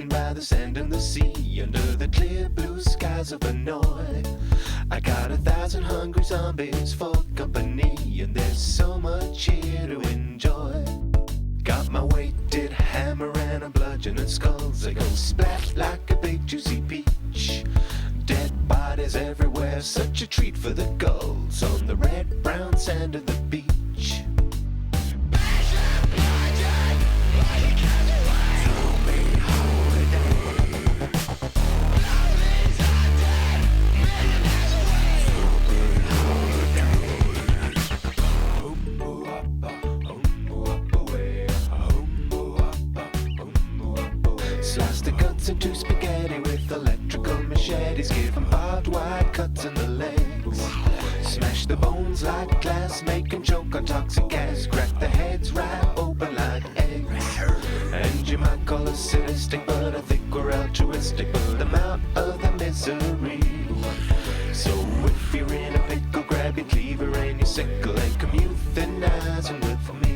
By the sand and the sea, under the clear blue skies of Hanoi. I got 1,000 hungry zombies for company, and there's so much here to enjoy. Got my weighted hammer and a bludgeon and skulls. They go splat like a big juicy peach. Dead bodies everywhere, such a treat for the gulls on the red brown sand of the beach. Slice the guts into spaghetti with electrical machetes, give them barbed wire cuts in the legs. Smash the bones like glass, make them choke on toxic gas. Crack the heads right open like eggs. And you might call us sadistic, but I think we're altruistic. Put them out of the misery. So if you're in a pickle, grab your cleaver and your sickle and come euthanizing with me.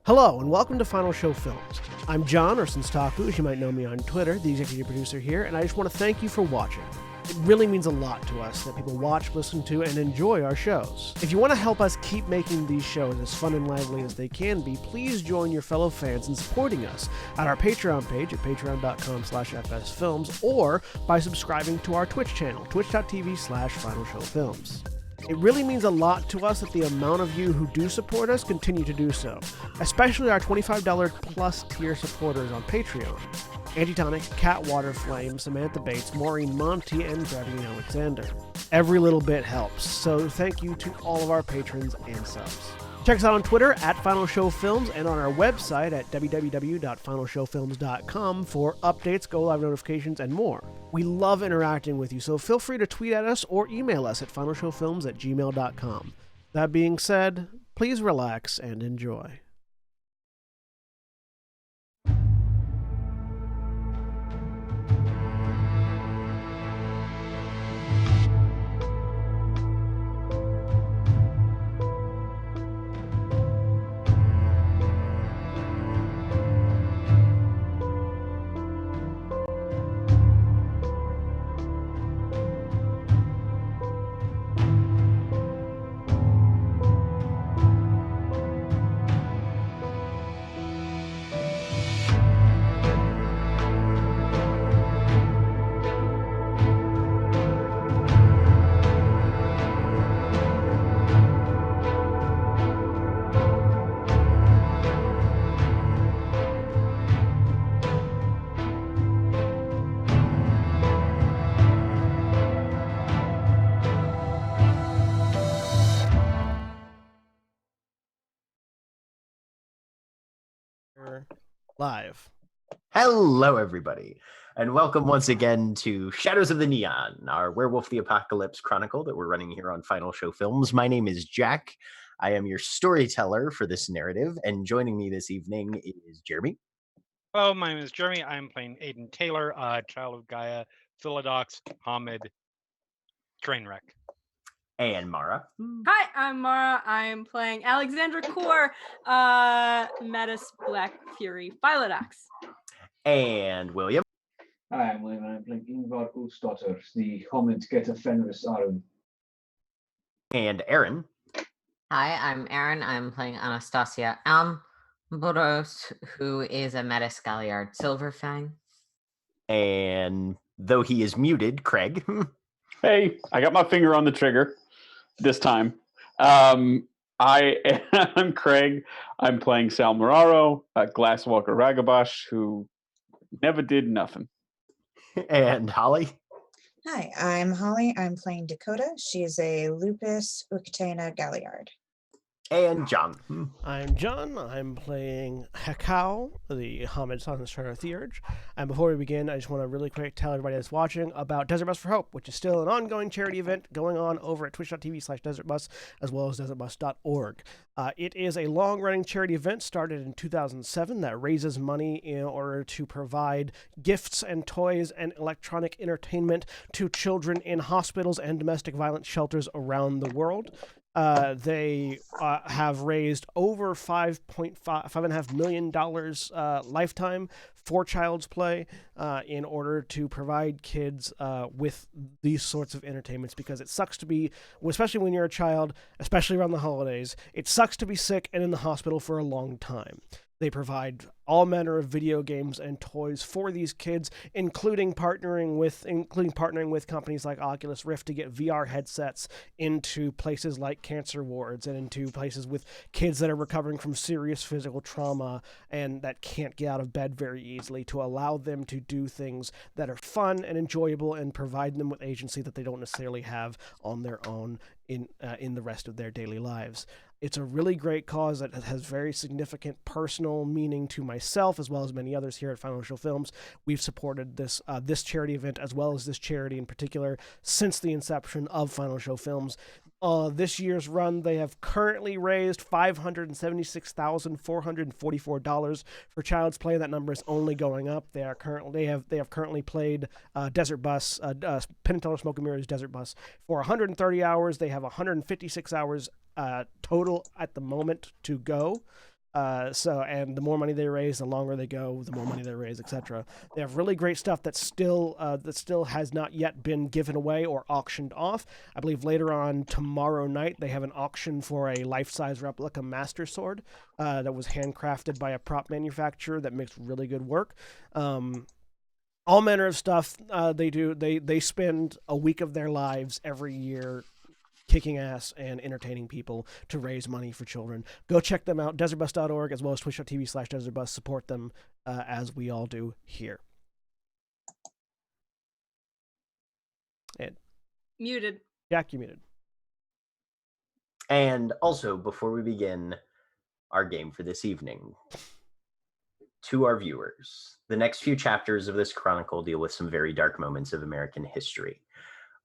Hello, and welcome to Final Show Films. I'm John, or Senstaku, as you might know me on Twitter, the executive producer here, and I just want to thank you for watching. It really means a lot to us that people watch, listen to, and enjoy our shows. If you want to help us keep making these shows as fun and lively as they can be, please join your fellow fans in supporting us at our Patreon page at patreon.com/fsfilms or by subscribing to our Twitch channel, twitch.tv/finalshowfilms. It really means a lot to us that the amount of you who do support us continue to do so, especially our $25 plus tier supporters on Patreon. Antitonic, Cat Waterflame, Samantha Bates, Maureen Monty, and Bradley Alexander. Every little bit helps, so thank you to all of our patrons and subs. Check us out on Twitter at Final Show Films and on our website at www.finalshowfilms.com for updates, go-live notifications, and more. We love interacting with you, so feel free to tweet at us or email us at finalshowfilms@gmail.com. That being said, please relax and enjoy. Live. Hello, everybody, and welcome once again to Shadows of the Neon, our Werewolf the Apocalypse chronicle that we're running here on Final Show Films. My name is Jack. I am your storyteller for this narrative, and joining me this evening is Jeremy. Hello, my name is Jeremy. I'm playing Aiden Taylor, child of Gaia, Philodox, Hamid, Trainwreck. And Mara. Hi, I'm Mara. I'm playing Alexandra Core, Metis Black Fury, Philodox. And William. Hi, I'm William, and I'm playing Ingvar Ulfsdotter, the Homid Geta Fenris Arum. And Aaron. Hi, I'm Aaron. I'm playing Anastasia Boros, who is a Metis Galliard Silverfang. And though he is muted, Craig. Hey, I got my finger on the trigger this time. I am Craig. I'm playing Sal Moraro, a Glasswalker Ragabash, who never did nothing. And Holly. Hi, I'm Holly. I'm playing Dakota. She is a Lupus Uctana Galliard. And John. I'm John. I'm playing Hekau, the Hamid Sanastrata Theurge. And before we begin, I just want to really quick tell everybody that's watching about Desert Bus for Hope, which is still an ongoing charity event going on over at twitch.tv/desertbus, as well as desertbus.org. It is a long-running charity event started in 2007 that raises money in order to provide gifts and toys and electronic entertainment to children in hospitals and domestic violence shelters around the world. They have raised over $5.5 million lifetime for Child's Play in order to provide kids with these sorts of entertainments, because it sucks to be, especially when you're a child, especially around the holidays, it sucks to be sick and in the hospital for a long time. They provide all manner of video games and toys for these kids, including partnering with companies like Oculus Rift to get VR headsets into places like cancer wards and into places with kids that are recovering from serious physical trauma and that can't get out of bed very easily, to allow them to do things that are fun and enjoyable and provide them with agency that they don't necessarily have on their own in the rest of their daily lives. It's a really great cause that has very significant personal meaning to myself, as well as many others here at Final Show Films. We've supported this charity event, as well as this charity in particular, since the inception of Final Show Films. This year's run, they have currently raised $576,444 for Child's Play. That number is only going up. They have currently played Desert Bus, Penn and Teller Smoke and Mirrors Desert Bus for 130 hours. They have 156 hours total at the moment to go. And the more money they raise, the longer they go, the more money they raise, etc. They have really great stuff that still has not yet been given away or auctioned off. I believe later on tomorrow night they have an auction for a life-size replica Master Sword that was handcrafted by a prop manufacturer that makes really good work. All manner of stuff they do. They spend a week of their lives every year kicking ass and entertaining people to raise money for children. Go check them out, desertbus.org, as well as twitch.tv/desertbus. Support them as we all do here. And Muted. Jack, you muted. And also, before we begin our game for this evening, to our viewers, the next few chapters of this chronicle deal with some very dark moments of American history.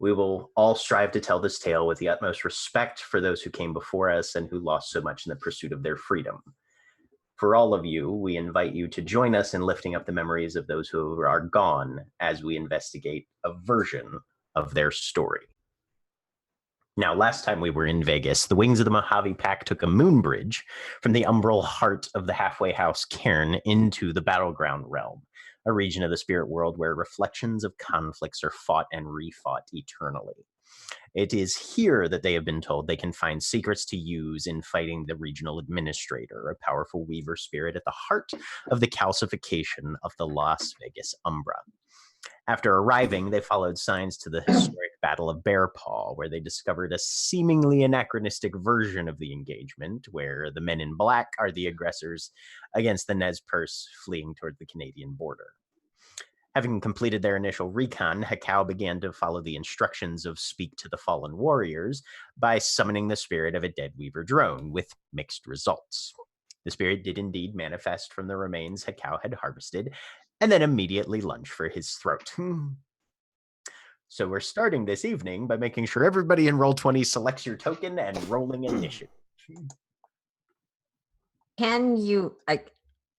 We will all strive to tell this tale with the utmost respect for those who came before us and who lost so much in the pursuit of their freedom. For all of you, we invite you to join us in lifting up the memories of those who are gone as we investigate a version of their story. Now, last time we were in Vegas, the wings of the Mojave Pack took a moon bridge from the umbral heart of the halfway house cairn into the battleground realm, a region of the spirit world where reflections of conflicts are fought and refought eternally. It is here that they have been told they can find secrets to use in fighting the regional administrator, a powerful weaver spirit at the heart of the calcification of the Las Vegas Umbra. After arriving, they followed signs to the historic Battle of Bear Paw, where they discovered a seemingly anachronistic version of the engagement, where the men in black are the aggressors against the Nez Perce fleeing toward the Canadian border. Having completed their initial recon, Hekau began to follow the instructions of Speak to the Fallen Warriors by summoning the spirit of a dead weaver drone, with mixed results. The spirit did indeed manifest from the remains Hekau had harvested, and then immediately lunge for his throat. So we're starting this evening by making sure everybody in Roll20 selects your token and rolling initiative. Can you,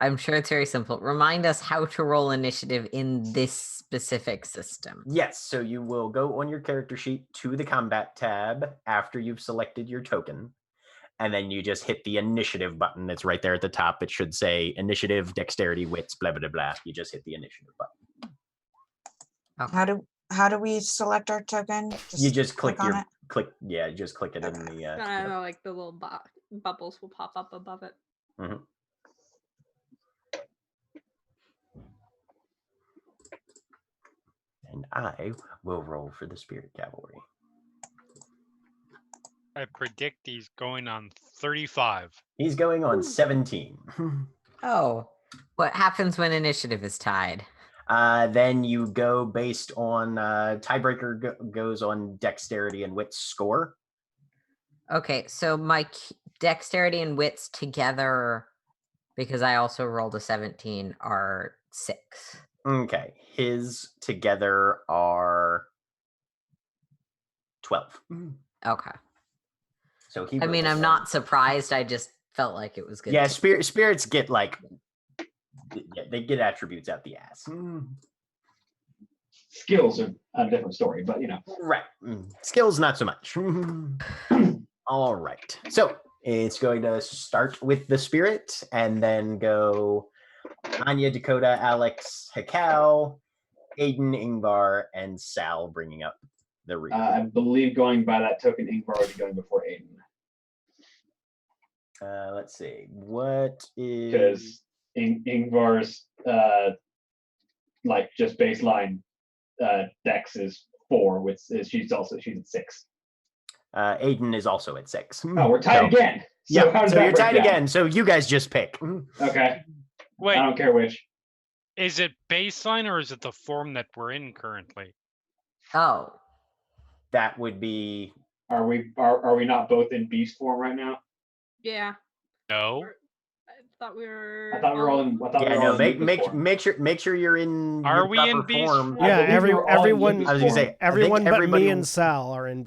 I'm sure it's very simple, remind us how to roll initiative in this specific system? Yes, so you will go on your character sheet to the combat tab after you've selected your token, and then you just hit the initiative button. It's right there at the top. It should say initiative, dexterity, wits, blah, blah, blah. You just hit the initiative button. Okay. How do we select our token? You just click on your it. Yeah, just click it in the I don't know, like the little bubbles will pop up above it. Mhm. And I will roll for the spirit cavalry. I predict he's going on 35. He's going on 17. Oh, what happens when initiative is tied? Then you go based on tiebreaker goes on dexterity and wits score. Okay, so my dexterity and wits together, because I also rolled a 17, are 6. Okay, his together are 12. Okay. So he. I mean, I'm not surprised. I just felt like it was good. Yeah, spirits get they get attributes out the ass. Skills are a different story, but Right. Skills, not so much. All right. So it's going to start with the spirit and then go Anya, Dakota, Alex, Hekau, Aiden, Ingvar, and Sal bringing up the rear. I believe going by that token, Ingvar would be going before Aiden. Let's see. What is... Because Ingvar's just baseline dex is 4, she's at 6. Aiden is also at 6. Oh, we're tied again. So you're tied again. So you guys just pick. Okay. Wait, I don't care which. is it baseline or is it the form that we're in currently? Oh. That would be... Are we not both in beast form right now? Yeah. No. I thought we were. I thought we were all in. Make sure you're in. Are your we proper in beast form? Yeah, everyone. I was gonna say everyone but everybody, me and Sal are in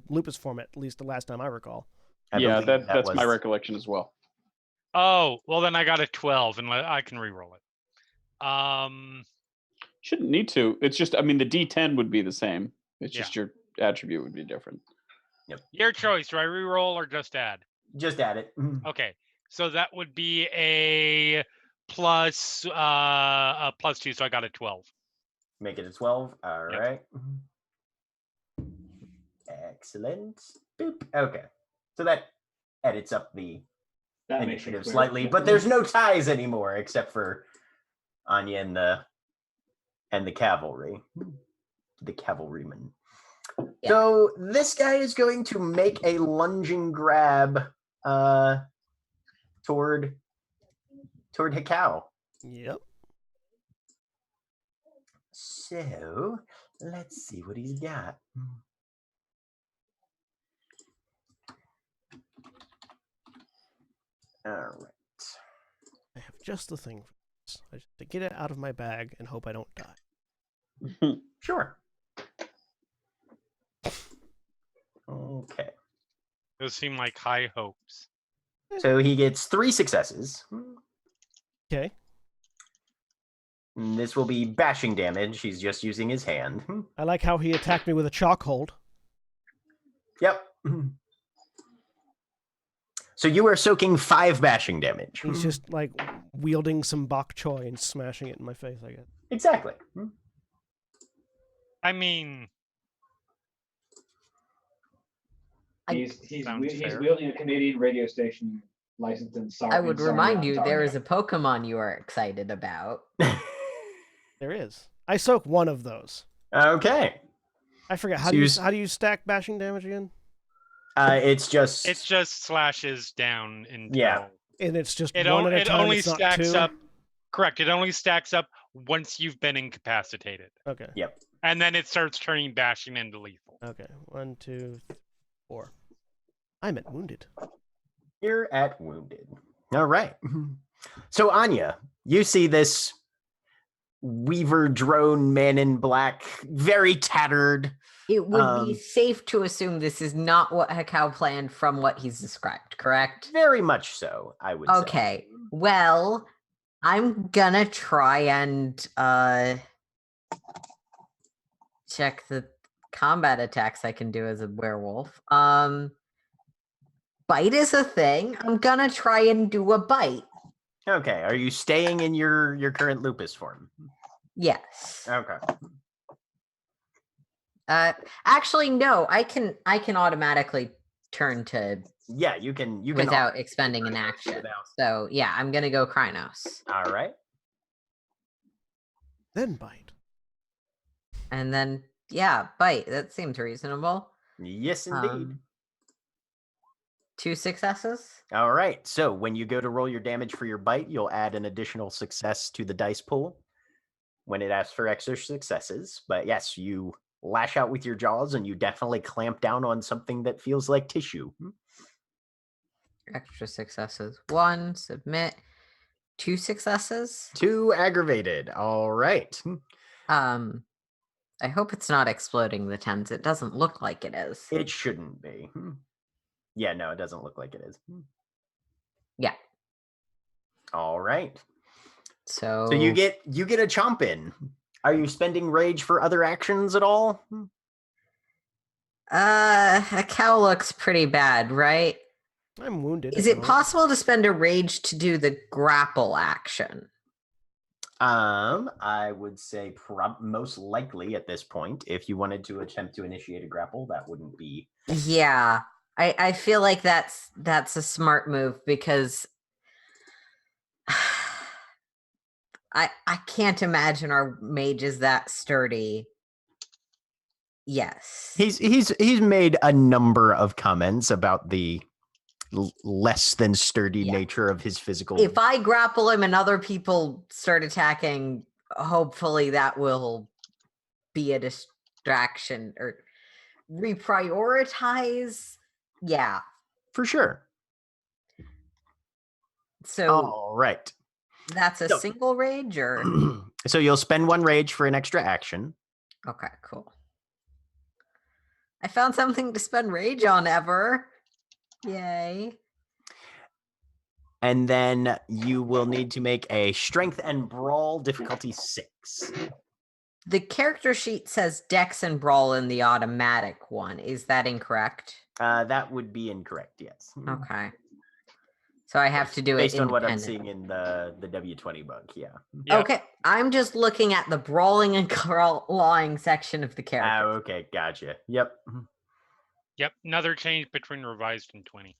lupus form, at least the last time I recall. That's my recollection as well. Oh, well then I got a 12 and I can re-roll it. Shouldn't need to. It's just, the D10 would be the same. It's just your attribute would be different. Yep. Your choice. Do I re-roll or just add? Just add it. Okay. So that would be a plus 2, so I got a 12. Make it a 12. All right. Excellent. Boop. Okay. So that edits up the initiative slightly, but there's no ties anymore except for Anya and the cavalry. The cavalryman. Yeah. So this guy is going to make a lunging grab toward Hekau. Yep. So let's see what he's got. All right. I have just the thing for this. I just have to get it out of my bag and hope I don't die. Sure. Okay. Those seem like high hopes. So he gets 3 successes. Okay. And this will be bashing damage. He's just using his hand. I like how he attacked me with a chokehold. Yep. So you are soaking 5 bashing damage. He's just wielding some bok choy and smashing it in my face, I guess. Exactly. I mean, he's wielding a Canadian radio station licensed in Sarnia. I would remind you, there is a Pokemon you are excited about. There is. I soak 1 of those. Okay. I forget how do you stack bashing damage again? It's just slashes down until... Yeah. And it's just one at a time. Only it's not stacks 2? up. Correct. It only stacks up once you've been incapacitated. Okay. Yep. And then it starts turning bashing into lethal. Okay. 1, 2, 3, 4. I'm at wounded. You're at wounded. All right. So Anya, you see this Weaver drone man in black, very tattered. It would be safe to assume this is not what Hekau planned from what he's described, correct? Very much so, I would say. Okay. Well, I'm gonna try and check the combat attacks I can do as a werewolf. Bite is a thing. I'm gonna try and do a bite. Okay. Are you staying in your current lupus form? Yes. Okay. Actually, no. I can automatically turn to. Yeah, you can without expending an action. So yeah, I'm gonna go Krynos. All right. Then bite. And then bite. That seems reasonable. Yes, indeed. 2 successes. All right. So when you go to roll your damage for your bite, you'll add an additional success to the dice pool when it asks for extra successes. But yes, you lash out with your jaws and you definitely clamp down on something that feels like tissue. Extra successes. 1, submit. 2 successes. 2 aggravated. All right. I hope it's not exploding the 10s. It doesn't look like it is. It shouldn't be. Yeah, no, it doesn't look like it is. Yeah. All right. So you get a chomp in. Are you spending rage for other actions at all? A cow looks pretty bad, right? I'm wounded. Is it possible to spend a rage to do the grapple action? I would say most likely at this point, if you wanted to attempt to initiate a grapple, that wouldn't be. Yeah, I feel like that's a smart move because I can't imagine our mage is that sturdy. Yes, he's made a number of comments about the less than sturdy nature of his physical. If I grapple him and other people start attacking, hopefully that will be a distraction or reprioritize. Yeah, for sure. So all right, that's a single rage, or so you'll spend 1 rage for an extra action. Okay, cool. I found something to spend rage on ever. Yay. And then you will need to make a strength and brawl difficulty 6. The character sheet says Dex and Brawl in the automatic one. Is that incorrect? That would be incorrect, yes. Okay. So I have to do it based on what I'm seeing in the W20 book, yeah. Okay, I'm just looking at the brawling and clawing section of the character. Okay, gotcha. Yep. Yep, another change between revised and 20.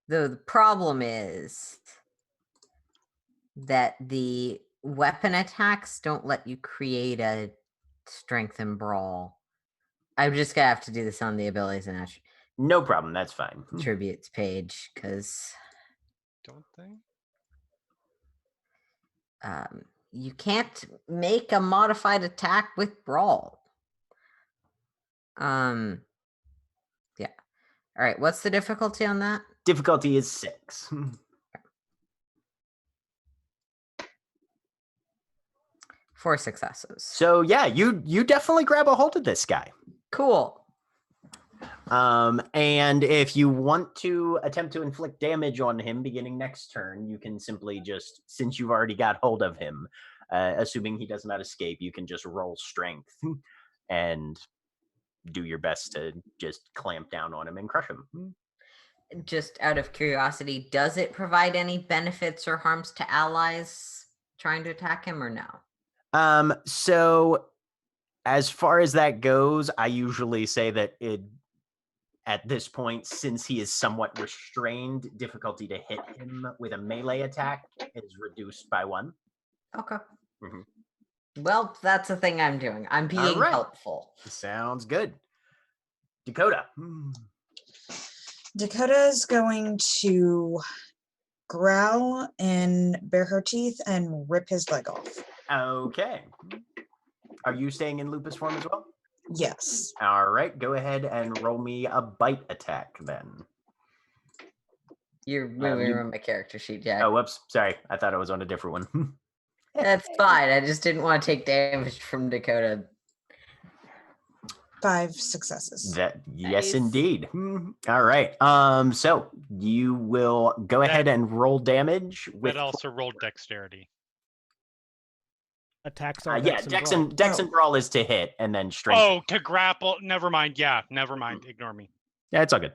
The problem is that the weapon attacks don't let you create a strength and brawl. I'm just gonna have to do this on the abilities and no problem, that's fine. Attributes page, because don't think you can't make a modified attack with brawl. Yeah. All right, what's the difficulty on that? Difficulty is 6. 4 successes. So yeah, you definitely grab a hold of this guy. Cool. And if you want to attempt to inflict damage on him beginning next turn, you can simply just, since you've already got hold of him, assuming he does not escape, you can just roll strength and do your best to just clamp down on him and crush him. Just out of curiosity, does it provide any benefits or harms to allies trying to attack him or no? So as far as that goes, I usually say that at this point, since he is somewhat restrained, difficulty to hit him with a melee attack is reduced by 1. Okay. Well, that's the thing I'm doing. I'm being helpful. Sounds good. Dakota. Dakota's going to growl and bare her teeth and rip his leg off. Okay. Are you staying in lupus form as well? Yes. All right. Go ahead and roll me a bite attack then. You're moving around my character sheet, Jack. Oh, whoops. Sorry. I thought I was on a different one. That's fine. I just didn't want to take damage from Dakota. 5 successes. Yes, Nice. indeed. All right. So you will go ahead and roll damage with. But also roll dexterity. Attacks on yeah, Dex and Dex and Brawl is to hit, and then strength. Oh, to grapple. Never mind. Yeah, never mind. Ignore me. Yeah, it's all good.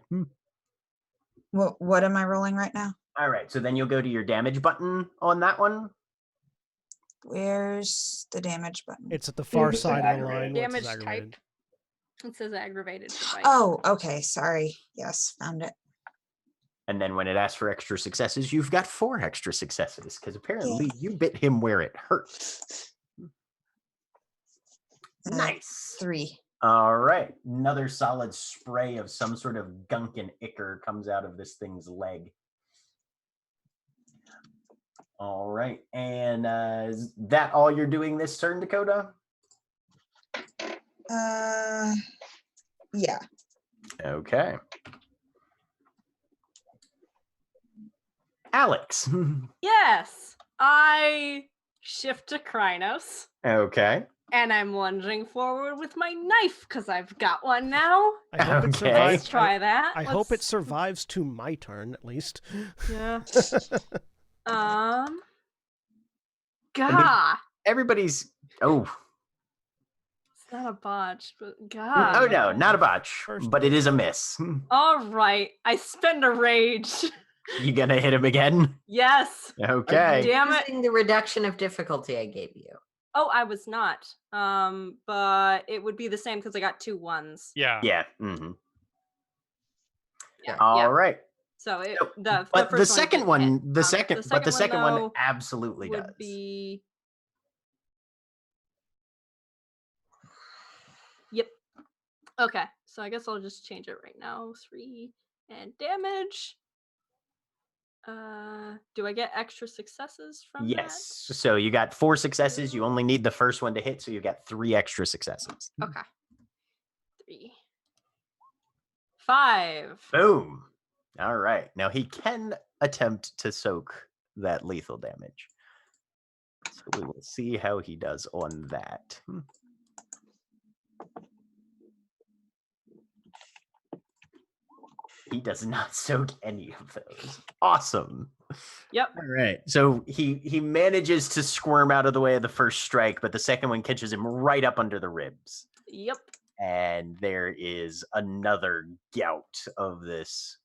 What am I rolling right now? All right. So then you'll go to your damage button on that one. Where's the damage button? It's at the far It's side of the line. aggravated. where it says Damage aggravated. type. It says aggravated. device. Oh, okay. Sorry. Yes, found it. And then when it asks for extra successes, you've got 4 extra successes because apparently you bit him where it hurts. Nice. 3. All right. Another solid spray of some sort of gunk and ichor comes out of this thing's leg. All right. And is that all you're doing this turn, Dakota? Yeah. Okay. Alex. Yes, I shift to Krynos, Okay. and I'm lunging forward with my knife because I've got one now. I hope it Okay. survives. Let's try that. I hope it Let's- survives to my turn at least. Yeah. Gah. Everybody's. Oh. It's not a botch, but God. Oh, no. Not a botch, First but it is a miss. All right, I spend a rage. You gonna hit him again? Yes. Okay. Damn it. Using the reduction of difficulty I gave you. Oh, I was not. But it would be the same because I got 2 1s. Yeah. Yeah. Mm-hmm. Yeah. All yeah. right. So it, So, the But the first second didn't one, hit. the second one though, absolutely does. would be. Yep. Okay, so I guess I'll just change it right now. 3 and damage. Do I get extra successes from Yes. So you got 4 successes. You only need the first one to hit, so you got 3 extra successes. that? Okay. 3. 5. Boom. All right. Now he can attempt to soak that lethal damage. So we will see how he does on that. He does not soak any of those. Awesome. Yep. All right. So he manages to squirm out of the way of the first strike, but the second one catches him right up under the ribs. Yep. And there is another gout of this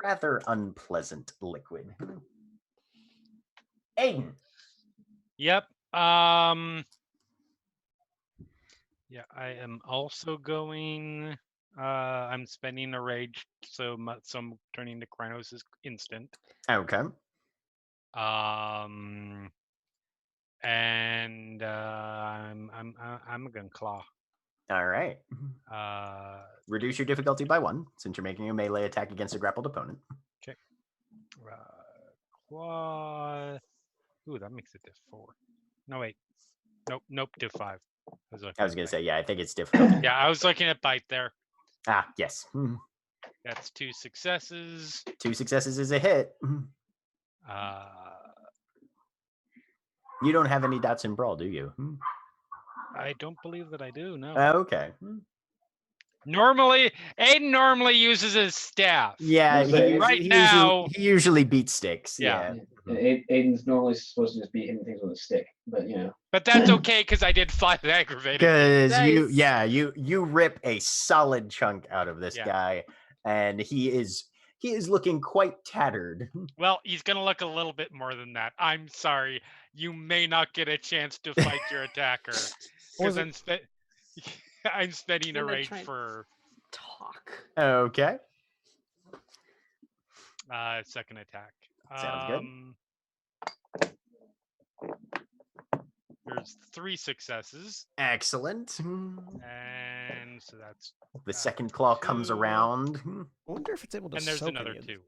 rather unpleasant liquid. Aiden. Yep. Yeah, I am also going. I'm spending a rage, so some turning to Krynos is instant. Okay. And I'm gonna claw. All right. Reduce your difficulty by 1 since you're making a melee attack against a grappled opponent. Okay. Claw. Ooh, that makes it to 4. No, wait. Nope, to 5. I was gonna say, yeah, I think it's difficult. Yeah, I was looking at bite there. Ah, yes. That's 2 successes. 2 successes is a hit. Uh, You don't have any dots in Brawl, do you? I don't believe that I do. No. Okay. Normally, Aiden normally uses his staff. Yeah, he usually beats sticks. Yeah. Aiden's normally supposed to just be hitting things with a stick, but you know. But that's okay because I did 5 aggravated. Because Nice. you rip a solid chunk out of this guy, and he is looking quite tattered. Well, he's gonna look a little bit more than that. I'm sorry, you may not get a chance to fight your attacker because I'm spending a Gonna rage try- for Talk. Okay. second attack. Sounds good. There's 3 successes, Excellent. and so that's The second claw comes 2. around. I wonder if it's able to And there's soak another any of 2.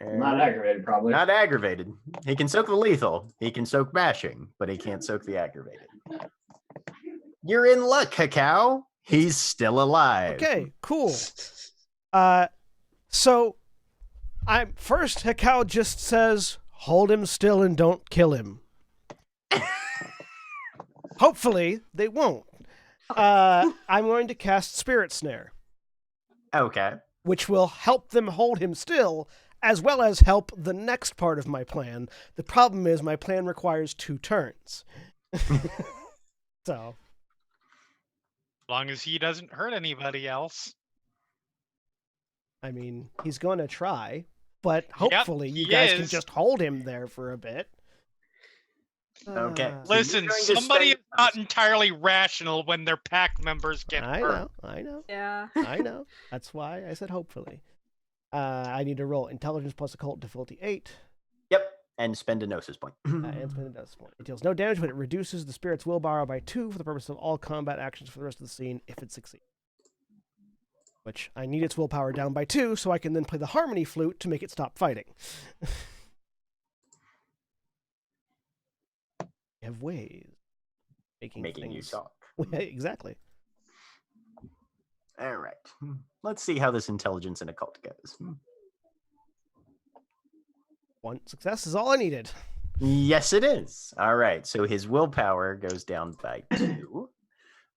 Not aggravated, probably. Not aggravated. He can soak the lethal. He can soak bashing, but he can't soak the aggravated. You're in luck, Cacao. He's still alive. Okay, cool. So, Hekau just says, hold him still and don't kill him. Hopefully, they won't. I'm going to cast Spirit Snare. Okay. Which will help them hold him still, as well as help the next part of my plan. The problem is my plan requires 2 turns. So. As long as he doesn't hurt anybody else. I mean, he's going to try, but hopefully you guys can just hold him there for a bit. Okay. Listen, somebody is not entirely rational when their pack members get hurt. I know. Yeah. I know. That's why I said hopefully. I need to roll Intelligence plus Occult difficulty 8. Yep. And spend a Gnosis point. And spend a Gnosis point. It deals no damage, but it reduces the spirit's willpower by 2 for the purpose of all combat actions for the rest of the scene if it succeeds. Which I need its willpower down by 2 so I can then play the Harmony Flute to make it stop fighting. We have ways of making you talk. Exactly. All right. Let's see how this intelligence and occult goes. 1 success is all I needed. Yes, it is. All right. So his willpower goes down by 2.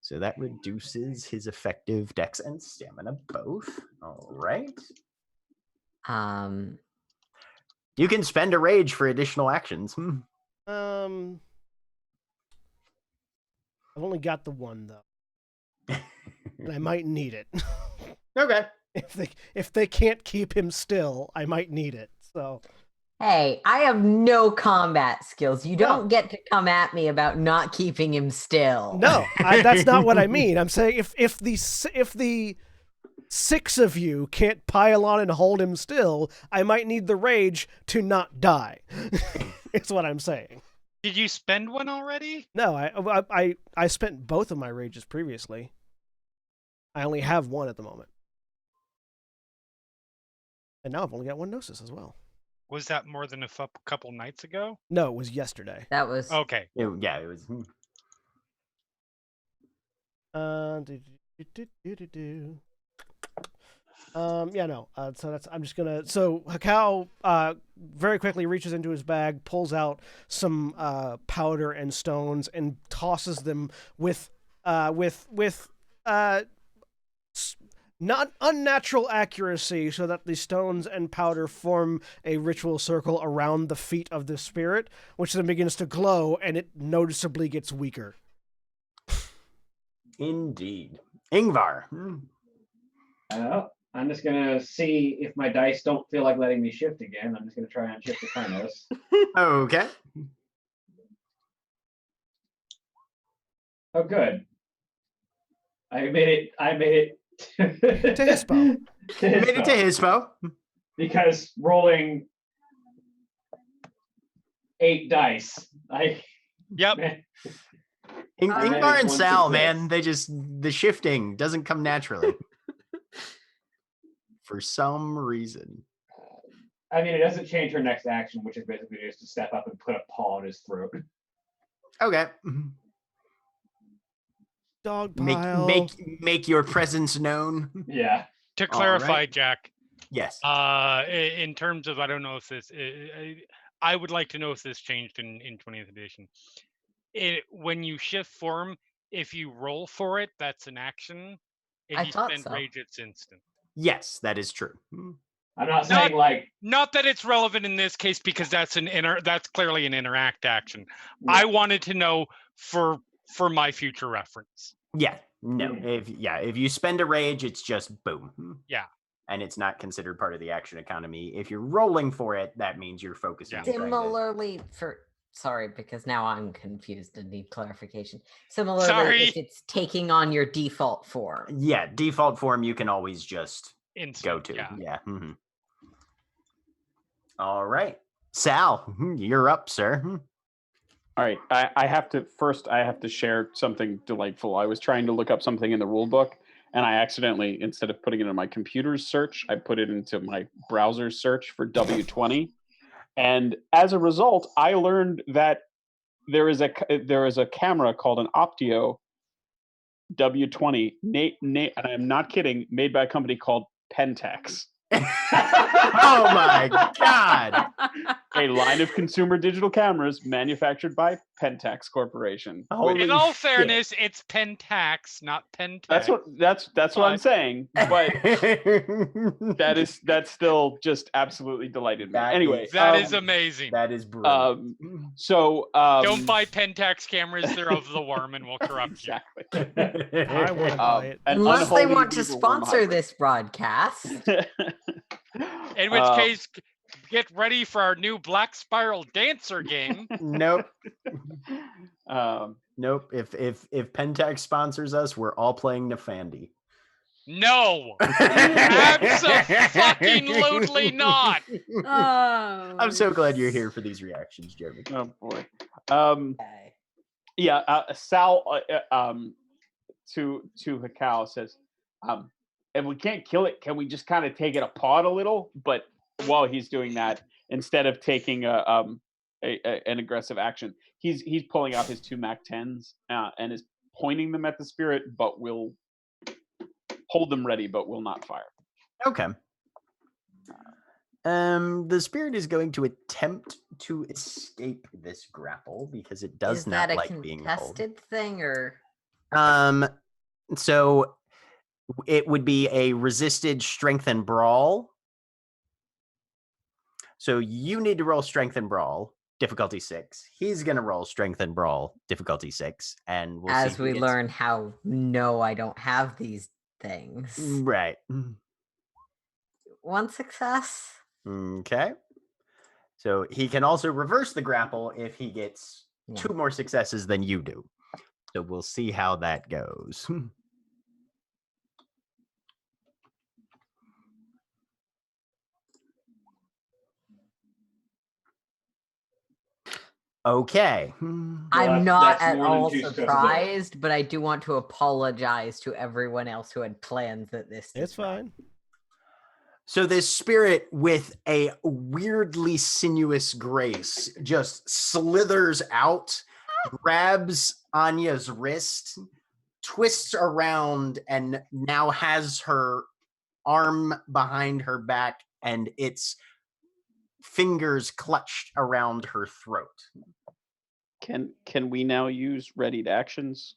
So that reduces his effective dex and stamina both. All right. You can spend a rage for additional actions. I've only got the 1 though. And I might need it. Okay. If they can't keep him still, I might need it. So hey, I have no combat skills. You don't get to come at me about not keeping him still. No, that's not what I mean. I'm saying if the 6 of you can't pile on and hold him still, I might need the rage to not die. It's what I'm saying. Did you spend one already? No, I spent both of my rages previously. I only have 1 at the moment. And now I've only got 1 Gnosis as well. Was that more than a couple nights ago? No, it was yesterday. That was... Okay. It was... So I'm just gonna. So Hekau very quickly reaches into his bag, pulls out some powder and stones, and tosses them with not unnatural accuracy, so that the stones and powder form a ritual circle around the feet of the spirit, which then begins to glow, and it noticeably gets weaker. Indeed, Ingvar. I'm just gonna see if my dice don't feel like letting me shift again. I'm just gonna try and shift to Kynos. Okay. Oh, good. I made it. To Hispo. Made it to Hispo. Because rolling 8 dice. Yep. Ingvar and Sal, man, the shifting doesn't come naturally. For some reason. I mean, it doesn't change her next action, which is basically just to step up and put a paw on his throat. Okay. Dog pile. Make your presence known. Yeah. To clarify, right. Jack. Yes. In terms of, I don't know if this, I would like to know if this changed in 20th edition. When you shift form, if you roll for it, that's an action. If you spend rage, it's instant. Yes, that is true. I'm not saying not that it's relevant in this case because that's clearly an interact action. Yeah. I wanted to know for my future reference. Yeah. No. If you spend a rage, it's just boom. Yeah. And it's not considered part of the action economy. If you're rolling for it, that means you're focusing. Yeah. Similarly sorry, because now I'm confused and need clarification. Similarly, if it's taking on your default form. Yeah, default form you can always just go to. Yeah. Mm-hmm. All right. Sal, you're up, sir. All right. I have to share something delightful. I was trying to look up something in the rule book, and I accidentally, instead of putting it in my computer's search, I put it into my browser search for W20. And as a result, I learned that there is a camera called an Optio W20, and I'm not kidding, made by a company called Pentax. Oh my god! A line of consumer digital cameras manufactured by Pentax Corporation. Holy In all shit. fairness, it's Pentax, not Pentax. That's what I'm saying. But that's still just absolutely delighted me. Anyway, that is amazing. That is brilliant. Don't buy Pentax cameras; they're of the worm and will corrupt you. Exactly. I want to buy it. Unless they unholy want to evil worm sponsor hybrid. this broadcast. In which case, get ready for our new Black Spiral Dancer game. Nope. Nope. If Pentax sponsors us, we're all playing Nefandi. No, absolutely not. Oh, I'm so glad you're here for these reactions, Jeremy. Oh boy. Yeah. Sal to Hakao says, if we can't kill it, can we just kind of take it apart a little? But while he's doing that, instead of taking an aggressive action, he's pulling out his 2 MAC-10s and is pointing them at the spirit, but will hold them ready, but will not fire. Okay. The spirit is going to attempt to escape this grapple because it does not like being held. Is that a contested thing or? So it would be a resisted strength and brawl. So you need to roll strength and brawl, difficulty 6. He's gonna roll strength and brawl, difficulty 6, and we'll as see we learn how no, I don't have these things. Right. 1 success. Okay. So he can also reverse the grapple if he gets 2 more successes than you do. So we'll see how that goes. Okay. I'm not at all surprised, but I do want to apologize to everyone else who had plans that this. It's fine. So this spirit with a weirdly sinuous grace just slithers out, grabs Anya's wrist, twists around, and now has her arm behind her back and its fingers clutched around her throat. Can we now use readied actions?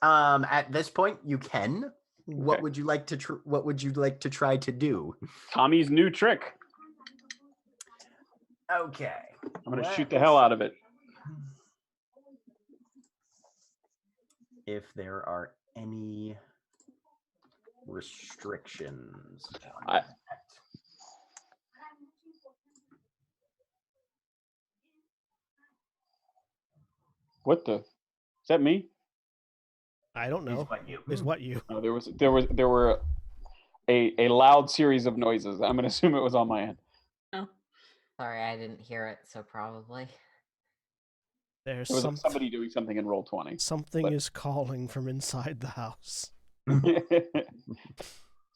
At this point, you can. Okay. What would you like to try to do? Tommy's new trick. Okay. I'm gonna shoot the hell out of it. If there are any restrictions. What the? Is that me? I don't know. Is what you? No, there were a loud series of noises. I'm gonna assume it was on my end. Oh. Sorry, I didn't hear it, so probably. There's somebody doing something in Roll20. Something is calling from inside the house. Something.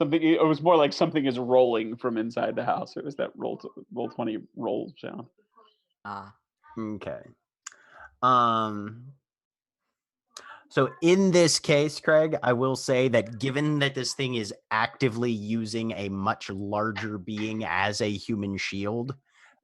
It was more like something is rolling from inside the house. It was that Roll20 roll sound. Okay. So in this case, Craig, I will say that given that this thing is actively using a much larger being as a human shield,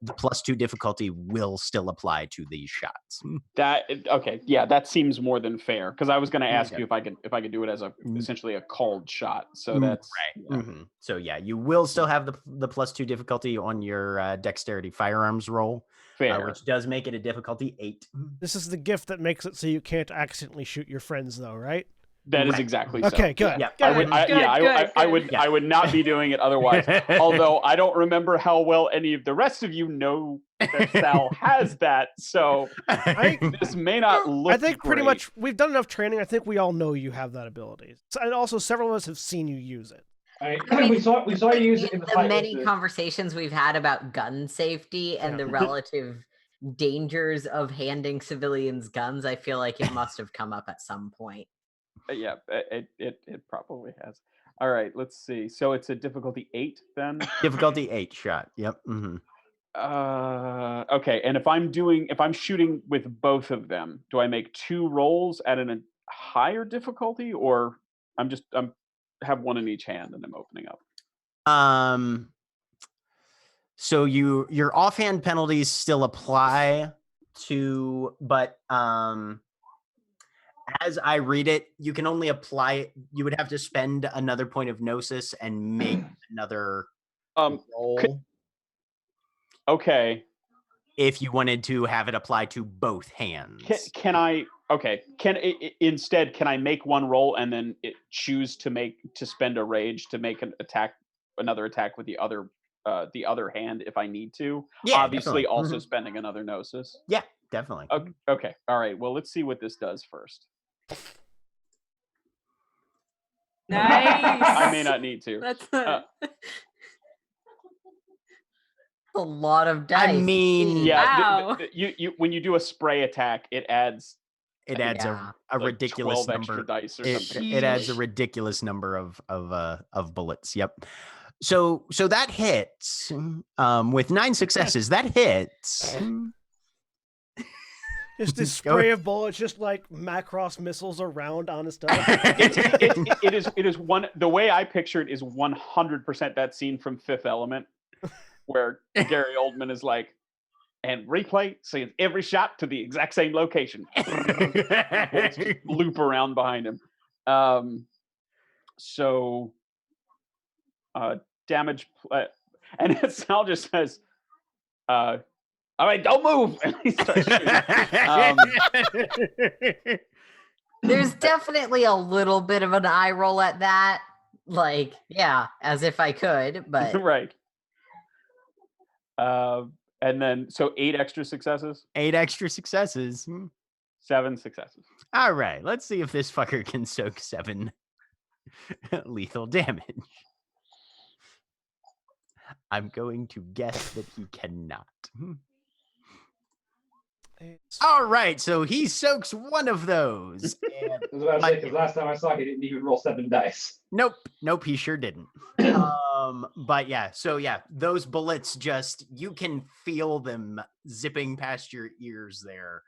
the +2 difficulty will still apply to these shots. That seems more than fair, because I was going to ask you if I could do it as essentially a called shot. So that's right. Yeah. Mm-hmm. So yeah, you will still have the +2 difficulty on your dexterity firearms roll. Which does make it a difficulty 8. This is the gift that makes it so you can't accidentally shoot your friends, though, right? That is exactly so. Okay, good. Yeah, I would not be doing it otherwise. Although I don't remember how well any of the rest of you know that Sal has that, so this may not look. I think pretty great. much we've done enough training. I think we all know you have that ability, and also several of us have seen you use it. We saw you use it in the many conversations we've had about gun safety and the relative dangers of handing civilians guns. I feel like it must have come up at some point. Yeah, it probably has. All right, let's see. So it's a difficulty 8 then. Difficulty 8 shot. Yep. Mm-hmm. Okay, and if I'm shooting with both of them, do I make 2 rolls at a higher difficulty, or I'm have one in each hand and I'm opening up? So your offhand penalties still apply to, but as I read it, you can only apply it. You would have to spend another point of gnosis and make another roll. Okay. If you wanted to have it apply to both hands. Can I? Okay. Instead, can I make one roll and then choose to spend a rage to make another attack with the other hand if I need to? Yeah, obviously definitely. also spending another gnosis. Yeah, definitely. Okay. All right. Well, let's see what this does first. Nice. I may not need to. That's a lot of dice. I mean, yeah. Wow. You when you do a spray attack, it adds a ridiculous 12 number. Extra dice or something. It adds a ridiculous number of bullets. Yep. So that hits with 9 successes. That hits. Just this spray of bullets, just like Macross missiles around on his stuff. It is one. The way I picture it is 100% that scene from Fifth Element, where Gary Oldman is like, and replay sends every shot to the exact same location. Bullets just loop around behind him. Damage, and Sal just says, all right, don't move. And he starts shooting. There's definitely a little bit of an eye roll at that. Like, yeah, as if I could, but right. And then, so 8 extra successes? 8 extra successes. 7 successes. All right, let's see if this fucker can soak 7 lethal damage. I'm going to guess that he cannot. All right, so he soaks one of those. Because last time I saw it, he didn't even roll 7 dice. Nope, he sure didn't. But yeah, so yeah, those bullets you can feel them zipping past your ears there,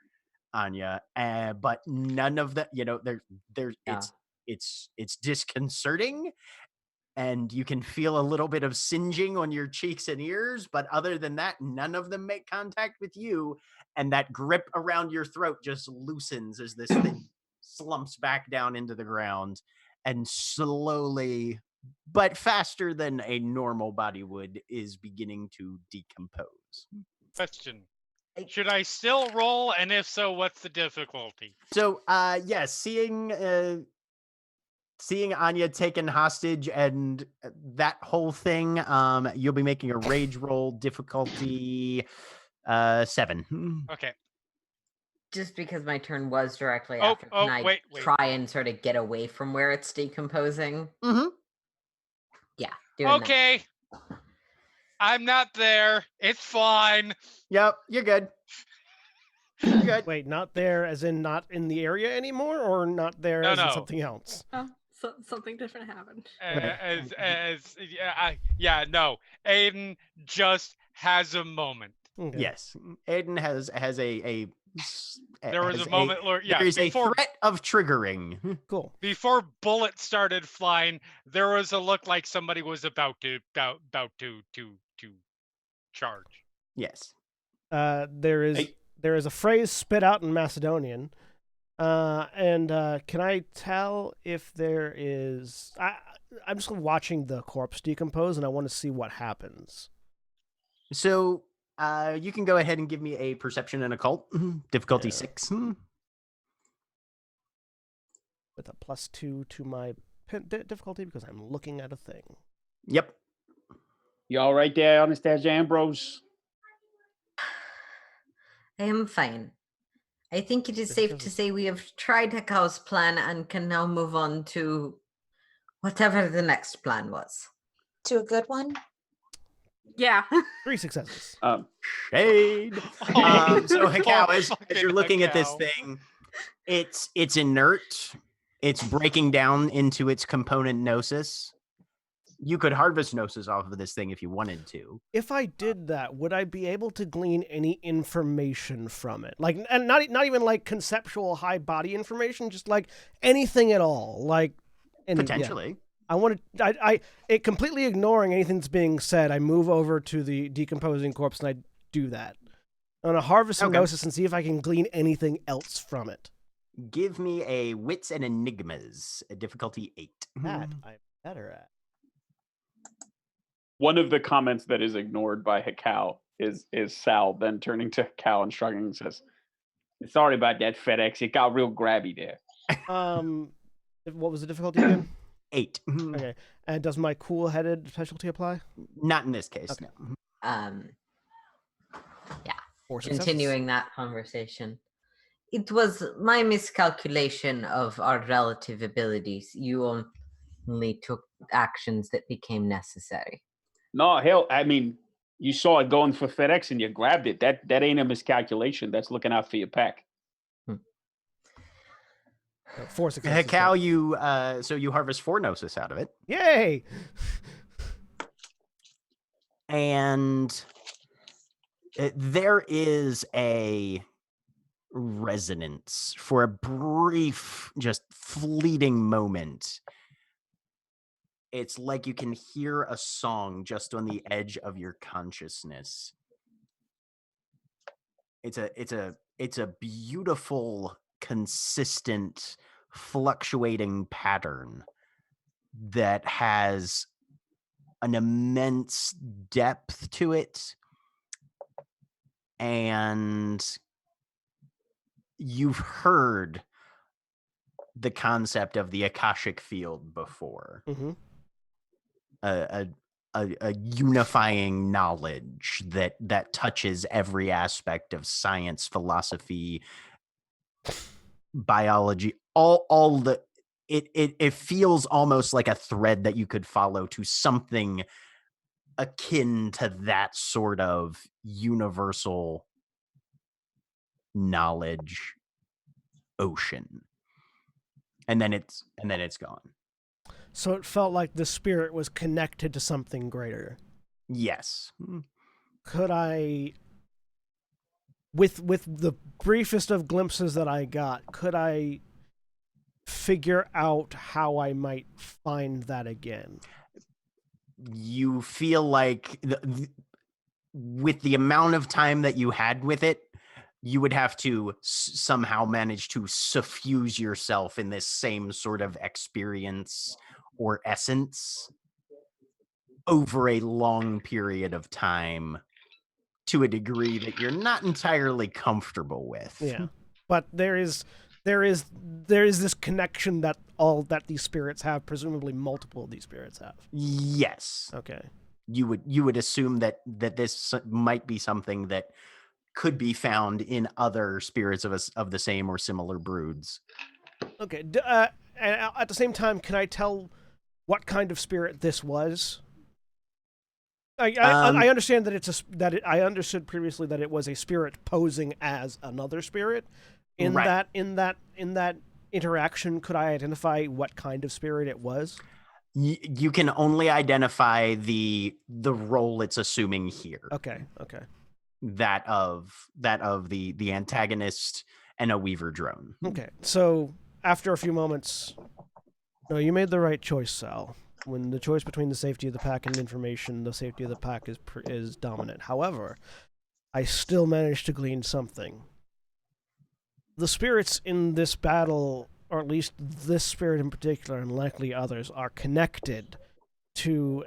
Anya. But none of that, it's disconcerting. And you can feel a little bit of singeing on your cheeks and ears, but other than that, none of them make contact with you. And that grip around your throat just loosens as this thing slumps back down into the ground and slowly, but faster than a normal body would, is beginning to decompose. Question. Should I still roll? And if so, what's the difficulty? So, yes, seeing Anya taken hostage and that whole thing, you'll be making a rage roll, difficulty 7. Okay. Just because my turn was directly after, can I try and sort of get away from where it's decomposing? Mm-hmm. Yeah. Okay. That. I'm not there. It's fine. Yep, you're good. You're good. Wait, not there as in not in the area anymore, or not there as in something else? Oh. So, something different happened. No. Aiden just has a moment. Okay. Yes, Aiden has a. There was a moment where there is a threat of triggering. Cool. Before bullets started flying, there was a look like somebody was about to charge. Yes. There is a phrase spit out in Macedonian. And can I tell if there is... I'm just watching the corpse decompose, and I want to see what happens. So, you can go ahead and give me a perception and occult. Difficulty 6. With a +2 to my difficulty, because I'm looking at a thing. Yep. You all right there, Anastasia Ambrose? I am fine. I think it is safe to say we have tried Hekau's plan and can now move on to whatever the next plan was. To a good one? Yeah. 3 successes. Shade. So Hekau, as you're looking at this thing, it's inert. It's breaking down into its component gnosis. You could harvest gnosis off of this thing if you wanted to. If I did that, would I be able to glean any information from it? Like, and not even like conceptual high body information, just like anything at all. Like, potentially. I want to. It completely ignoring anything that's being said. I move over to the decomposing corpse and I do that. I'm gonna harvest hypnosis and see if I can glean anything else from it. Give me a wits and enigmas, a difficulty 8. That I'm better at. One of the comments that is ignored by Hikau is Sal then turning to Hikau and shrugging and says, "Sorry about that, FedEx. It got real grabby there." What was the difficulty again? 8. Okay. And does my cool-headed specialty apply? Not in this case. Okay. No. Yeah. Or Continuing that conversation. It was my miscalculation of our relative abilities. You only took actions that became necessary. No, hell, I mean, you saw it going for FedEx and you grabbed it. That ain't a miscalculation. That's looking out for your pack. 4 successes. Hikau, so you harvest 4 gnosis out of it. Yay! And there is a resonance for a brief, just fleeting moment. It's like you can hear a song just on the edge of your consciousness. It's a beautiful, consistent, fluctuating pattern that has an immense depth to it. And you've heard the concept of the Akashic field before. Mm-hmm. A unifying knowledge that touches every aspect of science, philosophy, biology, all the it feels almost like a thread that you could follow to something akin to that sort of universal knowledge ocean. And then it's gone. So it felt like the spirit was connected to something greater. Yes. Could I, with the briefest of glimpses that I got, could I figure out how I might find that again? You feel like with the amount of time that you had with it, you would have to somehow manage to suffuse yourself in this same sort of experience or essence over a long period of time to a degree that you're not entirely comfortable with. Yeah. But there is this connection that these spirits have, presumably multiple of these spirits have. Yes. Okay. You would assume that this might be something that could be found in other spirits of the same or similar broods. Okay. And at the same time, can I tell what kind of spirit this was? I understand that I understood previously that it was a spirit posing as another spirit. In Right. that interaction, could I identify what kind of spirit it was? You can only identify the role it's assuming here. Okay. That of the antagonist and a Weaver drone. Okay. So after a few moments, no, you made the right choice, Sal. When the choice between the safety of the pack and information, the safety of the pack is dominant. However, I still managed to glean something. The spirits in this battle, or at least this spirit in particular, and likely others, are connected to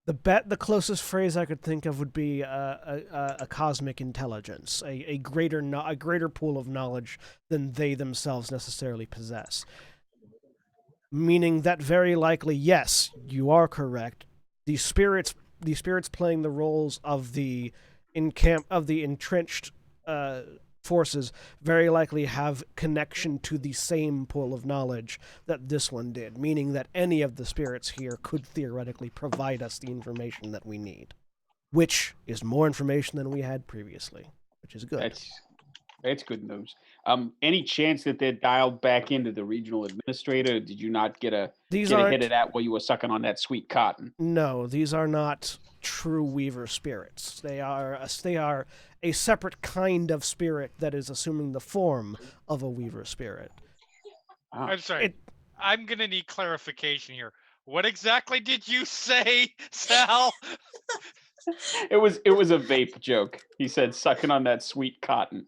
the closest phrase I could think of would be a cosmic intelligence, a greater pool of knowledge than they themselves necessarily possess. Meaning that very likely, yes, you are correct. The spirits playing the roles of the entrenched forces very likely have connection to the same pool of knowledge that this one did, meaning that any of the spirits here could theoretically provide us the information that we need, which is more information than we had previously, which is good. That's good news. Any chance that they're dialed back into the regional administrator? Did you not get a hit of that while you were sucking on that sweet cotton? No, these are not true Weaver spirits. They are a separate kind of spirit that is assuming the form of a Weaver spirit. I'm sorry. I'm gonna need clarification here. What exactly did you say, Sal? It was a vape joke. He said sucking on that sweet cotton.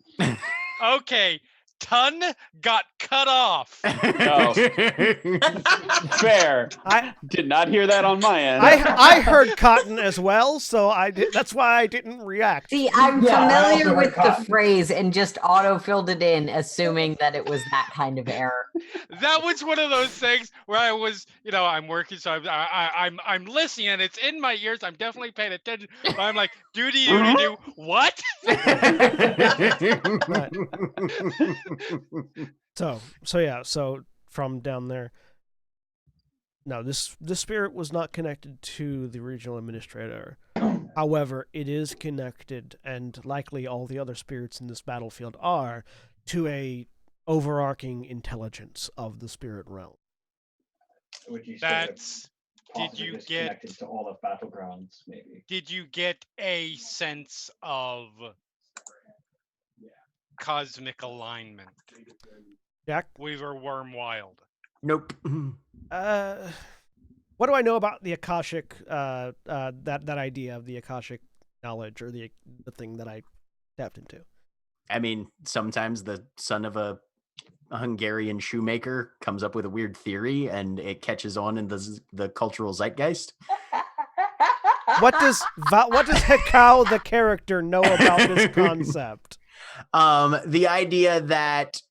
Okay. Ton got cut off. Oh. Fair. I did not hear that on my end. I heard cotton as well, so that's why I didn't react. See, I'm familiar with the phrase and just auto-filled it in, assuming that it was that kind of error. That was one of those things where I was, I'm working, so I'm listening, and it's in my ears. I'm definitely paying attention. But I'm like, do what? So from down there. No, this spirit was not connected to the regional administrator. However, it is connected, and likely all the other spirits in this battlefield are, to a overarching intelligence of the spirit realm. Would you did you get connected to all of Battlegrounds, maybe? Did you get a sense of cosmic alignment? Jack? Weaver Wormwild. Nope. What do I know about the Akashic, that idea of the Akashic knowledge, or the thing that I tapped into? I mean, sometimes the son of a Hungarian shoemaker comes up with a weird theory and it catches on in the cultural zeitgeist. What does Hekau the character know about this concept? The idea that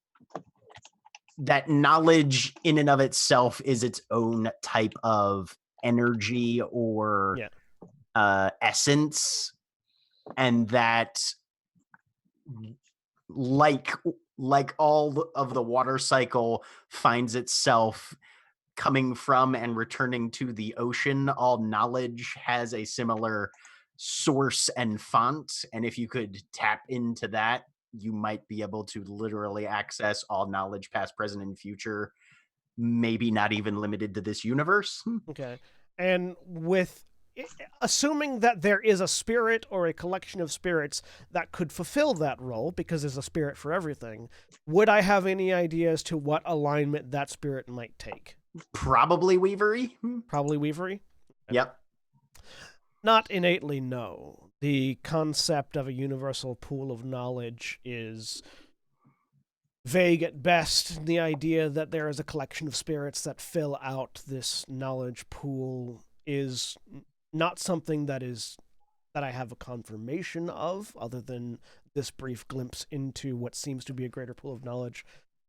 knowledge in and of itself is its own type of energy or essence, and that like all of the water cycle finds itself coming from and returning to the ocean, all knowledge has a similar source and font, and if you could tap into that, you might be able to literally access all knowledge, past, present, and future, maybe not even limited to this universe. Okay. And assuming that there is a spirit or a collection of spirits that could fulfill that role, because there's a spirit for everything, would I have any idea as to what alignment that spirit might take? Probably Weavery. Probably Weavery? Yep. Not innately, no. The concept of a universal pool of knowledge is vague at best. The idea that there is a collection of spirits that fill out this knowledge pool is not something that I have a confirmation of, other than this brief glimpse into what seems to be a greater pool of knowledge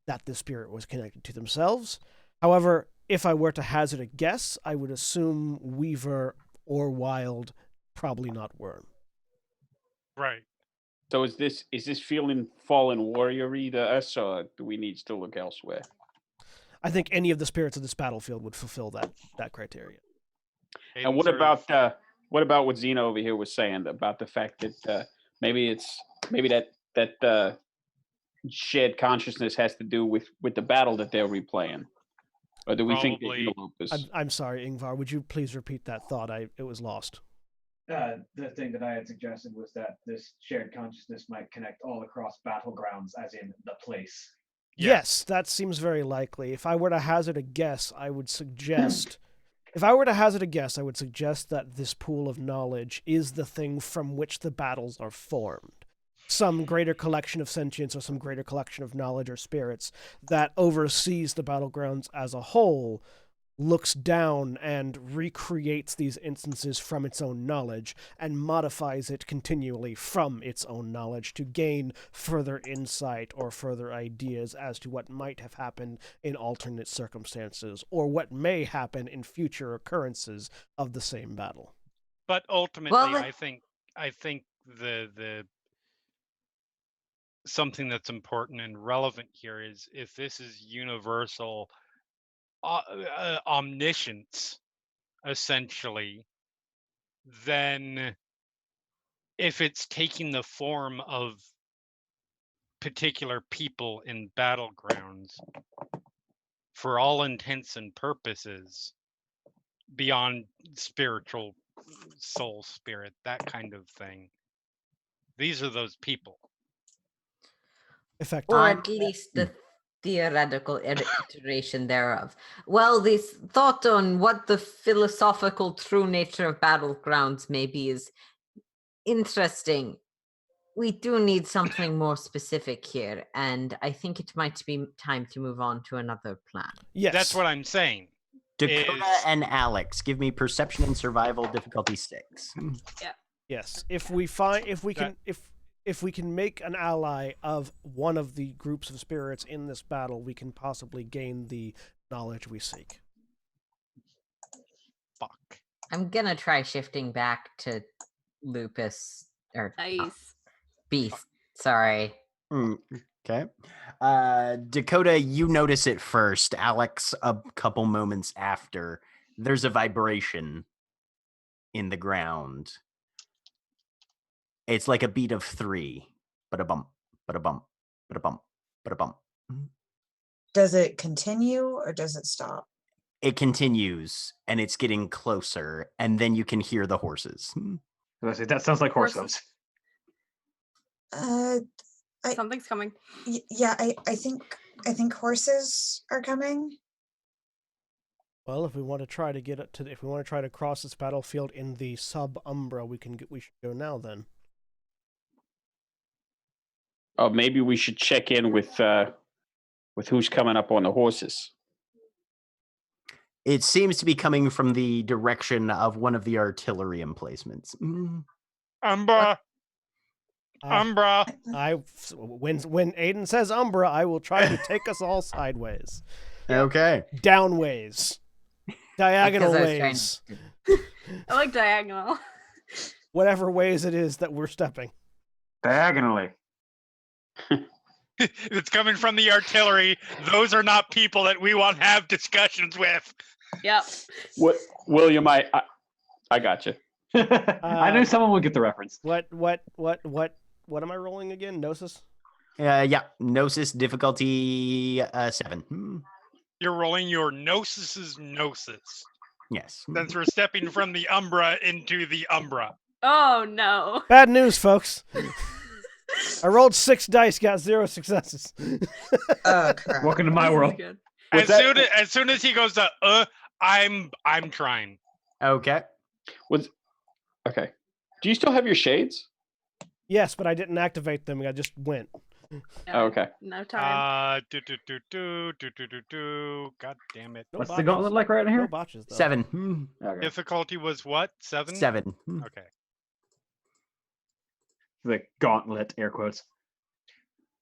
that the spirit was connected to themselves. However, if I were to hazard a guess, I would assume Weaver or Wild, probably not Worm. Right. So is this feeling fallen warrior-y to us, or do we need to look elsewhere? I think any of the spirits of this battlefield would fulfill that criteria. And what about what Zeno over here was saying about the fact that maybe that shared consciousness has to do with the battle that they're replaying, or do we think that Lopus? I'm sorry, Ingvar. Would you please repeat that thought? It was lost. The thing that I had suggested was that this shared consciousness might connect all across Battlegrounds, as in the place. Yes, that seems very likely. If I were to hazard a guess, I would suggest that this pool of knowledge is the thing from which the battles are formed. Some greater collection of sentience or some greater collection of knowledge or spirits that oversees the battlegrounds as a whole looks down and recreates these instances from its own knowledge and modifies it continually from its own knowledge to gain further insight or further ideas as to what might have happened in alternate circumstances or what may happen in future occurrences of the same battle. But ultimately, I think the something that's important and relevant here is if this is universal omniscience, essentially, then if it's taking the form of particular people in Battlegrounds, for all intents and purposes, beyond spiritual soul spirit, that kind of thing, these are those people. Effectively. Or at least the theoretical iteration thereof. Well, this thought on what the philosophical true nature of battlegrounds may be is interesting. We do need something more specific here, and I think it might be time to move on to another plan. Yes. That's what I'm saying. Dakota is- and Alex, give me perception and survival difficulty 6. Yes. If we can make an ally of one of the groups of spirits in this battle, we can possibly gain the knowledge we seek. Fuck. I'm gonna try shifting back to Lupus or Nice. Beast. Sorry. Okay. Dakota, you notice it first. Alex, a couple moments after. There's a vibration in the ground. It's like a beat of 3. But a bump, but a bump, but a bump, but a bump. Does it continue or does it stop? It continues and it's getting closer, and then you can hear the horses. That sounds like horse hooves. Something's coming. Yeah, I think horses are coming. Well, if we want to try to cross this battlefield in the sub-umbra, we should go now then. Oh, maybe we should check in with who's coming up on the horses. It seems to be coming from the direction of one of the artillery emplacements. Umbra. Umbra. When Aiden says Umbra, I will try to take us all sideways. Okay. Downways. Diagonal Because I was trying ways. I like diagonal. Whatever ways it is that we're stepping. Diagonally. It's coming from the artillery. Those are not people that we want to have discussions with. Yep. What, William? I got you. I knew someone would get the reference. What am I rolling again? Gnosis? Yeah. Gnosis difficulty 7. You're rolling your Gnosis's Gnosis. Yes. Since we're stepping from the Umbra into the Umbra. Oh no. Bad news, folks. I rolled 6 dice, got 0 successes. Oh crap. Welcome to my This is world. good. As soon as he goes to I'm trying. Okay. Okay. Do you still have your shades? Yes, but I didn't activate them. I just went. Yeah, Okay. No time. God damn it. No What's the botches. gauntlet like right in No here? botches, though. 7. Okay. Difficulty was what? 7? 7. Okay. The gauntlet, air quotes.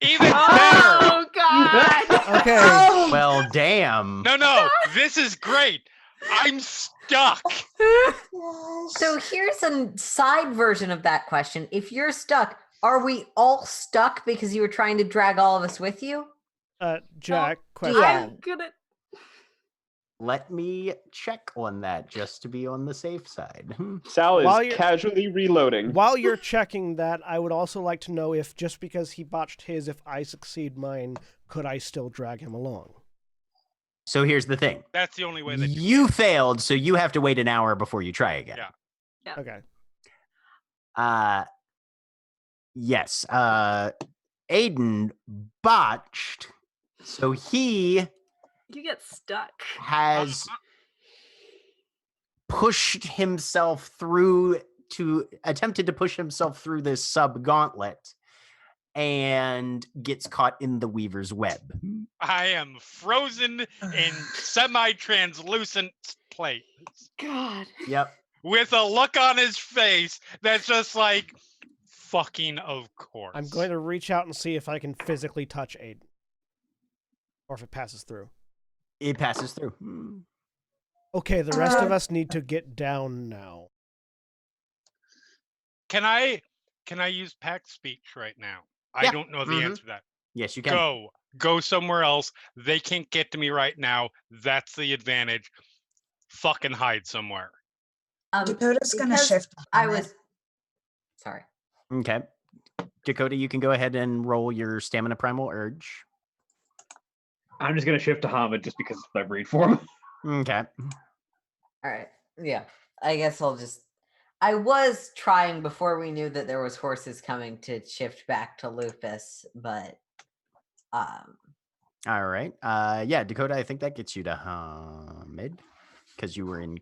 Even better! Oh god. Okay. Well, damn. No, this is great. I'm stuck. So here's a side version of that question. If you're stuck, are we all stuck because you were trying to drag all of us with you? Jack, question. Yeah. I'm good at. Let me check on that just to be on the safe side. Sal While is you're- casually reloading. While you're checking that, I would also like to know if, just because he botched his, if I succeed mine, could I still drag him along? So here's the thing. That's the only way that You failed, so you have to wait an hour before you try again. Yeah. Okay. Yes. Aiden botched, so he You get stuck. has pushed himself through attempted to push himself through this sub gauntlet and gets caught in the weaver's web. I am frozen in semi-translucent plates God. Yep. with a look on his face that's just like, fucking of course. I'm going to reach out and see if I can physically touch Aiden. Or if it passes through. It passes through. Okay, the rest of us need to get down now. Can I use pact speech right now? I Yeah. don't know the Mhm. answer to that. Yes, you can. Go somewhere else. They can't get to me right now. That's the advantage. Fucking hide somewhere. Dakota's gonna because shift. I behind. was sorry. Okay. Dakota, you can go ahead and roll your stamina primal urge. I'm just gonna shift to Hamid just because I breed for him. Okay. All right. Yeah. I guess I was trying before we knew that there was horses coming to shift back to Lupus, but All right. Yeah, Dakota, I think that gets you to Hamid because you were in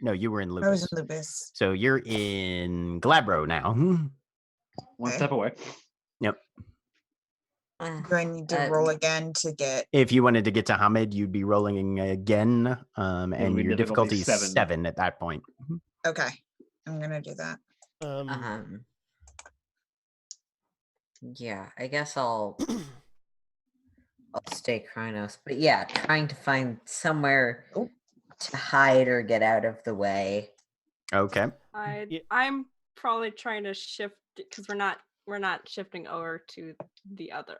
No, you were in Lupus. I was in Lupus. So you're in Glabro now. One Okay. step away. Yep. Do I need to roll again to get? If you wanted to get to Hamid, you'd be rolling again, and be your difficulty is difficulty 7 at that point. Okay, I'm gonna do that. Yeah, I guess I'll stay Krynos. But yeah, trying to find somewhere to hide or get out of the way. Okay. I'm probably trying to shift because we're not shifting over to the other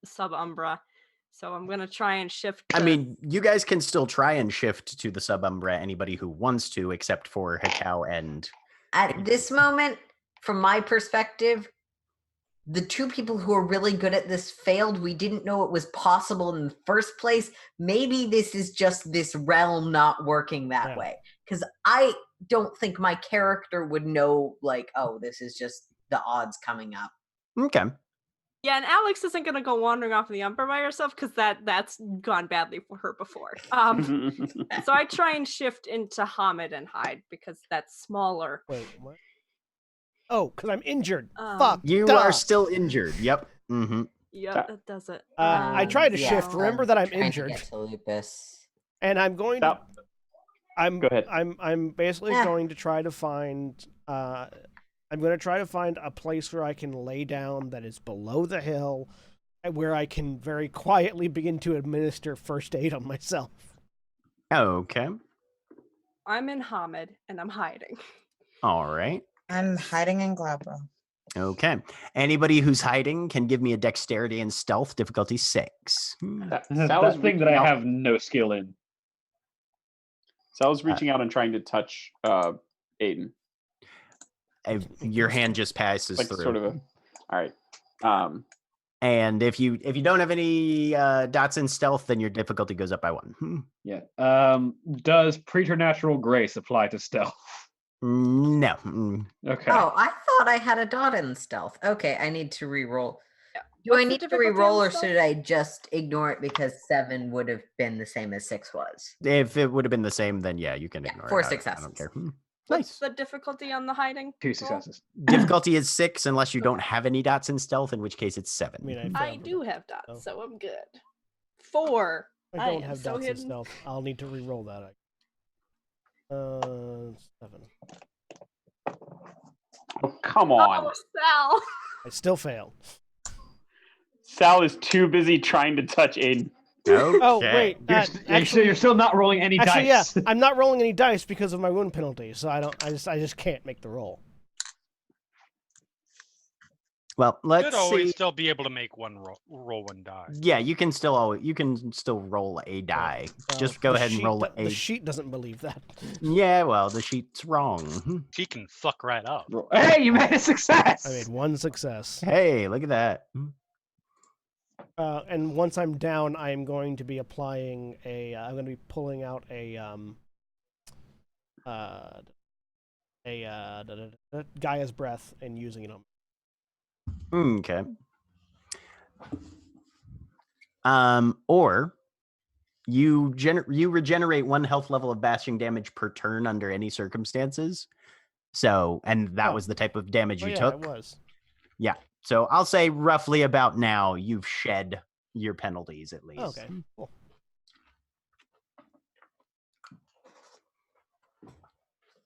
sub Umbra. So I'm gonna try and shift. I mean, you guys can still try and shift to the sub Umbra, anybody who wants to, except for Hekau and. At this moment, from my perspective, the two people who are really good at this failed. We didn't know it was possible in the first place. Maybe this is just this realm not working that way. Because I don't think my character would know, like, oh, this is just the odds coming up. Okay. Yeah, and Alex isn't gonna go wandering off the Umbra by herself because that's gone badly for her before. So I try and shift into Hamid and hide because that's smaller. Wait, what? Oh, because I'm injured. Fuck. You are still injured. Yep. Mm-hmm. Yep, that does it. I tried to shift. Remember that I'm injured. To get to Lupus. And I'm going to. Go ahead. I'm basically going to try to find. I'm going to try to find a place where I can lay down that is below the hill, and where I can very quietly begin to administer first aid on myself. Okay. I'm in Hamid and I'm hiding. All right. I'm hiding in Glabro. Okay. Anybody who's hiding can give me a dexterity and stealth difficulty 6. That's the thing that I have no skill in. Sal's reaching out and trying to touch Aiden. Your hand just passes like through. Sort of a. All right. And if you don't have any dots in stealth, then your difficulty goes up by 1. Yeah. Does preternatural grace apply to stealth? No. Okay. Oh, I thought I had a dot in stealth. Okay, I need to re-roll. Do What's I the need to difficulty re-roll, on or should I just ignore it because 7 would have been the same as 6 was? If it would have been the same, then yeah, you can ignore 4 it. successes. I don't care. What's the difficulty on the hiding? 2 successes. Difficulty is 6 unless you don't have any dots in stealth, in which case it's 7. I mean, I do have dots, so I'm good. 4. I don't have dots in stealth. I'll need to re-roll that. 7. Oh, come on. Oh, Sal. I still failed. Sal is too busy trying to touch Aiden. Okay. Oh, wait. You're still not rolling any actually, dice. Yeah, I'm not rolling any dice because of my wound penalty, so I just can't make the roll. Well, let's Should always see. still be able to make one roll one die. Yeah, you can still roll a die. Just go ahead and roll a. The sheet doesn't believe that. Yeah, well, the sheet's wrong. She can fuck right up. Hey, you made a success. I made 1 success. Hey, look at that. And once I'm down, I am going to be applying I'm going to be pulling out a Gaia's breath and using it on. Okay. Or you regenerate 1 health level of bashing damage per turn under any circumstances. So, and that was the type of damage you took. It was. Yeah. So I'll say roughly about now you've shed your penalties at least. Okay. Cool.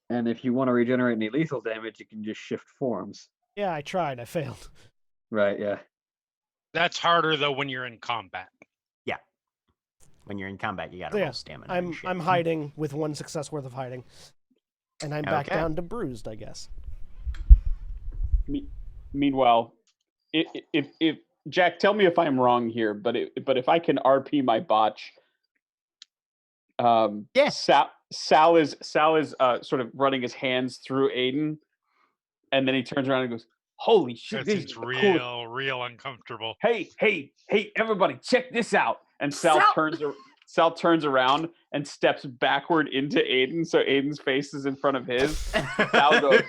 And if you want to regenerate any lethal damage, you can just shift forms. Yeah, I tried. I failed. Right, yeah. That's harder though when you're in combat. Yeah. When you're in combat, you gotta roll stamina. I'm hiding with 1 success worth of hiding. And I'm back down to bruised, I guess. Meanwhile, if Jack, tell me if I'm wrong here, but if I can RP my botch, Sal is sort of running his hands through Aiden, and then he turns around and goes, "Holy shit, This this is is real uncomfortable." Hey, everybody, check this out!" And Sal turns around and steps backward into Aiden, so Aiden's face is in front of his. Sal goes,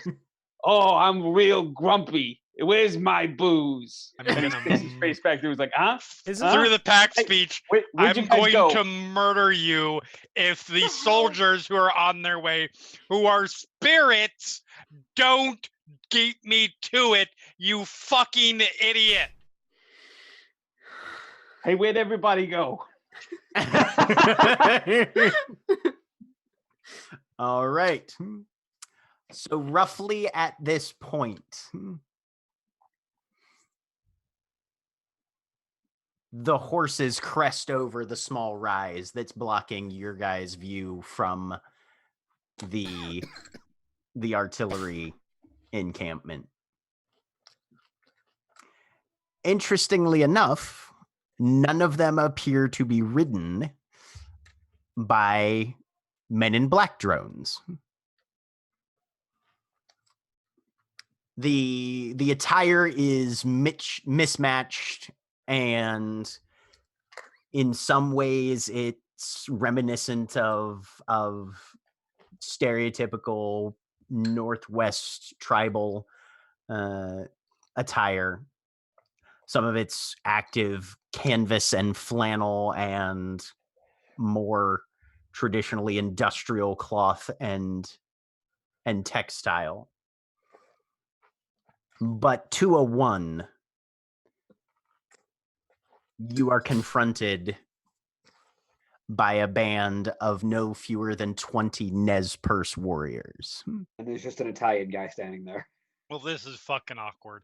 "Oh, I'm real grumpy. Where's my booze? I'm And he gonna sticks his face back through. He's like, huh? Is Huh? through the pact Hey, speech. Where'd you I'm guys going go? to murder you if the soldiers who are on their way, who are spirits, don't keep me to it, you fucking idiot. Hey, where'd everybody go? All right. So roughly at this point, the horses crest over the small rise that's blocking your guys' view from the artillery encampment. Interestingly enough, none of them appear to be ridden by men in black drones. The attire is mismatched, and in some ways it's reminiscent of stereotypical Northwest tribal attire. Some of it's active canvas and flannel, and more traditionally industrial cloth and textile. But 201, you are confronted by a band of no fewer than 20 Nez Perce warriors. And there's just an Italian guy standing there. Well, this is fucking awkward.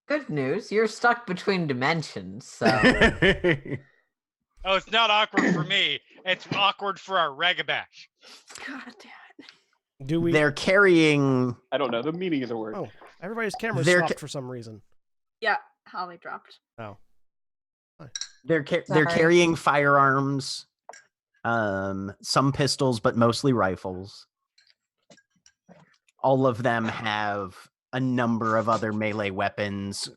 Good news, you're stuck between dimensions, so Oh, it's not awkward for me. It's awkward for our Ragabash. God damn it. Do we? They're carrying. I don't know the meaning of the word. Oh, everybody's camera They're stopped for some reason. Yeah, Holly dropped. Oh. They're Sorry. carrying firearms, some pistols, but mostly rifles. All of them have a number of other melee weapons.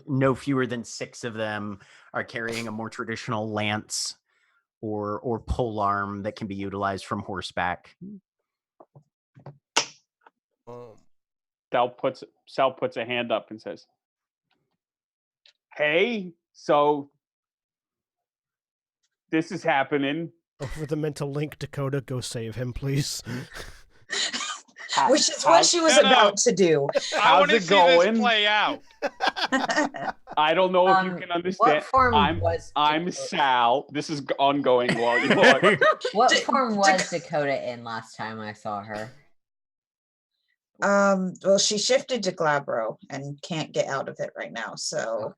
No fewer than 6 of them are carrying a more traditional lance or pole arm that can be utilized from horseback. Sal puts a hand up and says, "Hey, so this is happening." Over the mental link, Dakota, go save him, please. Which is what she was No, no. about to do. I How's want to it see going? this play out. I don't know if you can understand. What form I'm Dakota? Sal. This is ongoing while you are. What form was Dakota in last time I saw her? Well, she shifted to Glabro and can't get out of it right now. So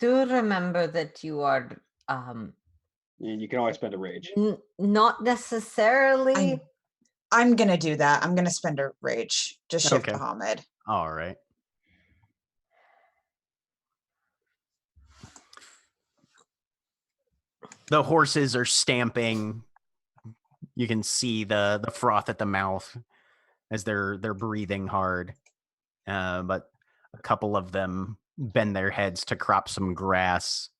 Do remember that you are And you can always spend a rage. not necessarily. I'm gonna do that. I'm gonna spend a rage. Just shift Okay. to Hamid. All right. The horses are stamping. You can see the froth at the mouth as they're breathing hard. But a couple of them bend their heads to crop some grass.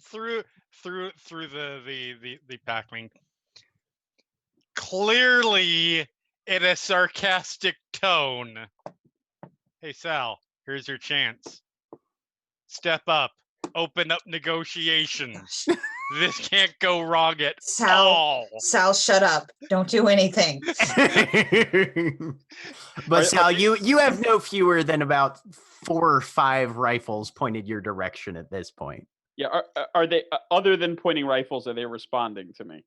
Through the pack link. Clearly in a sarcastic tone. Hey Sal, here's your chance. Step up. Open up negotiations. This can't go wrong at all. Sal, shut up. Don't do anything. But Sal, you have no fewer than about 4 or 5 rifles pointed your direction at this point. Yeah, are they other than pointing rifles? Are they responding to me?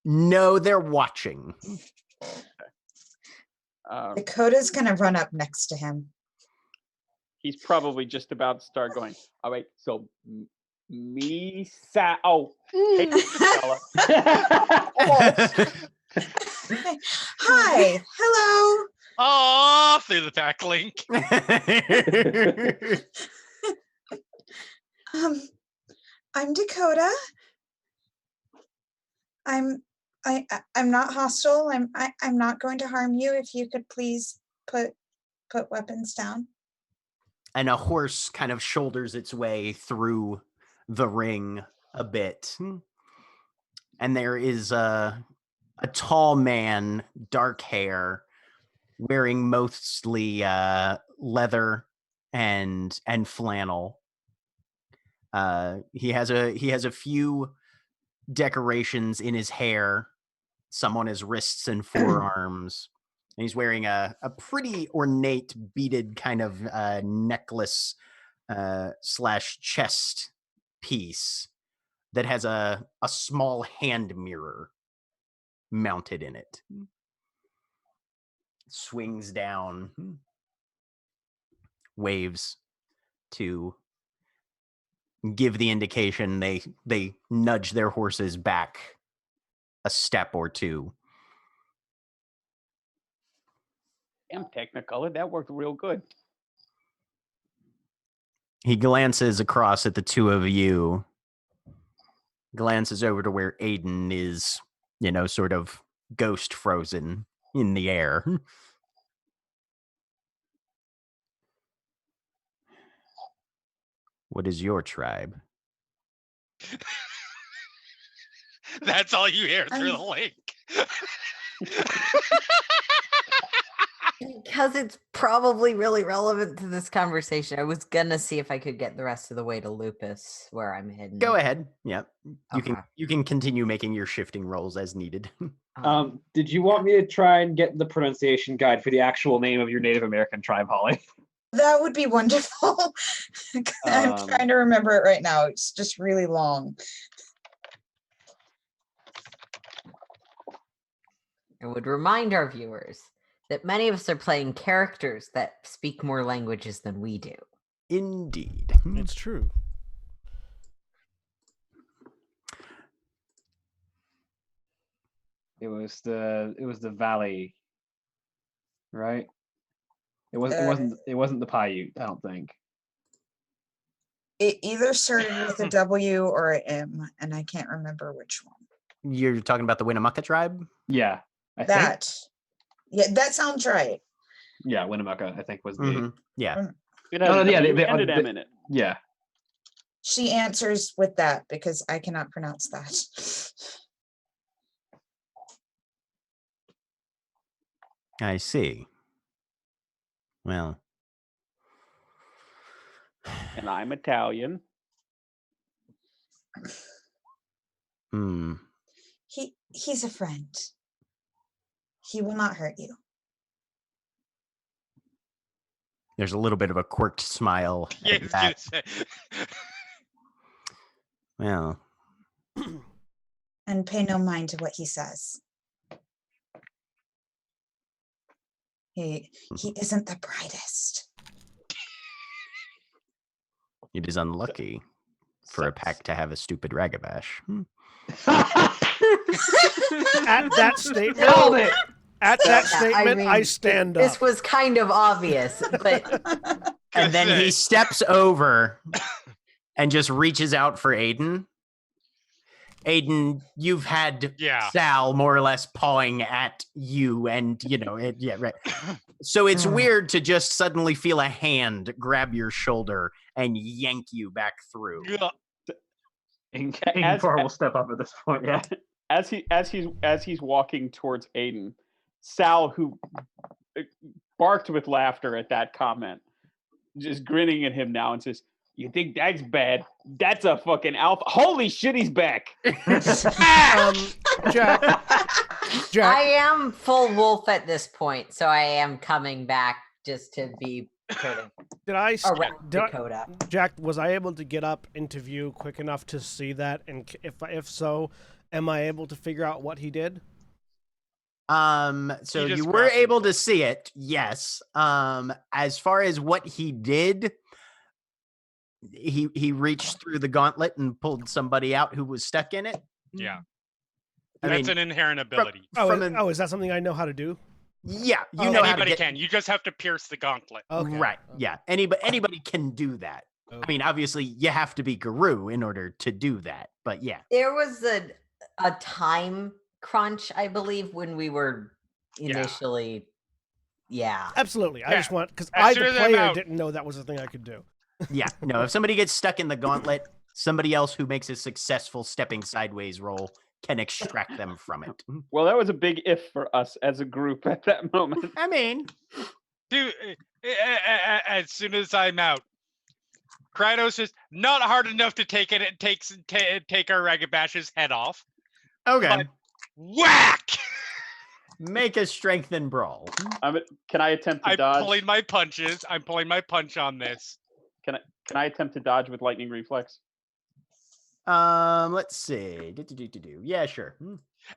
No, they're watching. Dakota's gonna run up next to him. He's probably just about to start going. All right, so me, Sal. Oh, hey, fella. Hi, hello. Oh, through the pack link. I'm Dakota. I'm not hostile. I'm not going to harm you. If you could please put weapons down. And a horse kind of shoulders its way through the ring a bit. and there is a tall man, dark hair, wearing mostly leather and flannel. He has a few decorations in his hair, some on his wrists and forearms. And he's wearing a pretty ornate beaded kind of necklace / chest piece that has a small hand mirror mounted in it. Swings down, waves to give the indication they nudge their horses back a step or two. Damn, Technicolor, that worked real good. He glances across at the two of you, glances over to where Aiden is, sort of ghost frozen in the air. What is your tribe? That's all you hear through the lake. Because it's probably really relevant to this conversation. I was gonna see if I could get the rest of the way to Lupus, where I'm hidden. Go ahead. Yeah, Okay. you can continue making your shifting rolls as needed. Did you want me to try and get the pronunciation guide for the actual name of your Native American tribe, Holly? That would be wonderful. I'm trying to remember it right now. It's just really long. I would remind our viewers that many of us are playing characters that speak more languages than we do. Indeed. It's true. It was the valley, right? It wasn't the Paiute, I don't think. It either started with a W or an M, and I can't remember which one. You're talking about the Winnemucca tribe? Yeah, I That. think. Yeah, that sounds right. Yeah, Winnemucca, I think was the. Mm-hmm. Yeah. It has ended M in it. Yeah. She answers with that because I cannot pronounce that. I see. Well. And I'm Italian. He's a friend. He will not hurt you. There's a little bit of a quirked smile. Yeah, at that. say. Well. And pay no mind to what he says. He isn't the brightest. It is unlucky for a pack to have a stupid ragabash. At that statement, Nailed it. At that Yeah, statement, I mean, stand This up. was kind of obvious, but And then he steps over and just reaches out for Aiden. Aiden, you've had Sal more or less pawing at you, and right. So it's weird to just suddenly feel a hand grab your shoulder and yank you back through. Ingvar will step up at this point. Yeah. As he's walking towards Aiden, Sal, who barked with laughter at that comment, just grinning at him now and says, "You think that's bad? That's a fucking alpha. Holy shit, he's back." Jack. I am full wolf at this point, so I am coming back just to be around Dakota. Jack, was I able to get up into view quick enough to see that? And if so, am I able to figure out what he did? So you were able to see it, yes. As far as what he did, he reached through the gauntlet and pulled somebody out who was stuck in it. Yeah. I That's mean, an inherent ability. Is that something I know how to do? Yeah, you know anybody can. You just have to pierce the gauntlet. Okay. Right. Yeah. Anybody can do that. Okay. I mean, obviously, you have to be Guru in order to do that. But yeah, There was a time crunch, I believe, when we were initially. Yeah. Absolutely. I just want because As the soon as I'm player out. didn't know that was a thing I could do. yeah. No, if somebody gets stuck in the gauntlet, somebody else who makes a successful stepping sideways roll can extract them from it. Well, that was a big if for us as a group at that moment. I mean, Dude, as soon as I'm out, Kratos is not hard enough to take it. It take our Ragabash's head off. okay. But whack! Make a strength and brawl. Can I attempt to I'm dodge? pulling my punches. I'm pulling my punch on this. Can I attempt to dodge with lightning reflex? Let's see. Yeah, sure.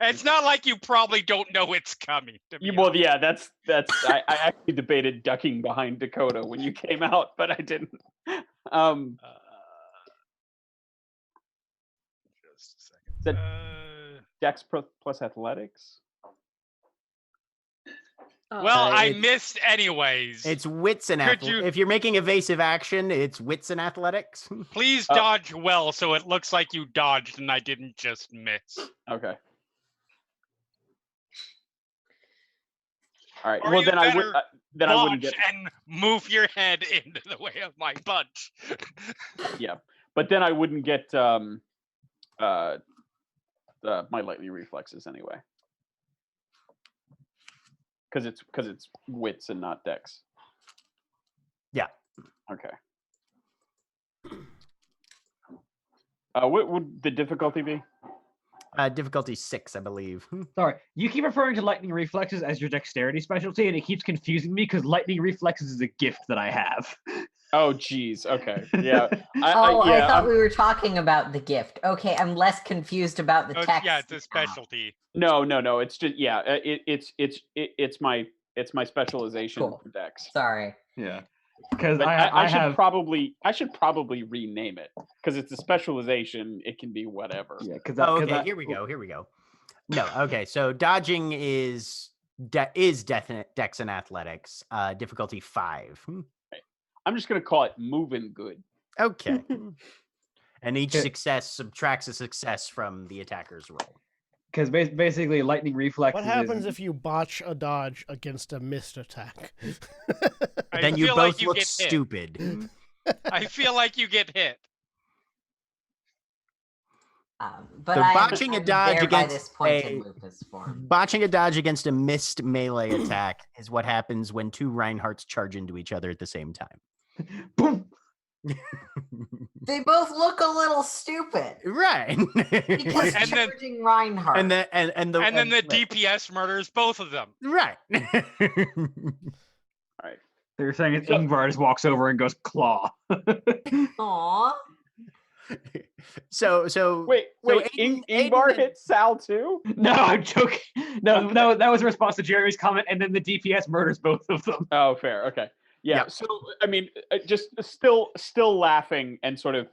It's not like you probably don't know it's coming. Well, yeah, that's. I actually debated ducking behind Dakota when you came out, but I didn't. Just a second. Is that Dex plus athletics? Well, I missed anyways. It's wits and athletics. If you're making evasive action, it's wits and athletics. Please dodge well so it looks like you dodged and I didn't just miss. Okay. All right. Or well, you then I would. Then I wouldn't dodge get. and move your head into the way of my punch. Yeah, but then I wouldn't get my lightning reflexes anyway. Because it's wits and not dex. Yeah. Okay. What would the difficulty be? Difficulty 6, I believe. Sorry, you keep referring to lightning reflexes as your dexterity specialty, and it keeps confusing me because lightning reflexes is a gift that I have. Oh, geez. Okay. Yeah. I thought we were talking about the gift. Okay, I'm less confused about the text. Yeah, it's a specialty. No. It's just it's my specialization for dex. Sorry. Yeah. Because I should probably rename it because it's a specialization. It can be whatever. Yeah. Okay. Here we go. No. Okay. So dodging is dex and athletics. Difficulty 5. I'm just gonna call it moving good. Okay. And each success subtracts a success from the attacker's roll. Because basically, lightning reflexes. What happens if you botch a dodge against a missed attack? Then you both look stupid. I feel like you get hit. But so botching a dodge against a missed melee attack is what happens when two Reinhardts charge into each other at the same time. Boom. They both look a little stupid, right? Because charging Reinhardt, and then the DPS murders both of them, right? All right. So you're saying Ingvar just walks over and goes claw. Aww. So wait, Ingvar hit Sal too? No, I'm joking. No, that was a response to Jeremy's comment, and then the DPS murders both of them. Oh, fair. Okay. Yeah. So I mean, just still laughing and sort of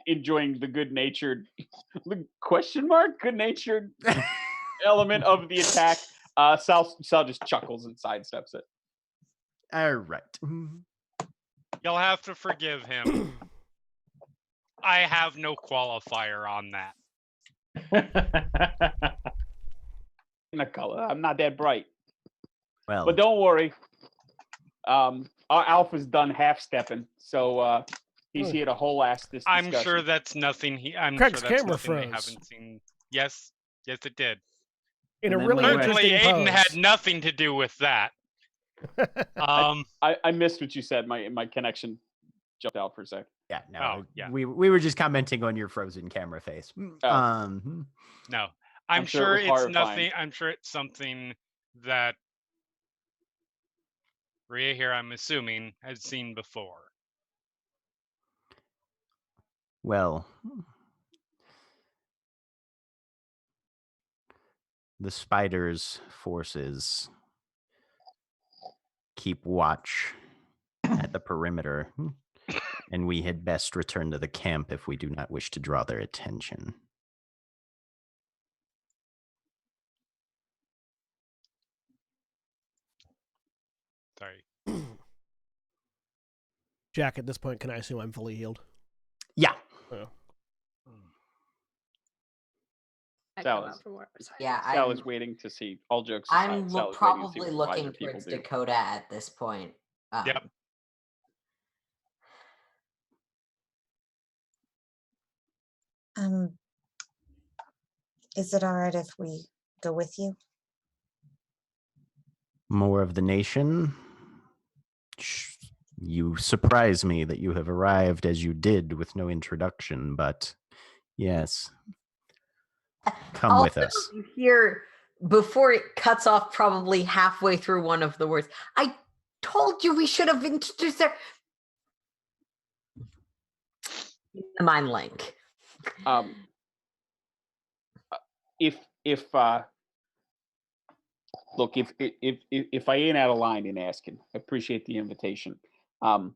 enjoying the good-natured good-natured element of the attack. Sal just chuckles and sidesteps it. All right. You'll have to forgive him. I have no qualifier on that. I'm not that bright. Well, but don't worry. Our alpha's done half-stepping, so he's here to whole ass this discussion. I'm sure that's nothing. Craig's sure that's camera nothing froze. They haven't seen. Yes, it did. In a really interesting Aiden pose. had nothing to do with that. I missed what you said. My connection jumped out for a sec. Yeah, no. Oh, yeah. We were just commenting on your frozen camera face. No. I'm sure it's horrifying. nothing. I'm sure it's something that Rhea here, I'm assuming, has seen before. Well, the spider's forces keep watch at the perimeter, and we had best return to the camp if we do not wish to draw their attention. Sorry. Jack, at this point, can I assume I'm fully healed? Yeah. Oh. Sal is waiting to see. All jokes aside, I'm Sal is probably waiting to see what looking wiser people towards do. Dakota at this point. Yep. Is it all right if we go with you? More of the nation? You surprise me that you have arrived as you did with no introduction, but yes. Come with Also, us. you hear before it cuts off probably halfway through one of the words, I told you we should have introduced her. The mind link. Look, if I ain't out of line in asking, I appreciate the invitation. Are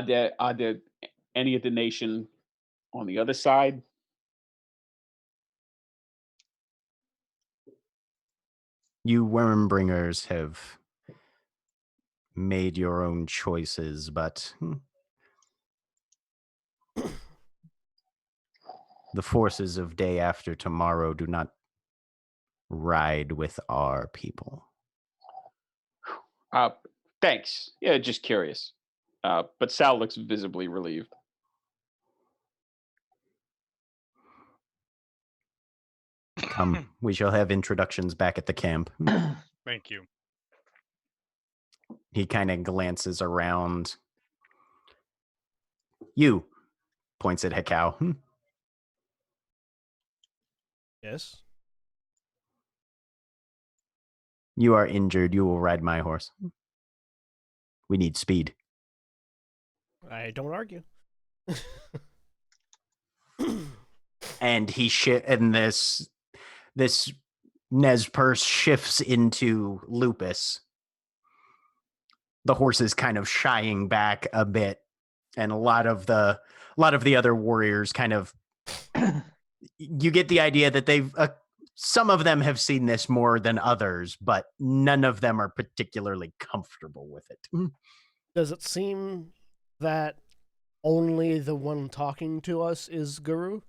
there any of the nation on the other side? You Wormbringers have made your own choices, but the forces of day after tomorrow do not ride with our people. Thanks. Yeah, just curious. But Sal looks visibly relieved. Come, we shall have introductions back at the camp. Thank you. He kind of glances around. You, points at Hekau. Yes. You are injured. You will ride my horse. We need speed. I don't argue. And this Nez Perce shifts into Lupus. The horse is kind of shying back a bit, and a lot of the other warriors kind of you get the idea that they've some of them have seen this more than others, but none of them are particularly comfortable with it. Does it seem that only the one talking to us is Guru,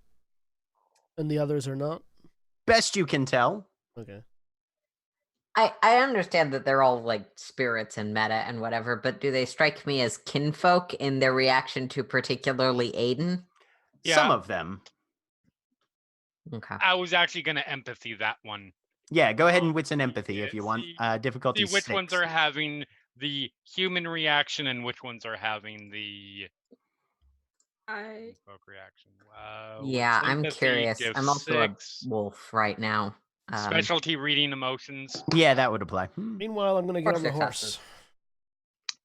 and the others are not? Best you can tell. Okay. I understand that they're all like spirits and meta and whatever, but do they strike me as kinfolk in their reaction to particularly Aiden? Yeah. Some of them. Okay. I was actually going to empathy that one. Yeah, go ahead and wits and empathy if you want. Difficulty See which 6. ones are having the human reaction and which ones are having the folk reaction. Yeah, I'm Sympathy curious. gives I'm also 6. a wolf right now. Specialty reading emotions. Yeah, that would apply. Meanwhile, I'm going to get on the horse.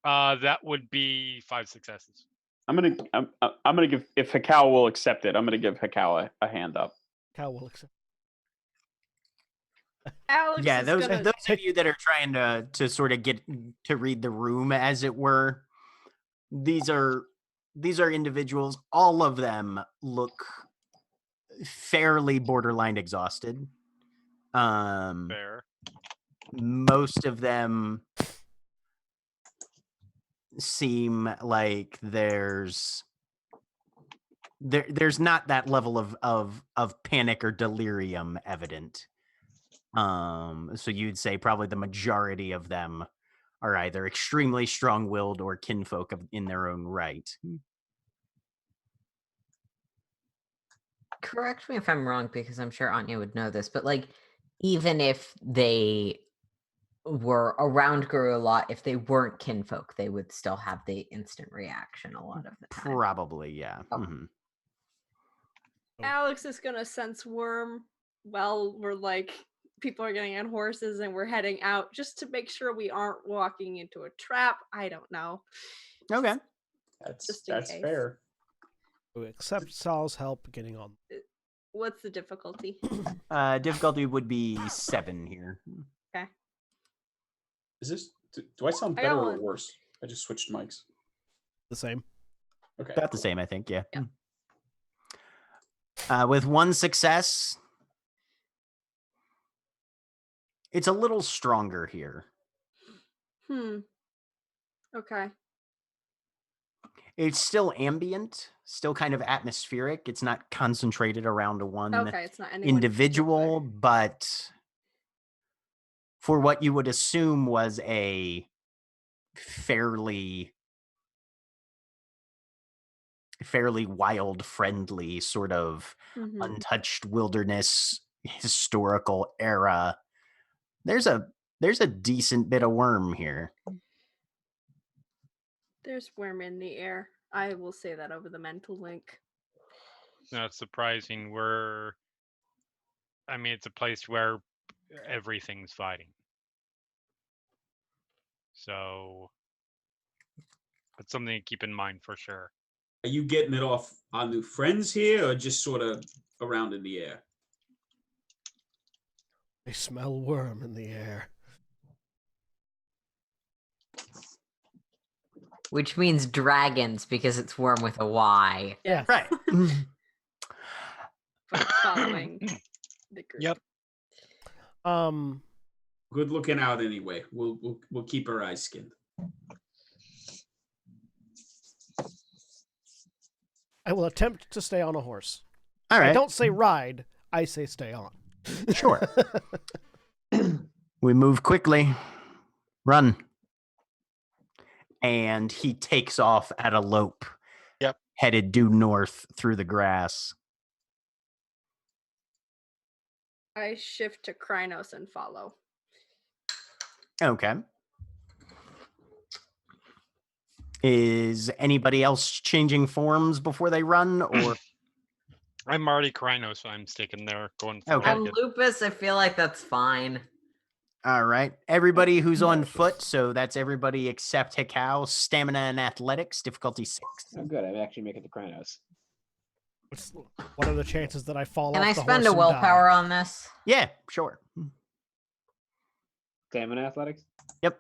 That would be 5 successes. I'm gonna give, if Hekau will accept it, I'm gonna give Hekau a hand up. Cow will accept. Alex Yeah, is those gonna... of you that are trying to sort of get to read the room, as it were, these are individuals. All of them look fairly borderline exhausted. Fair. Most of them seem like there's not that level of panic or delirium evident. So you'd say probably the majority of them are either extremely strong-willed or kinfolk in their own right. Correct me if I'm wrong, because I'm sure Anya would know this, but like, even if they were around Guru a lot, if they weren't kinfolk, they would still have the instant reaction a lot of the time. Probably, yeah. Oh. Mm-hmm. Alex is gonna sense worm while we're like people are getting on horses and we're heading out, just to make sure we aren't walking into a trap. I don't know. Okay. Just in case. fair. We accept Sal's help getting on. What's the difficulty? Difficulty would be 7 here. Okay. Is this? Do I sound I got better or one. worse? I just switched mics. The same. Okay. About the same, I think, yeah. Yeah. With 1 success, it's a little stronger here. Okay. It's still ambient, still kind of atmospheric. It's not concentrated around one Okay, it's not anyone in individual, particular. but for what you would assume was a fairly fairly wild, friendly sort of untouched wilderness historical era. There's a decent bit of worm here. There's worm in the air. I will say that over the mental link. Not surprising. It's a place where everything's fighting. So it's something to keep in mind for sure. Are you getting it off our new friends here, or just sort of around in the air? I smell worm in the air. Which means dragons because it's worm with a Y. Yes. Right. But following the group. Yep. Good looking out anyway. We'll keep our eyes skinned. I will attempt to stay on a horse. All right. I don't say ride, I say stay on. Sure. We move quickly. Run. And he takes off at a lope. Yep. Headed due north through the grass. I shift to Krynos and follow. Okay. Is anybody else changing forms before they run, or? I'm already Krynos, so I'm sticking there going for Okay. I'm Lupus. I feel like that's fine. All right. Everybody who's on foot, so that's everybody except Hikau. Stamina and athletics, difficulty 6. Oh, good. I actually make it to Krynos. What are the chances that I fall Can off I the spend horse a and willpower die? on this? Yeah, sure. Stamina athletics? Yep.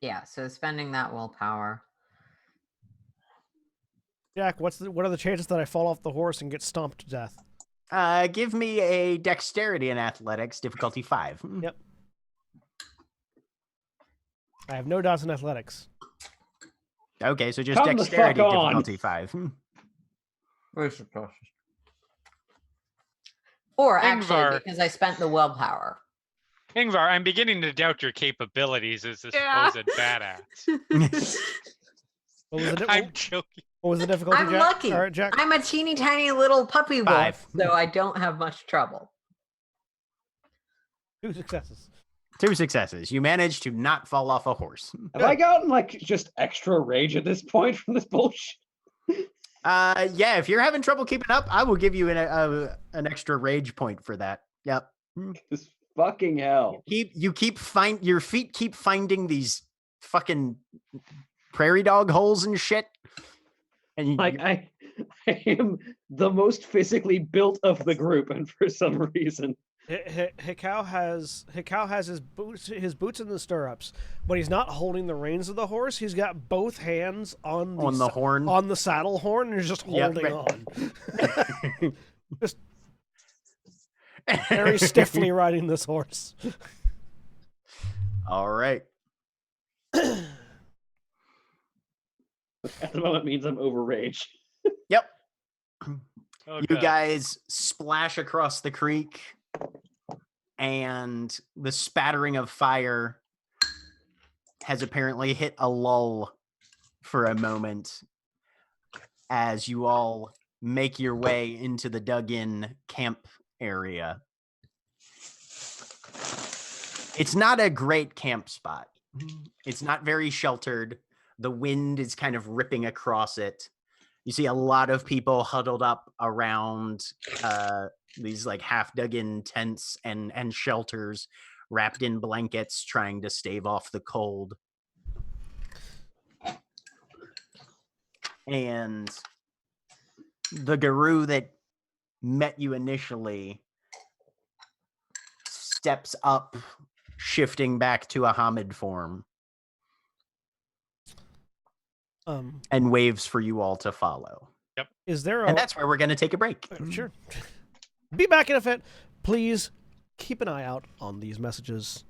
Yeah, so spending that willpower. Jack, what are the chances that I fall off the horse and get stomped to death? Give me a dexterity and athletics, difficulty 5. Yep. I have no doubts in athletics. Okay, so just Come the dexterity, fuck on. difficulty 5. Or actually, Ingvar. because I spent the willpower. Ingvar, I'm beginning to doubt your capabilities as a Yeah. supposed badass. What was the, I'm joking. what was the difficulty, I'm Jack? lucky. All right, Jack. I'm a teeny tiny little puppy 5. wolf, so I don't have much trouble. 2 successes. 2 successes. You managed to not fall off a horse. Have I gotten like just extra rage at this point from this bullshit? Yeah, if you're having trouble keeping up, I will give you an extra rage point for that. Yep. This fucking hell. Your feet keep finding these fucking prairie dog holes and shit. And Like I am the most physically built of the group, and for some reason, Hikau has his boots in the stirrups, but he's not holding the reins of the horse. He's got both hands on the horn, on the saddle horn, and he's just holding on, just very stiffly riding this horse. All right. at the moment means I'm overraged. Yep. Oh, You God. guys splash across the creek, and the spattering of fire has apparently hit a lull for a moment as you all make your way into the dug-in camp area. It's not a great camp spot. It's not very sheltered. The wind is kind of ripping across it. You see a lot of people huddled up around these like half dug in tents and shelters, wrapped in blankets, trying to stave off the cold. And the guru that met you initially steps up, shifting back to a Hamid form, and waves for you all to follow. Yep. Is there And that's where we're going to take a break. Sure. Be back in a fit. Please keep an eye out on these messages.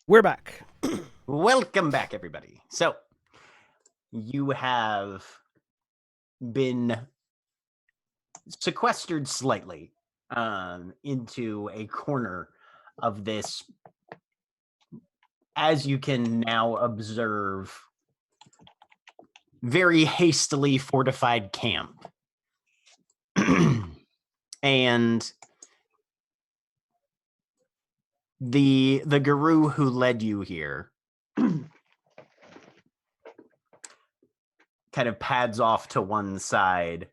We're back. Welcome back, everybody. So, you have been sequestered slightly into a corner of this, as you can now observe, very hastily fortified camp. And the guru who led you here kind of pads off to one side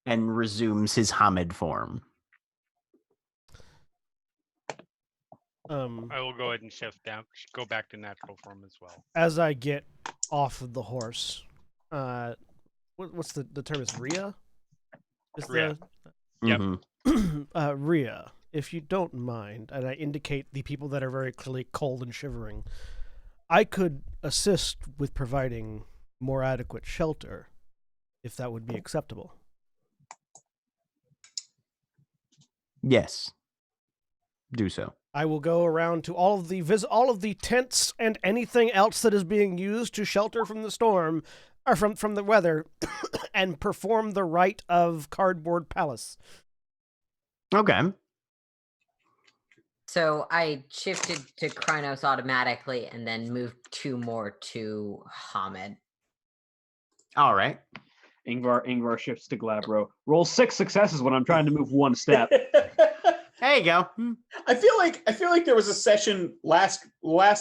and resumes his Hamid form. I will go ahead and shift down, go back to natural form as well. As I get off of the horse, what's the term? Is Rhea? Is Rhea. Yep. Mhm. Rhea, if you don't mind, and I indicate the people that are very clearly cold and shivering, I could assist with providing more adequate shelter, if that would be acceptable. Yes. Do so. I will go around to all of the tents and anything else that is being used to shelter from the storm, or from the weather, and perform the rite of Cardboard Palace. Okay. So I shifted to Krynos automatically and then moved 2 more to Hamid. All right. Ingvar shifts to Glabro. Roll 6 successes when I'm trying to move 1 step. There you go. I feel like there was a session last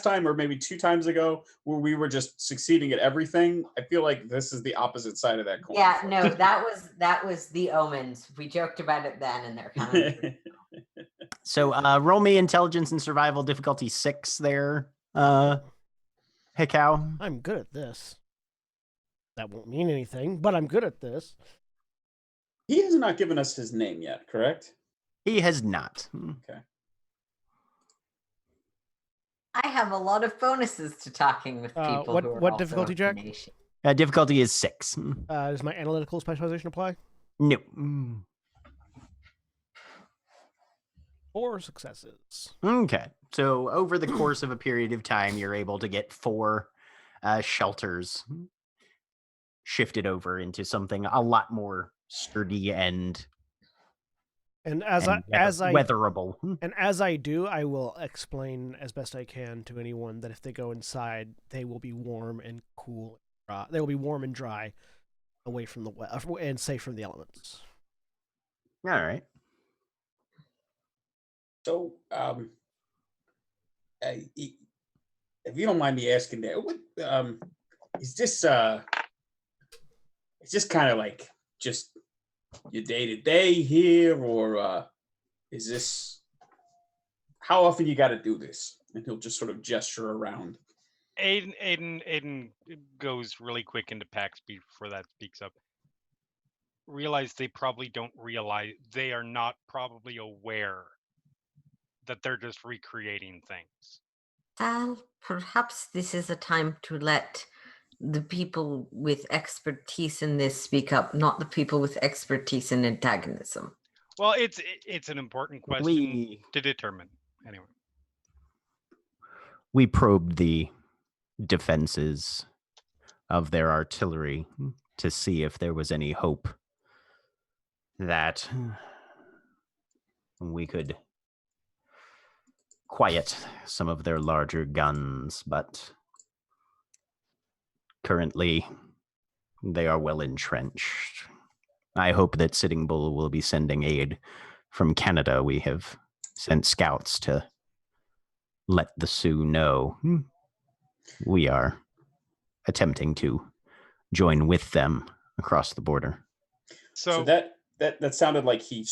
time or maybe 2 times ago where we were just succeeding at everything. I feel like this is the opposite side of that coin. Yeah, no, that was the omens. We joked about it then, and they're kind of. So roll me intelligence and survival difficulty 6 there, Hikau. I'm good at this. That won't mean anything, but I'm good at this. He has not given us his name yet, correct? He has not. Okay. I have a lot of bonuses to talking with people. What difficulty, Jack? Difficulty is 6. Does my analytical specialization apply? No. 4 successes. Okay. So over the course of a period of time, you're able to get 4 shelters shifted over into something a lot more sturdy and weatherable. And as I do, I will explain as best I can to anyone that if they go inside, they will be warm and cool. They will be warm and dry, away from the and safe from the elements. All right. So, if you don't mind me asking, that is this kind of like just your day-to-day here, or is this how often you got to do this? And he'll just sort of gesture around. Aiden goes really quick into pack speed before that speaks up. Realize they probably don't realize, they are not probably aware that they're just recreating things. Well, perhaps this is a time to let the people with expertise in this speak up, not the people with expertise in antagonism. Well, it's an important question to determine. Anyway. We probed the defenses of their artillery to see if there was any hope that we could quiet some of their larger guns, but currently they are well entrenched. I hope that Sitting Bull will be sending aid from Canada. We have sent scouts to let the Sioux know we are attempting to join with them across the border. So that sounded like he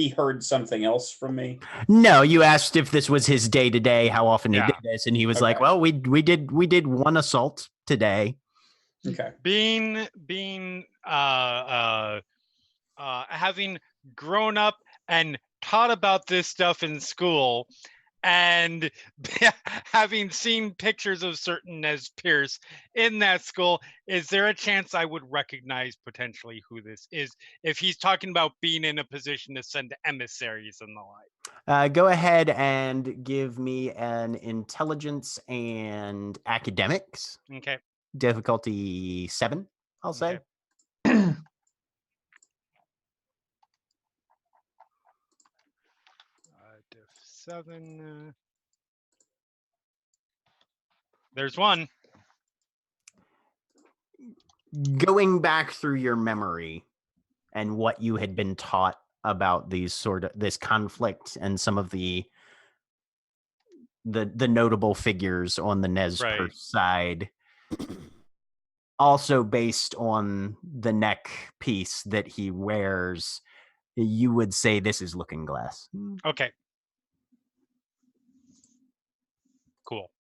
heard something else from me. No, you asked if this was his day to day, how often he did this, and he was like, "Well, we did 1 assault today." Okay. Being having grown up and taught about this stuff in school, and having seen pictures of certain Nez Pierce in that school, is there a chance I would recognize potentially who this is if he's talking about being in a position to send emissaries and the like? Go ahead and give me an intelligence and academics. Okay. Difficulty 7, I'll say. Diff 7. There's one. Going back through your memory and what you had been taught about this conflict and some of the notable figures on the Nez Perce side, also based on the neck piece that he wears, you would say this is Looking Glass. Okay. Cool.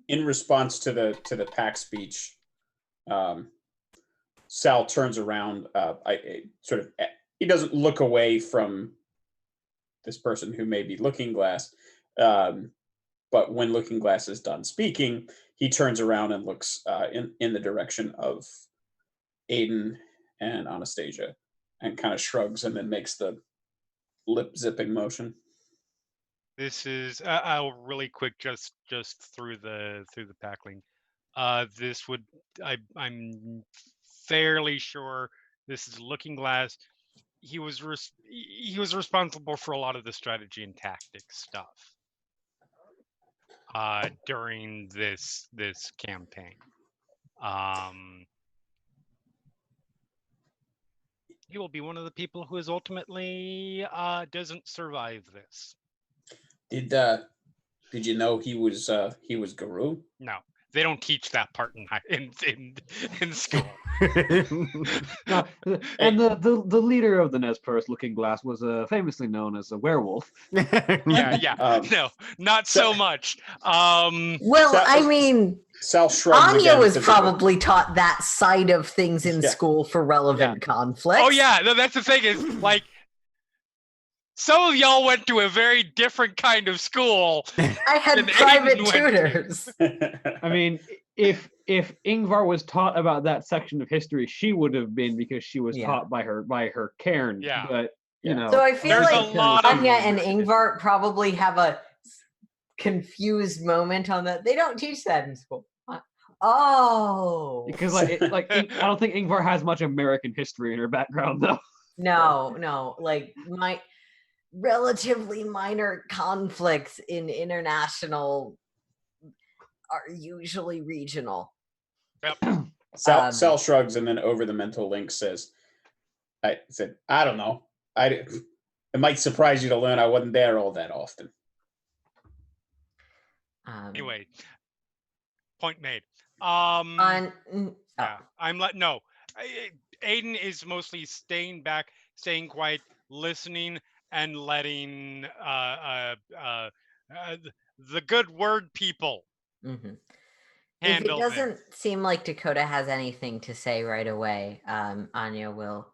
In response to the pack speech, Sal turns around. He doesn't look away from this person who may be Looking Glass, but when Looking Glass is done speaking, he turns around and looks in the direction of Aiden and Anastasia, and kind of shrugs and then makes the lip zipping motion. This is I'll really quick just through the pack link. This would I'm fairly sure this is Looking Glass. He was responsible for a lot of the strategy and tactics stuff during this campaign. He will be one of the people who is ultimately doesn't survive this. Did you know he was Guru? No, they don't teach that part in school. No, and the leader of the Nez Perce, Looking Glass, was famously known as a werewolf. Yeah. No, not so much. Well, I mean, Sal shrugs Anya again was physically. probably taught that side of things in school for relevant conflicts. Oh yeah, that's the thing is like some of y'all went to a very different kind of school. I had private tutors. I mean, if Ingvar was taught about that section of history, she would have been, because she was taught by her cairn. Yeah. But you know, so I feel there's like a lot of Anya and Ingvar probably have a confused moment on that. They don't teach that in school. Oh, because I don't think Ingvar has much American history in her background, though. No, like my relatively minor conflicts in international are usually regional. Yep. Sal shrugs and then over the mental link says, I don't know. It might surprise you to learn I wasn't there all that often. Anyway, point made. I'm no. Aiden is mostly staying back, staying quiet, listening, and letting the good word people if handle it doesn't seem like Dakota has anything to say right away, Anya will.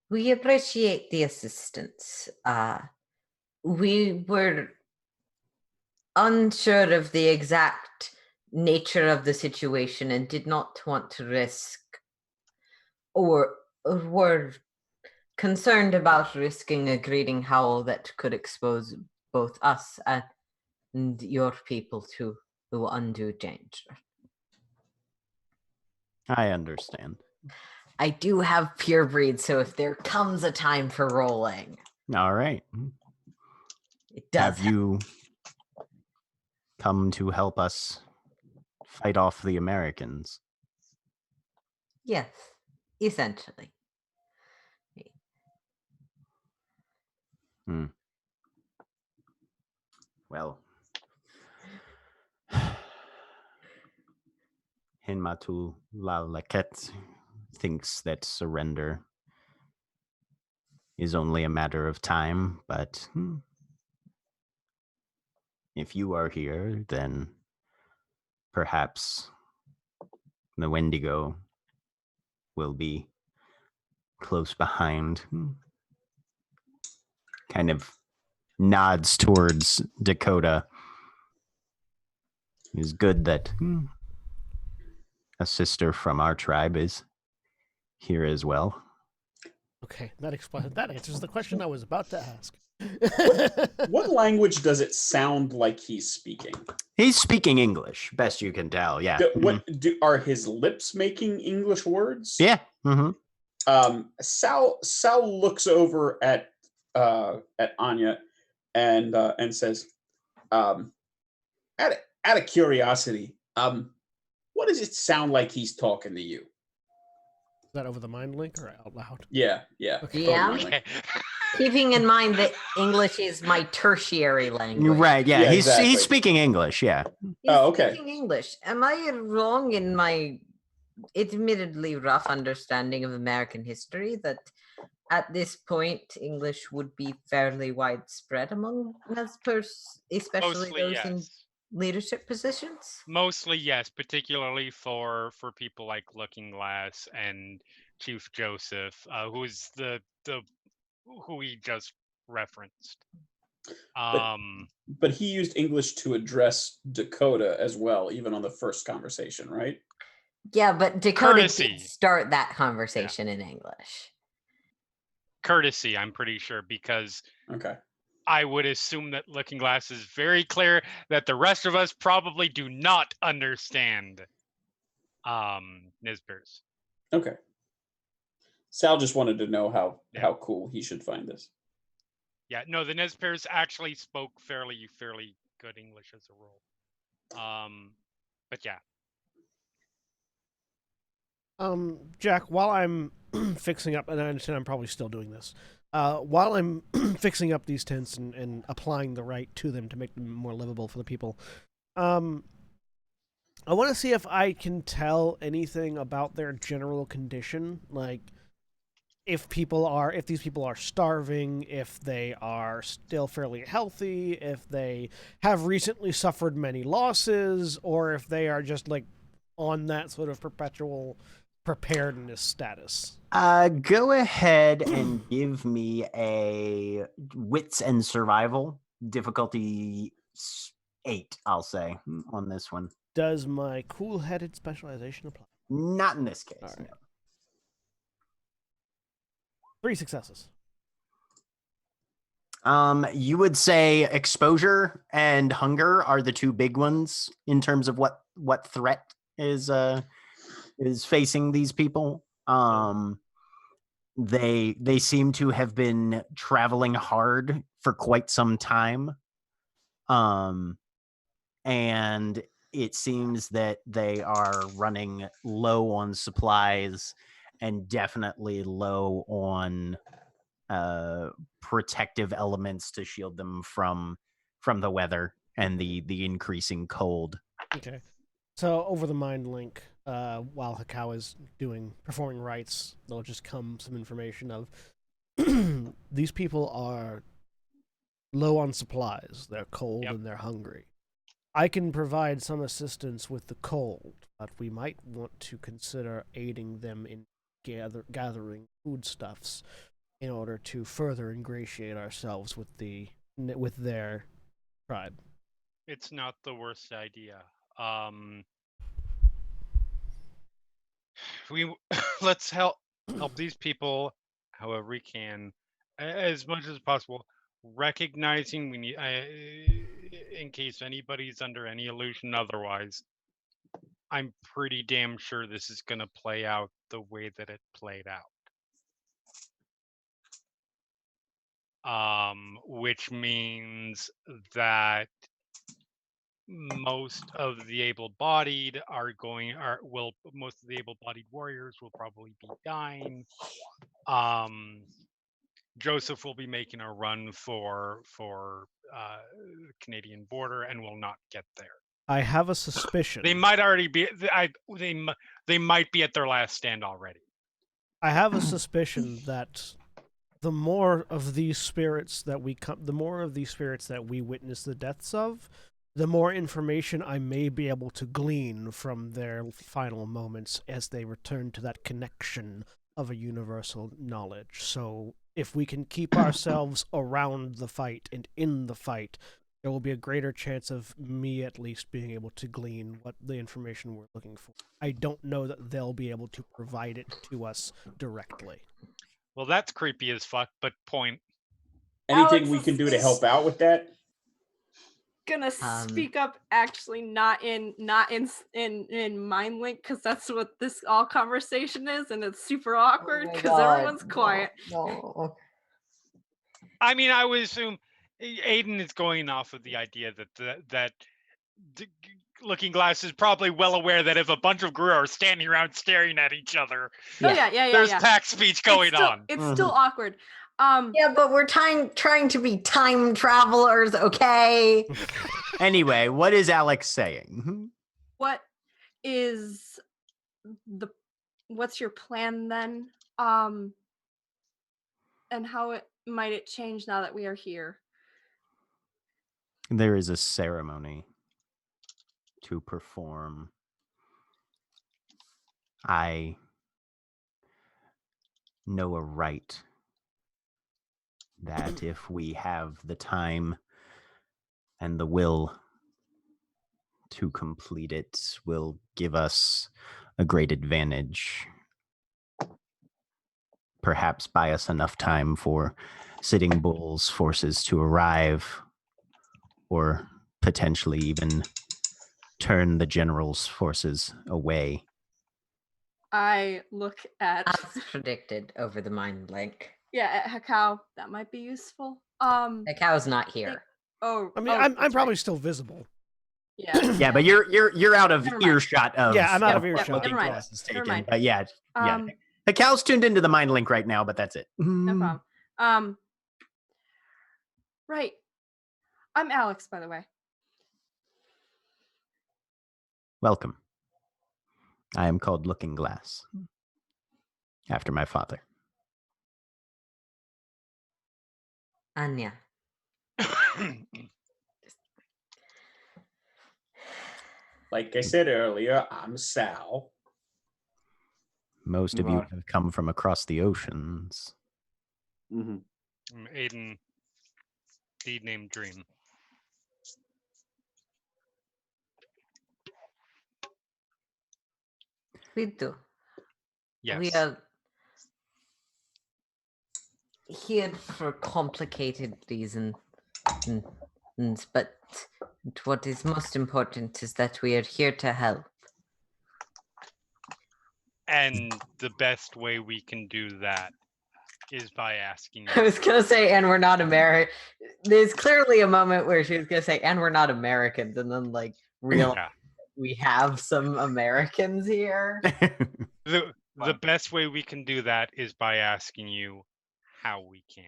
We appreciate the assistance. We were unsure of the exact nature of the situation and did not want to risk, or were concerned about risking a greeting howl that could expose both us and your people to undue danger. I understand. I do have pure breed, so if there comes a time for rolling. All right. It does. Have you come to help us fight off the Americans? Yes, essentially. Well, Hinmatu Lalaket thinks that surrender is only a matter of time, but if you are here, then perhaps the Wendigo will be close behind. Kind of nods towards Dakota. It's good that a sister from our tribe is here as well. Okay, that answers the question I was about to ask. What language does it sound like he's speaking? He's speaking English, best you can tell. Yeah. Are his lips making English words? Yeah. Mm-hmm. Sal looks over at Anya and says, out of curiosity, what does it sound like he's talking to you? Is that over the mind link or out loud? Yeah. Yeah. Okay. Keeping in mind that English is my tertiary language. Right. Yeah. He's exactly. he's speaking English. Yeah. He's okay. speaking English. Am I wrong in my admittedly rough understanding of American history that at this point English would be fairly widespread among Nez especially Mostly, those yes. in leadership positions? Mostly, yes, particularly for people like Looking Glass and Chief Joseph, who's the who he just referenced. But he used English to address Dakota as well, even on the first conversation, right? Yeah, but Dakota Courtesy. did start that conversation in English. Courtesy, I'm pretty sure, because okay, I would assume that Looking Glass is very clear that the rest of us probably do not understand Nizbers. Okay. Sal just wanted to know how cool he should find this. Yeah, no, the Nez actually spoke fairly good English as a rule. But yeah. Jack, while I'm fixing up, and I understand I'm probably still doing this, while I'm fixing up these tents and applying the right to them to make them more livable for the people, I want to see if I can tell anything about their general condition, like if these people are starving, if they are still fairly healthy, if they have recently suffered many losses, or if they are just like on that sort of perpetual preparedness status. Go ahead and give me a wits and survival difficulty 8, I'll say, on this one. Does my cool-headed specialization apply? Not in this case. All right. No. 3 successes. You would say exposure and hunger are the 2 big ones in terms of what threat is facing these people. They seem to have been traveling hard for quite some time. And it seems that they are running low on supplies and definitely low on protective elements to shield them from the weather and the increasing cold. Okay. So over the mind link, while Hakao is performing rites, there'll just come some information of these people are low on supplies. They're cold and they're hungry. I can provide some assistance with the cold, but we might want to consider aiding them in gathering foodstuffs in order to further ingratiate ourselves with their tribe. It's not the worst idea. Let's help these people however we can, as much as possible. Recognizing we need, in case anybody's under any illusion otherwise, I'm pretty damn sure this is going to play out the way that it played out. Which means that most of the able-bodied most of the able-bodied warriors will probably be dying. Joseph will be making a run for Canadian border and will not get there. I have a suspicion. They might already be. They might be at their last stand already. I have a suspicion that the more of these spirits that we witness the deaths of, the more information I may be able to glean from their final moments as they return to that connection of a universal knowledge. So if we can keep ourselves around the fight and in the fight, there will be a greater chance of me at least being able to glean what the information we're looking for. I don't know that they'll be able to provide it to us directly. Well, that's creepy as fuck, but point. Anything Alex we is- can do to help out with that? Gonna speak up, actually, not in mind link, because that's what this all conversation is, and it's super awkward my because God, everyone's quiet. No. I mean, I would assume Aiden is going off of the idea that Looking Glass is probably well aware that if a bunch of Gru are standing around staring at each other, Oh yeah. there's pack speech going on. It's still awkward. Yeah, but we're trying to be time travelers, okay? Anyway, what is Alex saying? What is what's your plan then? And how might it change now that we are here? There is a ceremony to perform. I know a rite that if we have the time and the will to complete it will give us a great advantage. Perhaps buy us enough time for Sitting Bull's forces to arrive, or potentially even turn the general's forces away. I look at As predicted over the mind link. at Hakao. That might be useful. The cow's not here. Oh, I mean, I'm probably still visible. Yeah. Yeah, but you're out of Never mind. earshot of. Yeah, I'm out of what earshot. Looking Never mind. Glass is Never taken. mind. But yeah. The cow's tuned into the mind link right now, but that's it. No problem. Right. I'm Alex, by the way. Welcome. I am called Looking Glass, after my father. Anya. Like I said earlier, I'm Sal. Most of you have come from across the oceans. Aiden, deed named Dream. We do. Yes. We are here for complicated reasons, but what is most important is that we are here to help. And the best way we can do that is by asking. I was gonna say, and we're not American. There's clearly a moment where she was gonna say, and we're not Americans, and then we have some Americans here. The best way we can do that is by asking you how we can.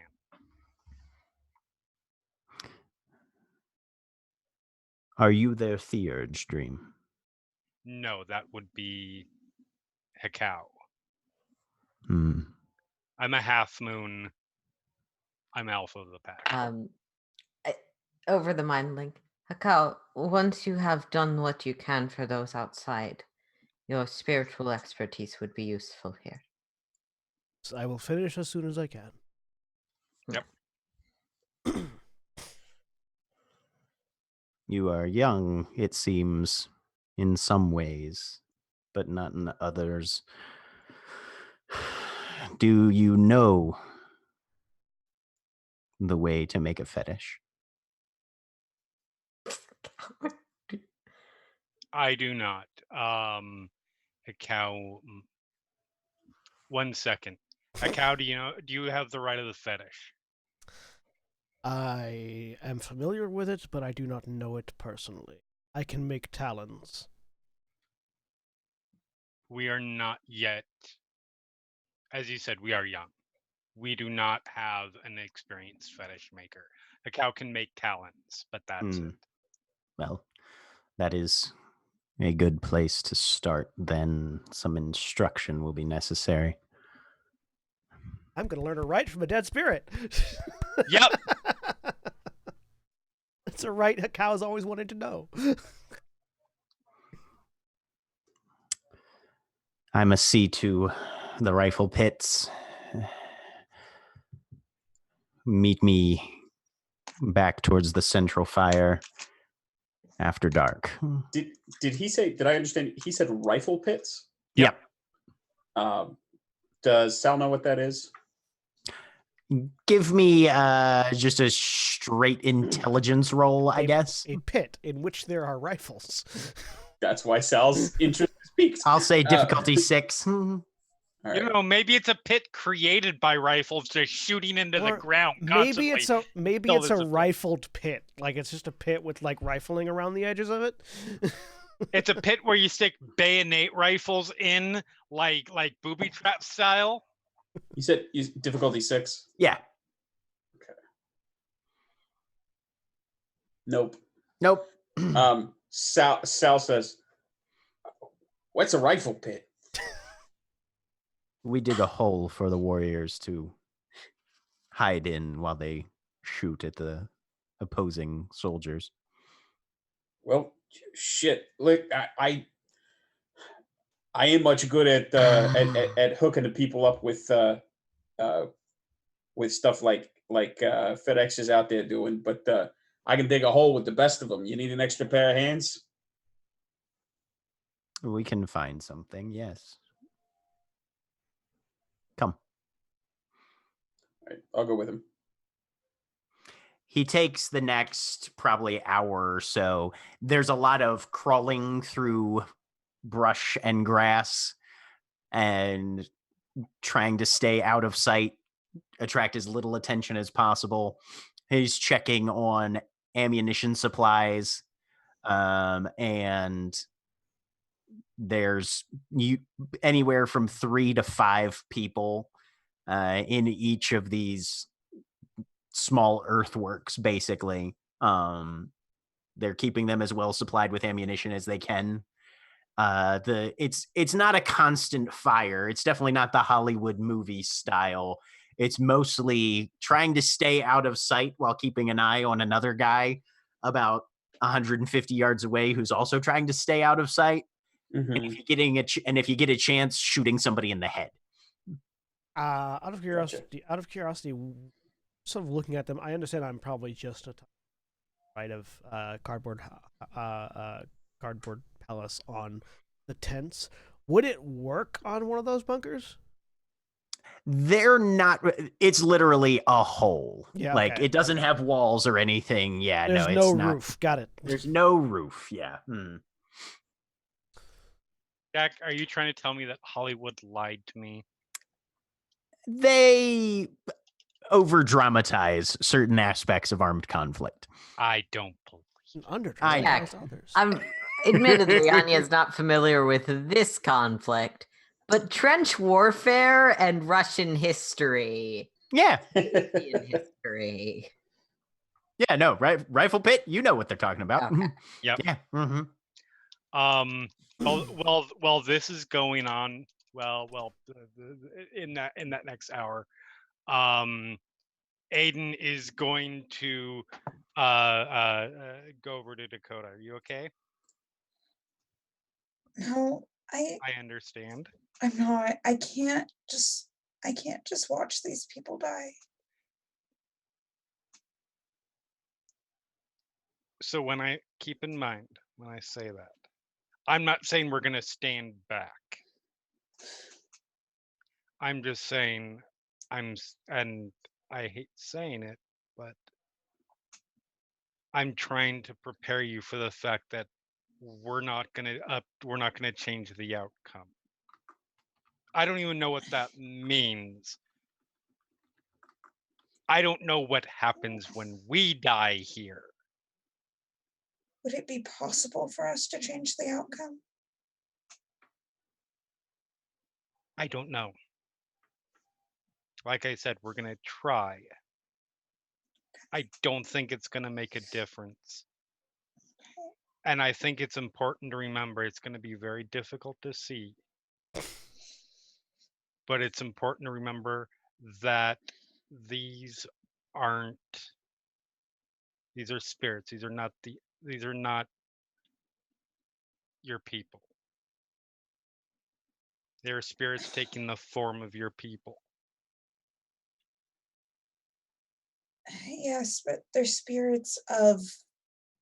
Are you their Theurge, Dream? No, that would be Hakao. I'm a half moon. I'm alpha of the pack. Over the mind link. Hakao, once you have done what you can for those outside, your spiritual expertise would be useful here. So I will finish as soon as I can. Yep. You are young, it seems, in some ways, but not in others. Do you know the way to make a fetish? I do not. Hakao. 1 second. Hakao, do you have the right of the fetish? I am familiar with it, but I do not know it personally. I can make talons. We are not yet. As you said, we are young. We do not have an experienced fetish maker. Hakao can make talons, but that's it. Well, that is a good place to start. Then some instruction will be necessary. I'm going to learn to write from a dead spirit. Yep. It's a right Hakau's always wanted to know. I must see to the rifle pits. Meet me back towards the central fire after dark. Did he say? Did I understand? He said rifle pits. Yep. Does Sal know what that is? Give me just a straight intelligence roll, I guess. A pit in which there are rifles. That's why Sal's interest is piqued. I'll say difficulty 6. All right. You know, maybe it's a pit created by rifles just shooting into the Or ground maybe constantly. it's a rifled pit. Like it's just a pit with like rifling around the edges of it. It's a pit where you stick bayonet rifles in, like booby trap style. You said difficulty 6? Yeah. Nope. Sal says, "What's a rifle pit?" We dig a hole for the warriors to hide in while they shoot at the opposing soldiers. Well, shit. Look, I ain't much good at hooking the people up with stuff like FedEx is out there doing, but I can dig a hole with the best of them. You need an extra pair of hands? We can find something, yes. Come. All right, I'll go with him. He takes the next probably hour or so. There's a lot of crawling through brush and grass and trying to stay out of sight, attract as little attention as possible. He's checking on ammunition supplies, and there's anywhere from 3 to 5 people in each of these small earthworks, basically. They're keeping them as well supplied with ammunition as they can. It's not a constant fire. It's definitely not the Hollywood movie style. It's mostly trying to stay out of sight while keeping an eye on another guy about 150 yards away who's also trying to stay out of sight. Mm-hmm. And if you get a chance, shooting somebody in the head. Out of curiosity, sort of looking at them, I understand I'm probably just a right of cardboard palace on the tents. Would it work on one of those bunkers? They're not. It's literally a hole. Yeah, like okay. It doesn't have walls or anything. Yeah, there's no, no it's not. roof. Got it. There's no roof. Yeah. Jack, are you trying to tell me that Hollywood lied to me? They over dramatize certain aspects of armed conflict. I don't believe. Under dramatize others. Admittedly, Anya's not familiar with this conflict, but trench warfare and Russian history. Yeah. Indian history. Yeah, no, right. Rifle pit, you know what they're talking about. Okay. Yep. Yeah. Mm-hmm. Well, this is going on. Well, in that next hour, Aiden is going to go over to Dakota. Are you okay? No, I understand. I'm not. I can't just watch these people die. So when I keep in mind when I say that, I'm not saying we're going to stand back. I'm just saying and I hate saying it, but I'm trying to prepare you for the fact that we're not going to change the outcome. I don't even know what that means. I don't know what happens when we die here. Would it be possible for us to change the outcome? I don't know. Like I said, we're going to try. I don't think it's going to make a difference. And I think it's important to remember it's going to be very difficult to see. But it's important to remember that these are spirits. These are not your people. They're spirits taking the form of your people. Yes, but they're spirits of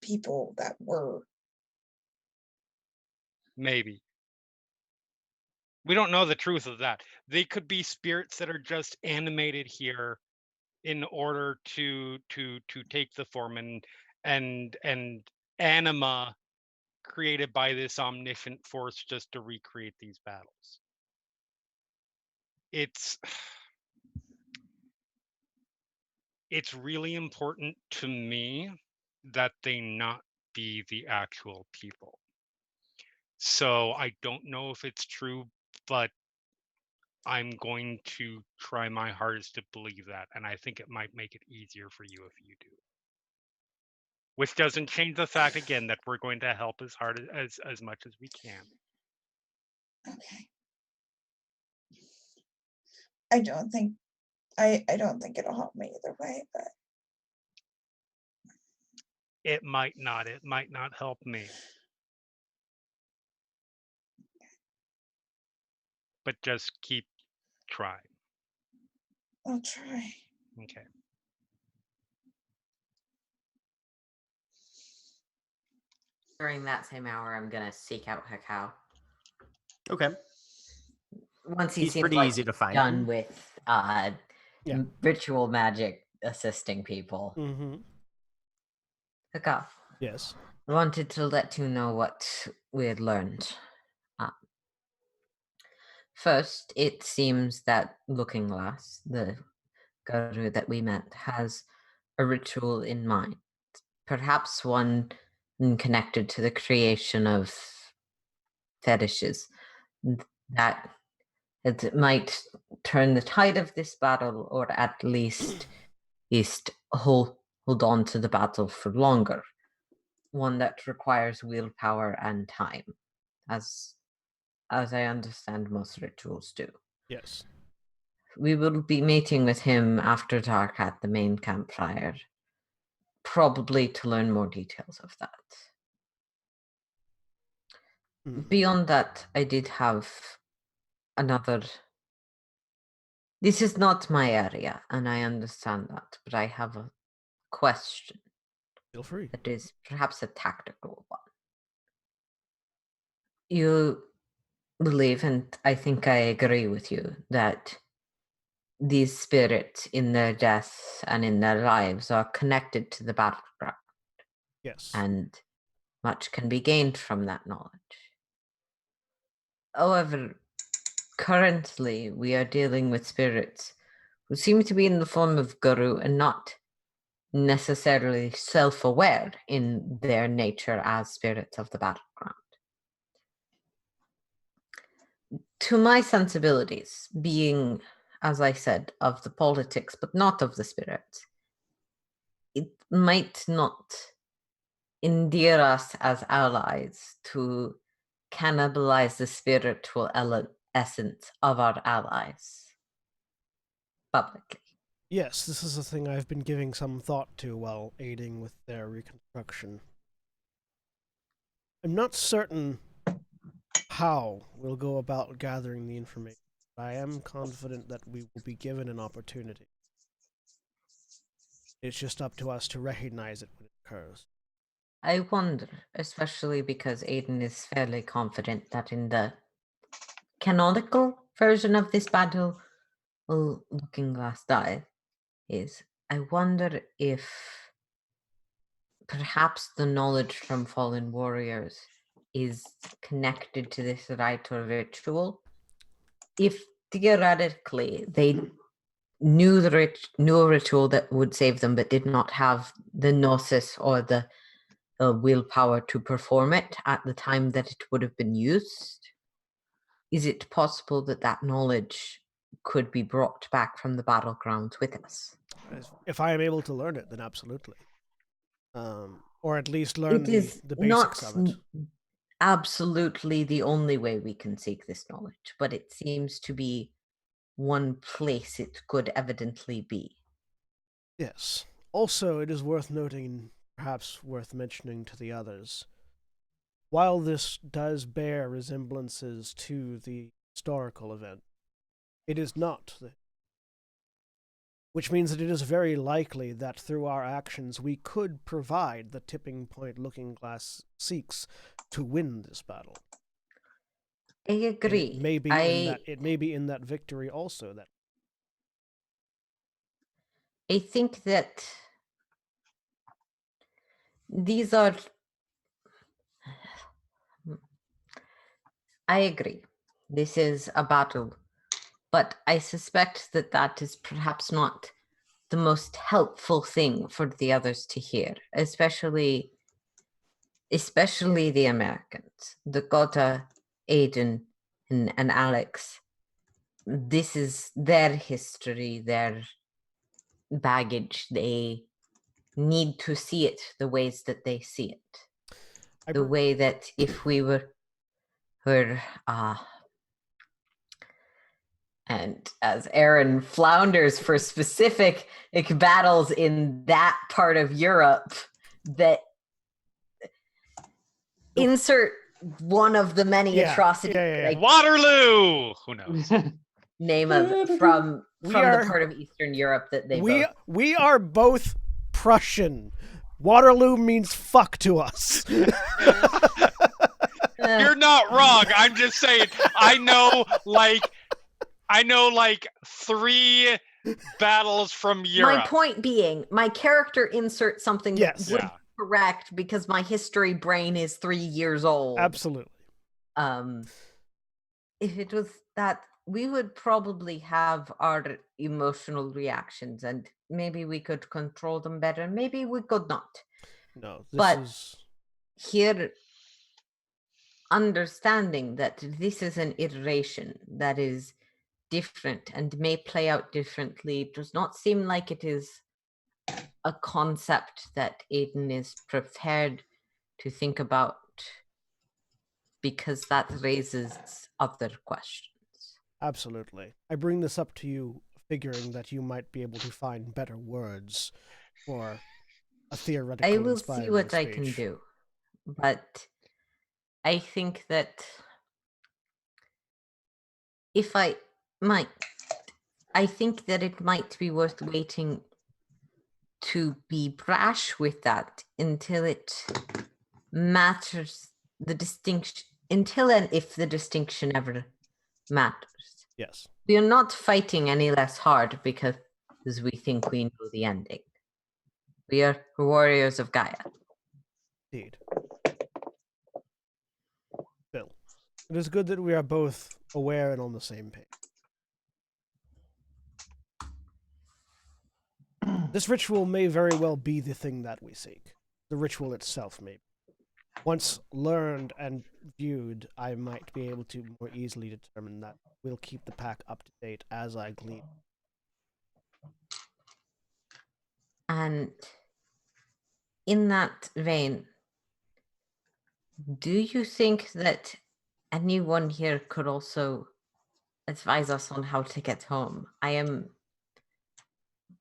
people that were. Maybe. We don't know the truth of that. They could be spirits that are just animated here in order to take the form and anima created by this omniscient force just to recreate these battles. It's really important to me that they not be the actual people. So I don't know if it's true, but I'm going to try my hardest to believe that, and I think it might make it easier for you if you do. Which doesn't change the fact again that we're going to help as hard as much as we can. Okay. I don't think it'll help me either way, but it might not help me. But just keep trying. I'll try. Okay. During that same hour, I'm gonna seek out Hakao. Okay. Once he He's seems pretty like easy to find. done with ritual magic assisting people. Mm-hmm. Hakao. Yes. I wanted to let you know what we had learned. First, it seems that Looking Glass, the guru that we met, has a ritual in mind. Perhaps one connected to the creation of fetishes that it might turn the tide of this battle, or at least hold on to the battle for longer. One that requires willpower and time, as I understand most rituals do. Yes. We will be meeting with him after dark at the main campfire, probably to learn more details of that. Beyond that, I did have another... This is not my area, and I understand that, but I have a question. Feel free. That is perhaps a tactical one. You believe, and I think I agree with you, that these spirits in their deaths and in their lives are connected to the battleground. Yes. And much can be gained from that knowledge. However, currently we are dealing with spirits who seem to be in the form of guru and not necessarily self-aware in their nature as spirits of the battleground. To my sensibilities, being, as I said, of the politics but not of the spirits, it might not endear us as allies to cannibalize the spiritual essence of our allies publicly. Yes, this is a thing I've been giving some thought to while aiding with their reconstruction. I'm not certain how we'll go about gathering the information, but I am confident that we will be given an opportunity. It's just up to us to recognize it when it occurs. I wonder, especially because Aiden is fairly confident that in the canonical version of this battle, Looking Glass died, I wonder if perhaps the knowledge from fallen warriors is connected to this rite or ritual. If theoretically they knew a ritual that would save them, but did not have the gnosis or the willpower to perform it at the time that it would have been used, is it possible that that knowledge could be brought back from the battlegrounds with us? If I am able to learn it, then absolutely. Or at least learn It is the basics of it. Absolutely the only way we can seek this knowledge, but it seems to be one place it could evidently be. Yes. Also, it is worth noting, perhaps worth mentioning to the others, while this does bear resemblances to the historical event, it is not. Which means that it is very likely that through our actions we could provide the tipping point Looking Glass seeks to win this battle. I agree. It may be in that victory also that I think that these are. I agree. This is a battle, but I suspect that that is perhaps not the most helpful thing for the others to hear, especially the Americans, Dakota, Aiden, and Alex. This is their history, their baggage. They need to see it the ways that they see it. The way that if we were and as Aaron flounders for specific battles in that part of Europe, that insert one of the many atrocities. Like Waterloo. Who knows? Name of from the part of Eastern Europe that they. We are both Prussian. Waterloo means fuck to us. You're not wrong. I'm just saying. I know like 3 battles from Europe. My point being, my character inserts something that would be correct because my history brain is 3 years old. Absolutely. If it was that, we would probably have our emotional reactions, and maybe we could control them better. Maybe we could not. No, here, understanding that this is an iteration that is different and may play out differently does not seem like it is a concept that Aiden is prepared to think about, because that raises other questions. Absolutely. I bring this up to you figuring that you might be able to find better words for a theoretical I will see what speech. I can do, but I think that I think that it might be worth waiting to be brash with that until it matters, the distinction, until and if the distinction ever matters. Yes. We are not fighting any less hard because we think we know the ending. We are warriors of Gaia. Indeed. Bill, it is good that we are both aware and on the same page. This ritual may very well be the thing that we seek. The ritual itself may be. Once learned and viewed, I might be able to more easily determine that we'll keep the pack up to date as I glean. And in that vein, do you think that anyone here could also advise us on how to get home? I am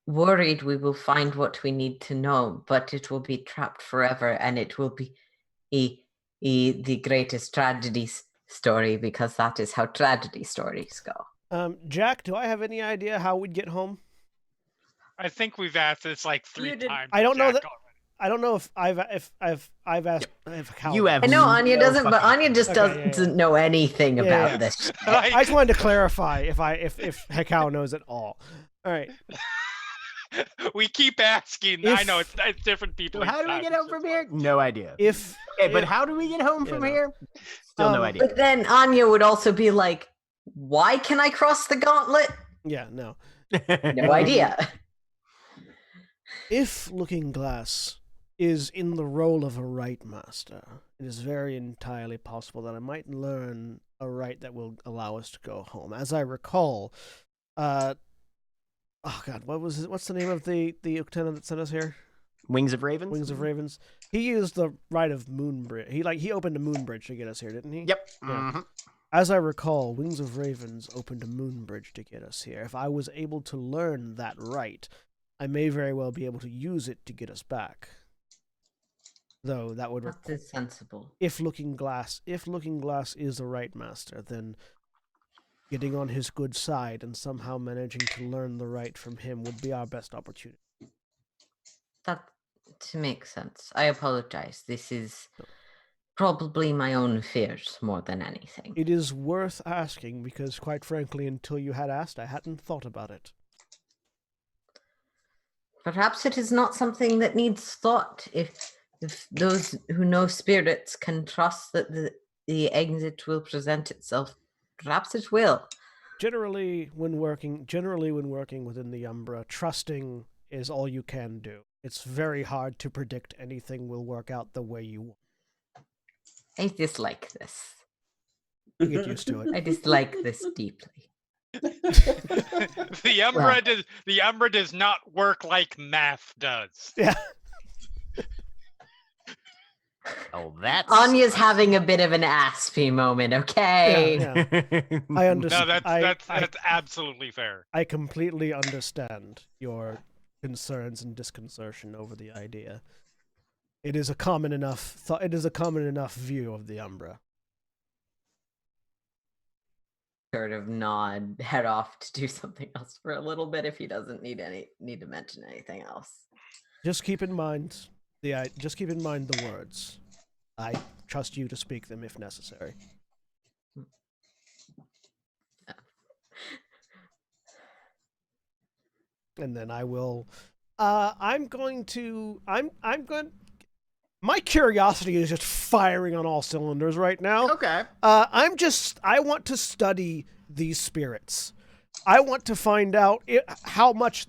worried we will find what we need to know, but it will be trapped forever, and it will be the greatest tragedy story, because that is how tragedy stories go. Jack, do I have any idea how we'd get home? I think we've asked this like 3 times. I don't know that. I don't know if I've asked. You have. I know Anya doesn't, but fucking- Anya just doesn't know anything about this. I just wanted to clarify if Hekau knows it all. All right. We keep asking. I know it's different people. So how do we get home from here? No idea. Okay, but how do we get home from here? Still no idea. But then Anya would also be like, "Why can I cross the gauntlet?" Yeah, no. No idea. If Looking Glass is in the role of a rite master, it is very entirely possible that I might learn a rite that will allow us to go home. As I recall, oh God, what's the name of the lieutenant that sent us here? Wings of Ravens? Wings of Ravens. He used the rite of Moonbridge. He opened a Moonbridge to get us here, didn't he? Yep. Yeah. Mm-hmm. As I recall, Wings of Ravens opened a Moonbridge to get us here. If I was able to learn that rite, I may very well be able to use it to get us back. Though that would That is sensible. If Looking Glass is the rite master, then getting on his good side and somehow managing to learn the rite from him would be our best opportunity. That makes sense. I apologize. This is probably my own fears more than anything. It is worth asking because, quite frankly, until you had asked, I hadn't thought about it. Perhaps it is not something that needs thought. If those who know spirits can trust that the exit will present itself, perhaps it will. Generally, when working within the Umbra, trusting is all you can do. It's very hard to predict anything will work out the way you want. I dislike this. You get used to it. I dislike this deeply. The Umbra does not work like math does. Yeah. Oh, that's Anya's having a bit of an Aspie moment, okay? Yeah. I understand. No, that's absolutely fair. I completely understand your concerns and disconcertion over the idea. It is a common enough view of the Umbra. Sort of nod, head off to do something else for a little bit if he doesn't need to mention anything else. Just keep in mind the words. I trust you to speak them if necessary. And then I will. I'm going. My curiosity is just firing on all cylinders right now. okay. I want to study these spirits. I want to find out how much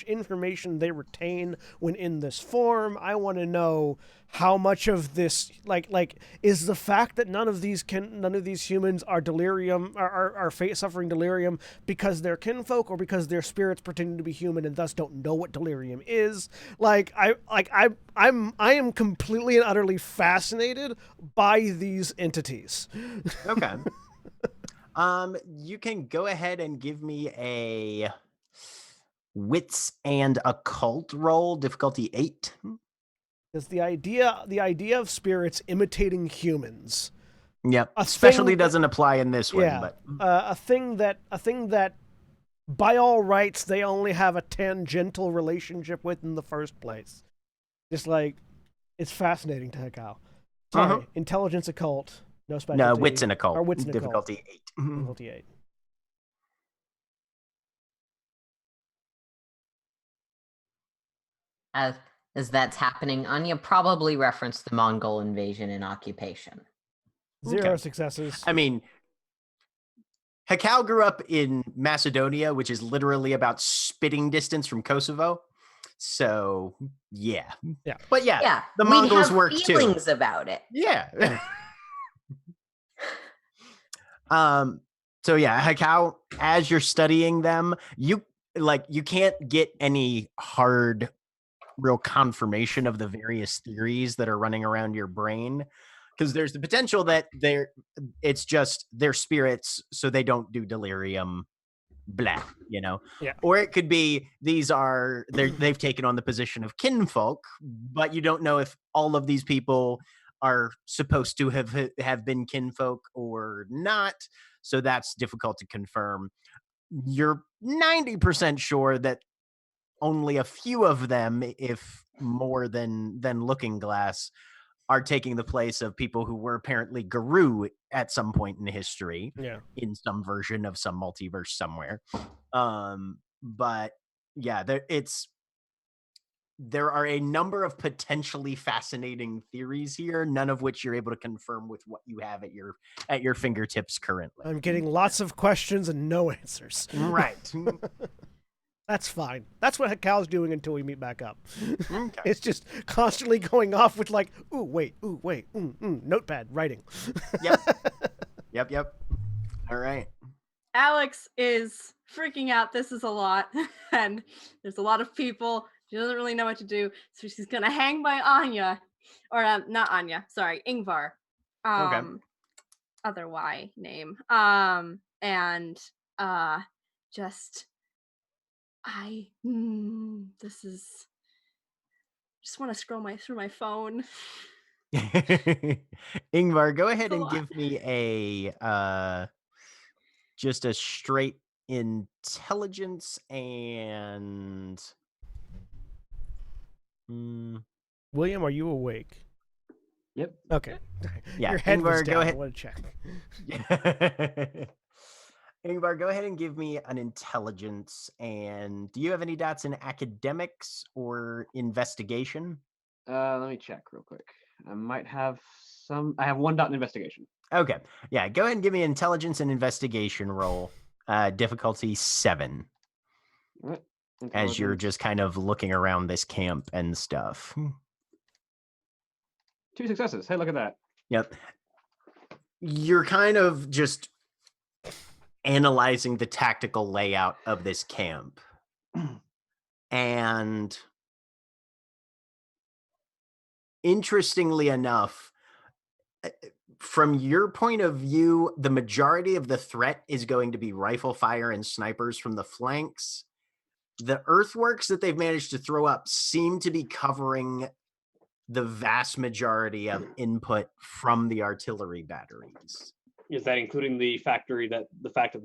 information they retain when in this form. I want to know how much of this, like, is the fact that none of these humans are suffering delirium because they're kinfolk or because their spirits pretending to be human and thus don't know what delirium is. I am completely and utterly fascinated by these entities. Okay. You can go ahead and give me a wits and occult roll, difficulty 8. Because the idea of spirits imitating humans. Yep. Especially doesn't apply in this one, yeah, but a thing that by all rights they only have a tangential relationship with in the first place. Just like, it's fascinating to Hekau. Sorry, intelligence occult. No specialty. No, wits and occult. Or wits and difficulty occult. 8. Difficulty 8. As that's happening, Anya probably referenced the Mongol invasion and occupation. 0 successes. I mean, Hekau grew up in Macedonia, which is literally about spitting distance from Kosovo. So, yeah. But yeah, the Mongols work too. We have feelings about it. Yeah. So yeah, Hekau, as you're studying them, you can't get any hard, real confirmation of the various theories that are running around your brain, because there's the potential that it's just their spirits, so they don't do delirium, blah, Yeah. Or it could be they've taken on the position of kinfolk, but you don't know if all of these people are supposed to have been kinfolk or not. So that's difficult to confirm. You're 90% sure that only a few of them, if more than Looking Glass, are taking the place of people who were apparently Guru at some point in history, in some version of some multiverse somewhere. But yeah, there are a number of potentially fascinating theories here, none of which you're able to confirm with what you have at your fingertips currently. I'm getting lots of questions and no answers. Right. That's fine. That's what Hekau's doing until we meet back up. Okay. It's just constantly going off with like, ooh, wait, notepad, writing. Yep. All right. Alex is freaking out. This is a lot. And there's a lot of people. She doesn't really know what to do. So she's going to hang by Anya. Or not Anya. Sorry, Ingvar. Okay. Other Y name. And just... this is... just want to scroll through my phone. Ingvar, go ahead and give me just a straight intelligence and William, are you awake? Yep. Okay. Yeah, Your head was Ingvar, down. go I ahead. want to check. Ingvar, go ahead and give me an intelligence. And do you have any dots in academics or investigation? Let me check real quick. I might have some. I have 1 dot in investigation. Okay. Yeah, go ahead and give me an intelligence and investigation roll. Difficulty 7. What? As you're Intelligence. just kind of looking around this camp and stuff. 2 successes. Hey, look at that. Yep. You're kind of just analyzing the tactical layout of this camp. And interestingly enough, from your point of view, the majority of the threat is going to be rifle fire and snipers from the flanks. The earthworks that they've managed to throw up seem to be covering the vast majority of input from the artillery batteries. Is that including the fact that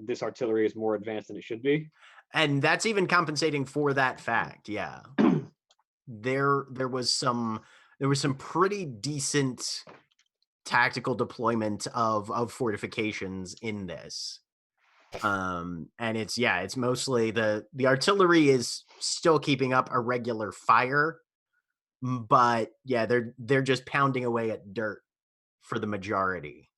this artillery is more advanced than it should be? And that's even compensating for that fact, yeah. There was some pretty decent tactical deployment of fortifications in this. And it's mostly the artillery is still keeping up a regular fire, but yeah, they're just pounding away at dirt for the majority,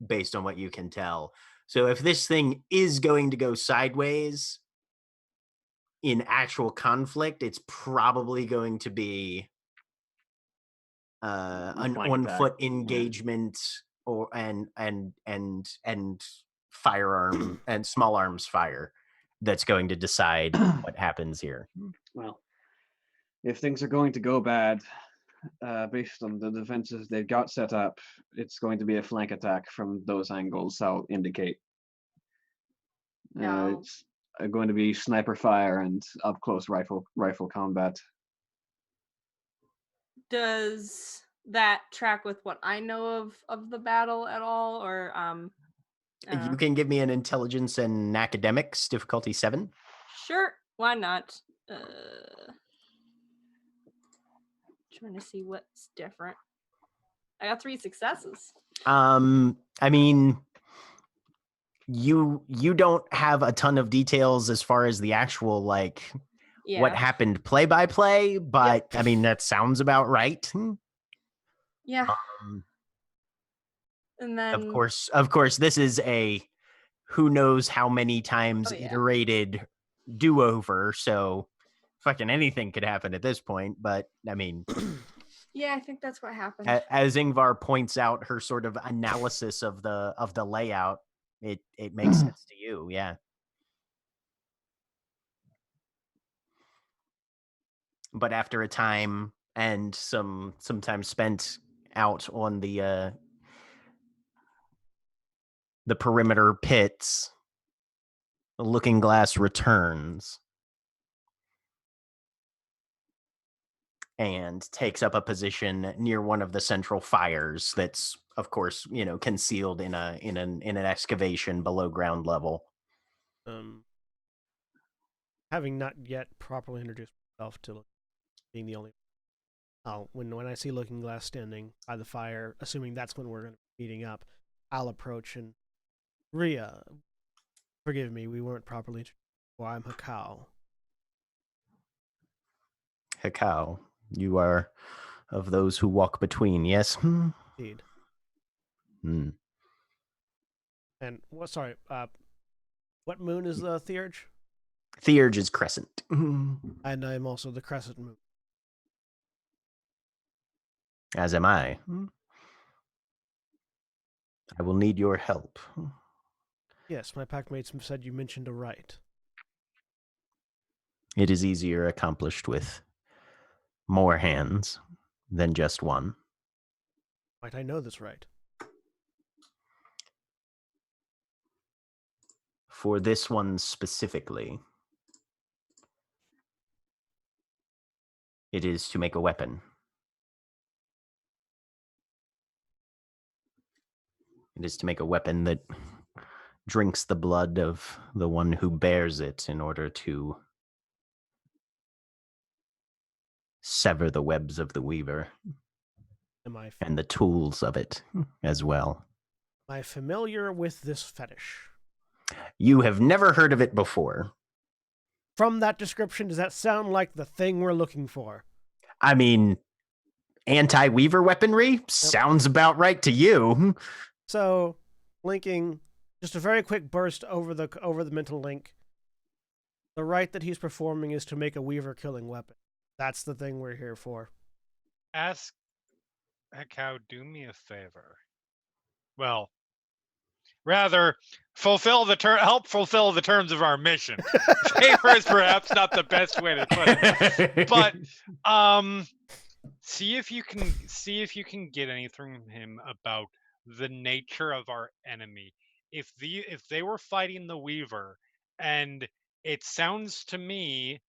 based on what you can tell. So if this thing is going to go sideways in actual conflict, it's probably going to be an on-foot engagement, or and firearm and small arms fire that's going to decide what happens here. Well, if things are going to go bad, based on the defenses they've got set up, it's going to be a flank attack from those angles, I'll indicate. It's going to be sniper fire and up-close rifle combat. Does that track with what I know of the battle at all, or You can give me an intelligence and academics, difficulty 7. Sure, why not? Trying to see what's different. I got 3 successes. I mean, you don't have a ton of details as far as the actual what happened play by play, but I mean that sounds about right. Yeah. And then of course this is a who knows how many times iterated do-over, so fucking anything could happen at this point, but I mean yeah, I think that's what happened. As Ingvar points out, her sort of analysis of the layout, it makes sense to you, yeah. But after a time and some time spent out on the perimeter pits, the Looking Glass returns and takes up a position near one of the central fires that's, of course, concealed in an excavation below ground level. Having not yet properly introduced myself to being the only when I see Looking Glass standing by the fire, assuming that's when we're going to be meeting up, I'll approach and Rhea, forgive me, we weren't properly introduced. Well, I'm Hakao. Hakao, you are of those who walk between, yes? Indeed. Hmm. And what moon is the Theurge? Theurge is crescent. And I'm also the crescent moon. As am I. I will need your help. Yes, my packmates said you mentioned a rite. It is easier accomplished with more hands than just one. Might I know this rite? For this one specifically, it is to make a weapon. It is to make a weapon that drinks the blood of the one who bears it in order to sever the webs of the weaver and the tools of it as well. Am I familiar with this fetish? You have never heard of it before. From that description, does that sound like the thing we're looking for? I mean, anti-weaver weaponry sounds about right to you. So, linking just a very quick burst over the mental link. The rite that he's performing is to make a weaver killing weapon. That's the thing we're here for. Ask Hekau, do me a favor. Well, rather, help fulfill the terms of our mission. Favor is perhaps not the best way to put it, but see if you can get anything from him about the nature of our enemy. If they were fighting the Weaver, and it sounds to me,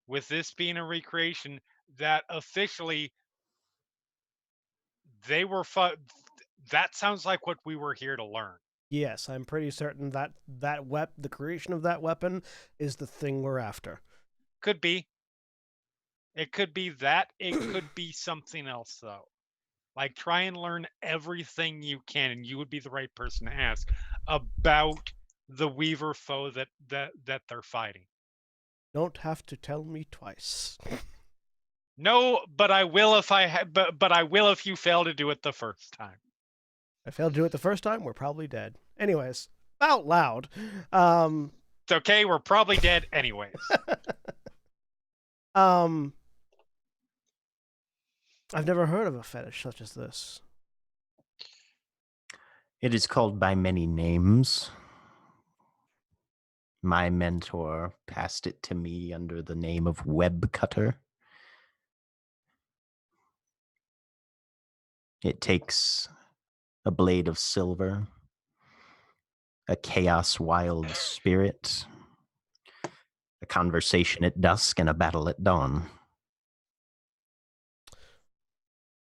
with this being a recreation, that officially they were that sounds like what we were here to learn. Yes, I'm pretty certain that the creation of that weapon is the thing we're after. Could be. It could be that. It could be something else, though. Like, try and learn everything you can, and you would be the right person to ask about the Weaver foe that they're fighting. Don't have to tell me twice. No, but I will if but I will if you fail to do it the first time. I failed to do it the first time, we're probably dead. Anyways, out loud. It's okay, we're probably dead anyways. I've never heard of a fetish such as this. It is called by many names. My mentor passed it to me under the name of Web Cutter. It takes a blade of silver, a chaos wild spirit, a conversation at dusk, and a battle at dawn.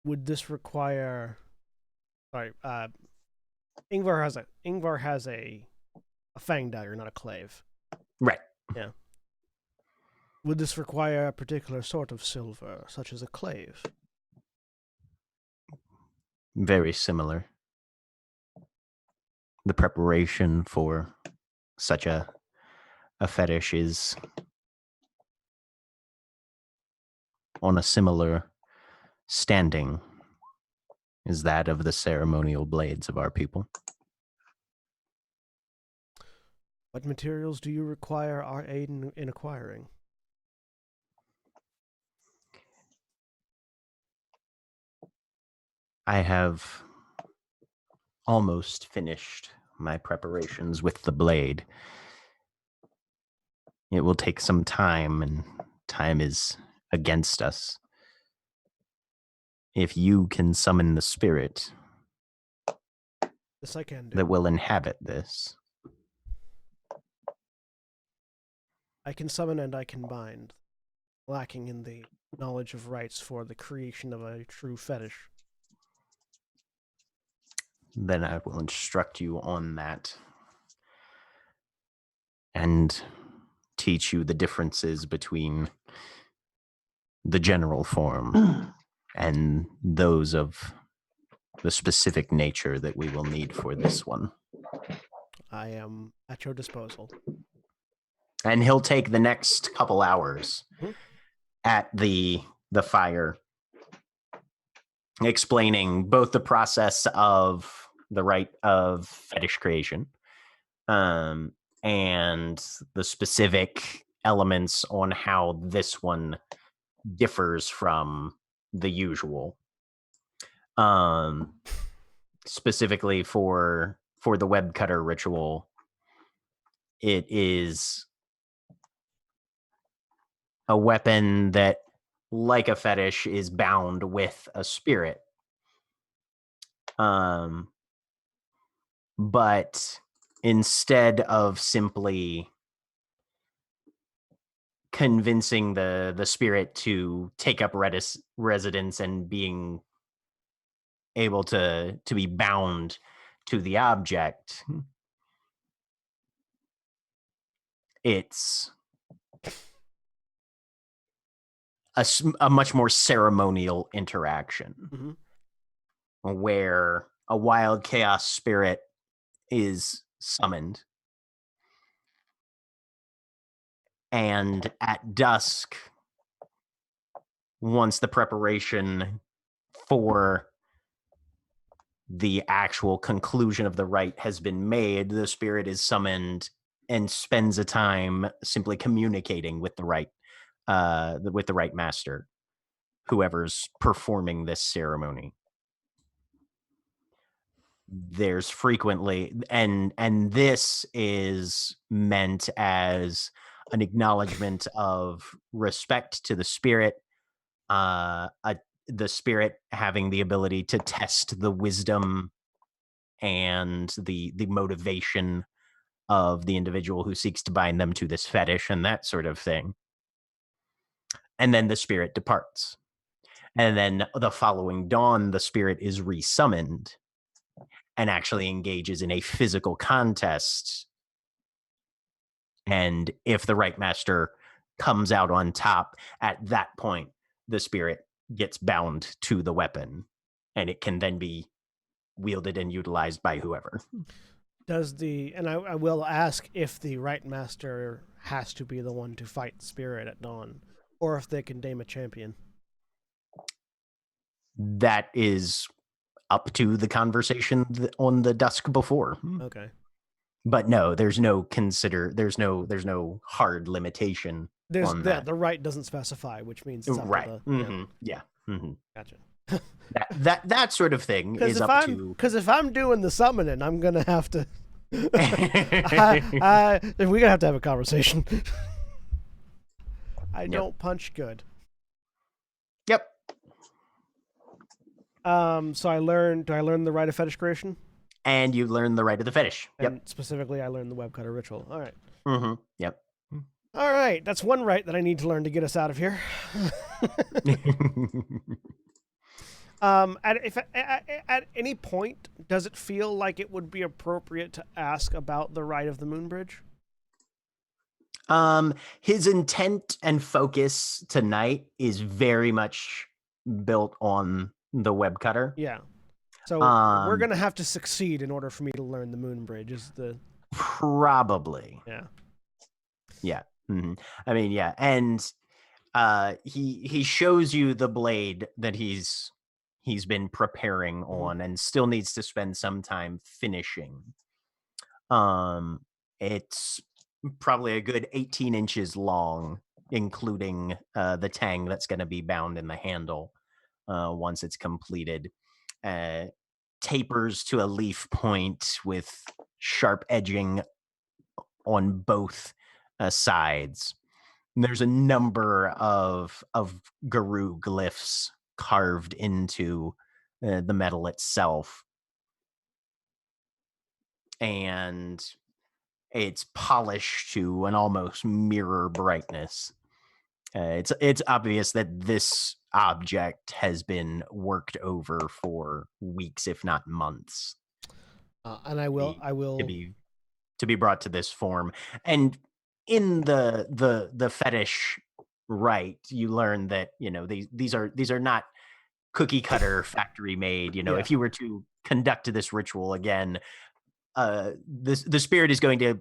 Would this require... Sorry, Ingvar has a fang dagger, not a clave. Right. Yeah. Would this require a particular sort of silver, such as a clave? Very similar. The preparation for such a fetish is on a similar standing as that of the ceremonial blades of our people. What materials do you require our aid in acquiring? I have almost finished my preparations with the blade. It will take some time, and time is against us. If you can summon the spirit This I can do. that will inhabit this, I can summon and I can bind, lacking in the knowledge of rites for the creation of a true fetish. then I will instruct you on that and teach you the differences between the general form and those of the specific nature that we will need for this one. I am at your disposal. And he'll take the next couple hours at the fire, explaining both the process of the rite of fetish creation and the specific elements on how this one differs from the usual. Specifically for the web cutter ritual, it is a weapon that, like a fetish, is bound with a spirit. But instead of simply convincing the spirit to take up residence and being able to be bound to the object, it's a much more ceremonial interaction, where a wild chaos spirit is summoned. And at dusk, once the preparation for the actual conclusion of the rite has been made, the spirit is summoned and spends a time simply communicating with the rite master, whoever's performing this ceremony. There's frequently, and this is meant as an acknowledgement of respect to the spirit, the spirit having the ability to test the wisdom and the motivation of the individual who seeks to bind them to this fetish and that sort of thing. And then the spirit departs. And then the following dawn, the spirit is resummoned and actually engages in a physical contest. And if the rite master comes out on top, at that point, the spirit gets bound to the weapon, and it can then be wielded and utilized by whoever. And I will ask if the rite master has to be the one to fight spirit at dawn, or if they can name a champion. That is up to the conversation on the dusk before. Okay. But no, there's no hard limitation on that. The rite doesn't specify, which means it's up right. to the, mm-hmm. Yeah. Mm-hmm. Gotcha. that sort of thing is up to. Because if I'm doing the summoning, I'm gonna have to. We're gonna have to have a conversation. I don't punch good. Yep. So I learned. Do I learn the rite of fetish creation? And you learn the rite of the fetish. And yep. Specifically, I learned the web cutter ritual. All right. Mm-hmm. Yep. All right. That's one rite that I need to learn to get us out of here. At any point, does it feel like it would be appropriate to ask about the rite of the Moonbridge? His intent and focus tonight is very much built on the web cutter. Yeah. So we're gonna have to succeed in order for me to learn the Moonbridge. Is the probably. Yeah. Yeah. Mm-hmm. I mean, yeah, and he shows you the blade that he's been preparing on, and still needs to spend some time finishing. It's probably a good 18 inches long, including the tang that's going to be bound in the handle once it's completed. Tapers to a leaf point with sharp edging on both sides. And there's a number of Guru glyphs carved into the metal itself, and it's polished to an almost mirror brightness. It's obvious that this object has been worked over for weeks, if not months. And I will to be brought to this form. And in the fetish rite, you learn that these are not cookie cutter factory made. If you were to conduct this ritual again, the spirit is going to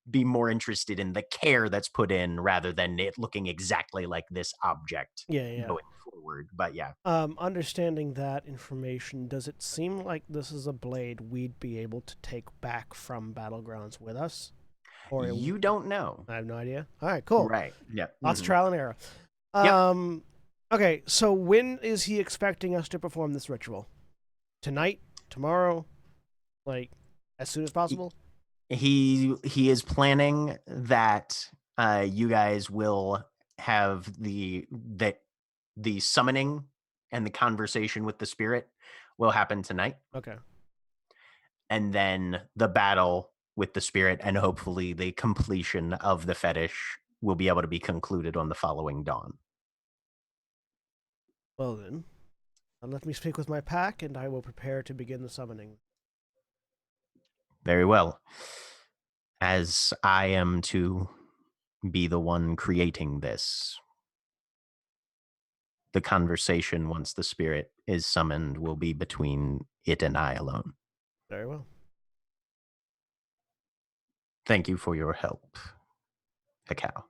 be more interested in the care that's put in rather than it looking exactly like this object going forward. But yeah. Understanding that information, does it seem like this is a blade we'd be able to take back from Battlegrounds with us? Or you don't know. I have no idea. All right, cool. Right. Yeah. Lots of trial and error. Okay, so when is he expecting us to perform this ritual? Tonight? Tomorrow? Like, as soon as possible? He is planning that you guys will have the summoning and the conversation with the spirit will happen tonight. Okay. And then the battle with the spirit and hopefully the completion of the fetish will be able to be concluded on the following dawn. Well then, let me speak with my pack and I will prepare to begin the summoning. Very well. As I am to be the one creating this, the conversation once the spirit is summoned will be between it and I alone. Very well. Thank you for your help, Hekau.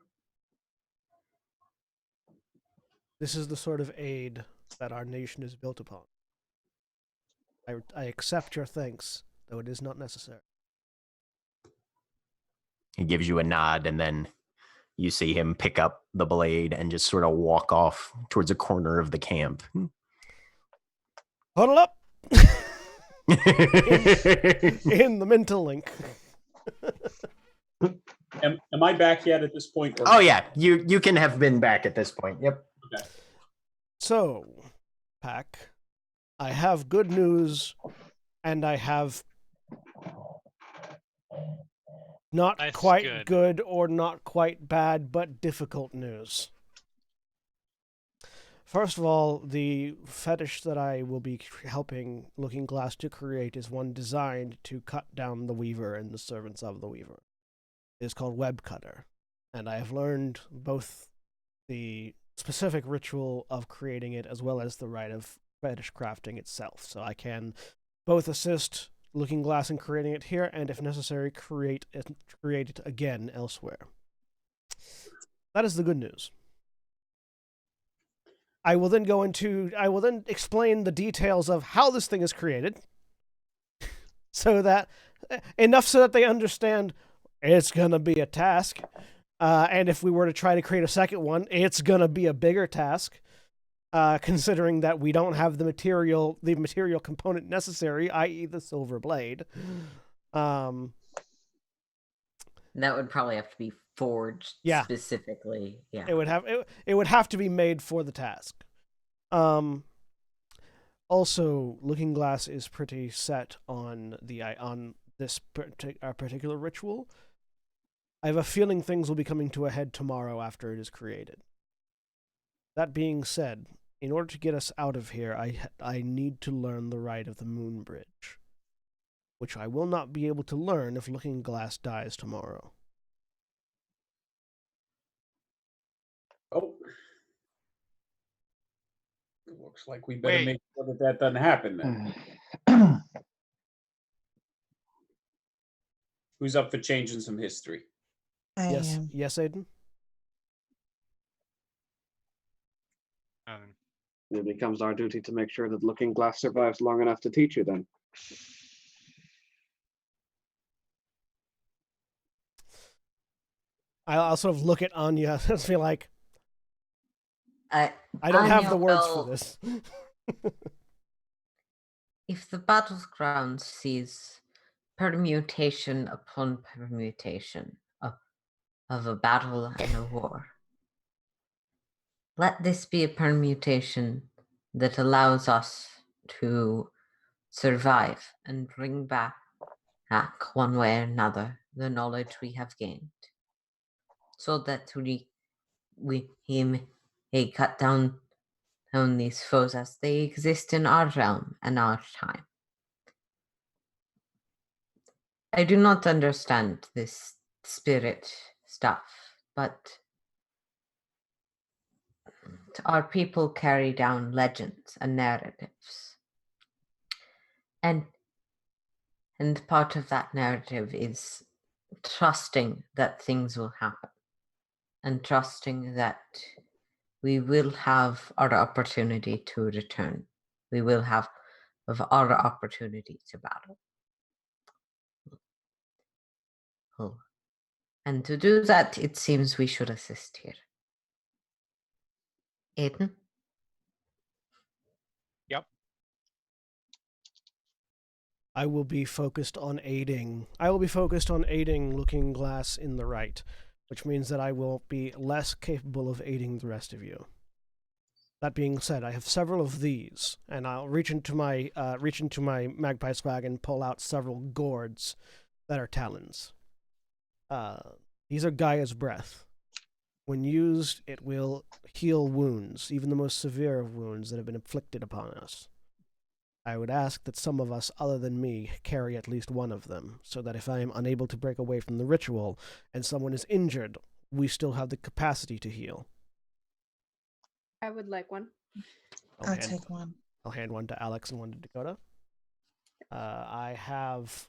This is the sort of aid that our nation is built upon. I accept your thanks, though it is not necessary. He gives you a nod, and then you see him pick up the blade and just sort of walk off towards a corner of the camp. Huddle up! in the mental link. Am I back yet at this point? Oh yeah, you can have been back at this point. Yep. Okay. So, Pack, I have good news, and I have not That's quite good or not quite bad, but difficult news. First of all, the fetish that I will be helping Looking Glass to create is one designed to cut down the Weaver and the servants of the Weaver. It is called Web Cutter, and I have learned both the specific ritual of creating it as well as the rite of fetish crafting itself. So I can both assist Looking Glass in creating it here, and if necessary, create it again elsewhere. That is the good news. I will then explain the details of how this thing is created, so that they understand it's gonna be a task, and if we were to try to create a second one, it's gonna be a bigger task. Considering that we don't have the material component necessary, i.e. the silver blade. That would probably have to be forged specifically. Yeah. It would have to be made for the task. Also, Looking Glass is pretty set on this particular ritual. I have a feeling things will be coming to a head tomorrow after it is created. That being said, in order to get us out of here, I need to learn the rite of the Moon Bridge, which I will not be able to learn if Looking Glass dies tomorrow. Oh. It looks like we better make sure that doesn't happen then. Who's up for changing some history? Yes, Aiden? It becomes our duty to make sure that Looking Glass survives long enough to teach you then. I'll sort of look at Anya and feel like, I don't Anya have the words for this. If the battleground sees permutation upon permutation of a battle and a war, let this be a permutation that allows us to survive and bring back one way or another the knowledge we have gained, so that we may cut down these foes as they exist in our realm and our time. I do not understand this spirit stuff, but our people carry down legends and narratives. And part of that narrative is trusting that things will happen and trusting that we will have our opportunity to return. We will have our opportunity to battle. Oh. And to do that, it seems we should assist here. Aiden? Yep. I will be focused on aiding Looking Glass in the right, which means that I will be less capable of aiding the rest of you. That being said, I have several of these, and I'll reach into my magpie swag and pull out several gourds that are talons. These are Gaia's breath. When used, it will heal wounds, even the most severe of wounds that have been inflicted upon us. I would ask that some of us, other than me, carry at least one of them, so that if I am unable to break away from the ritual and someone is injured, we still have the capacity to heal. I would like one. I'll take one. I'll hand one to Alex and one to Dakota. I have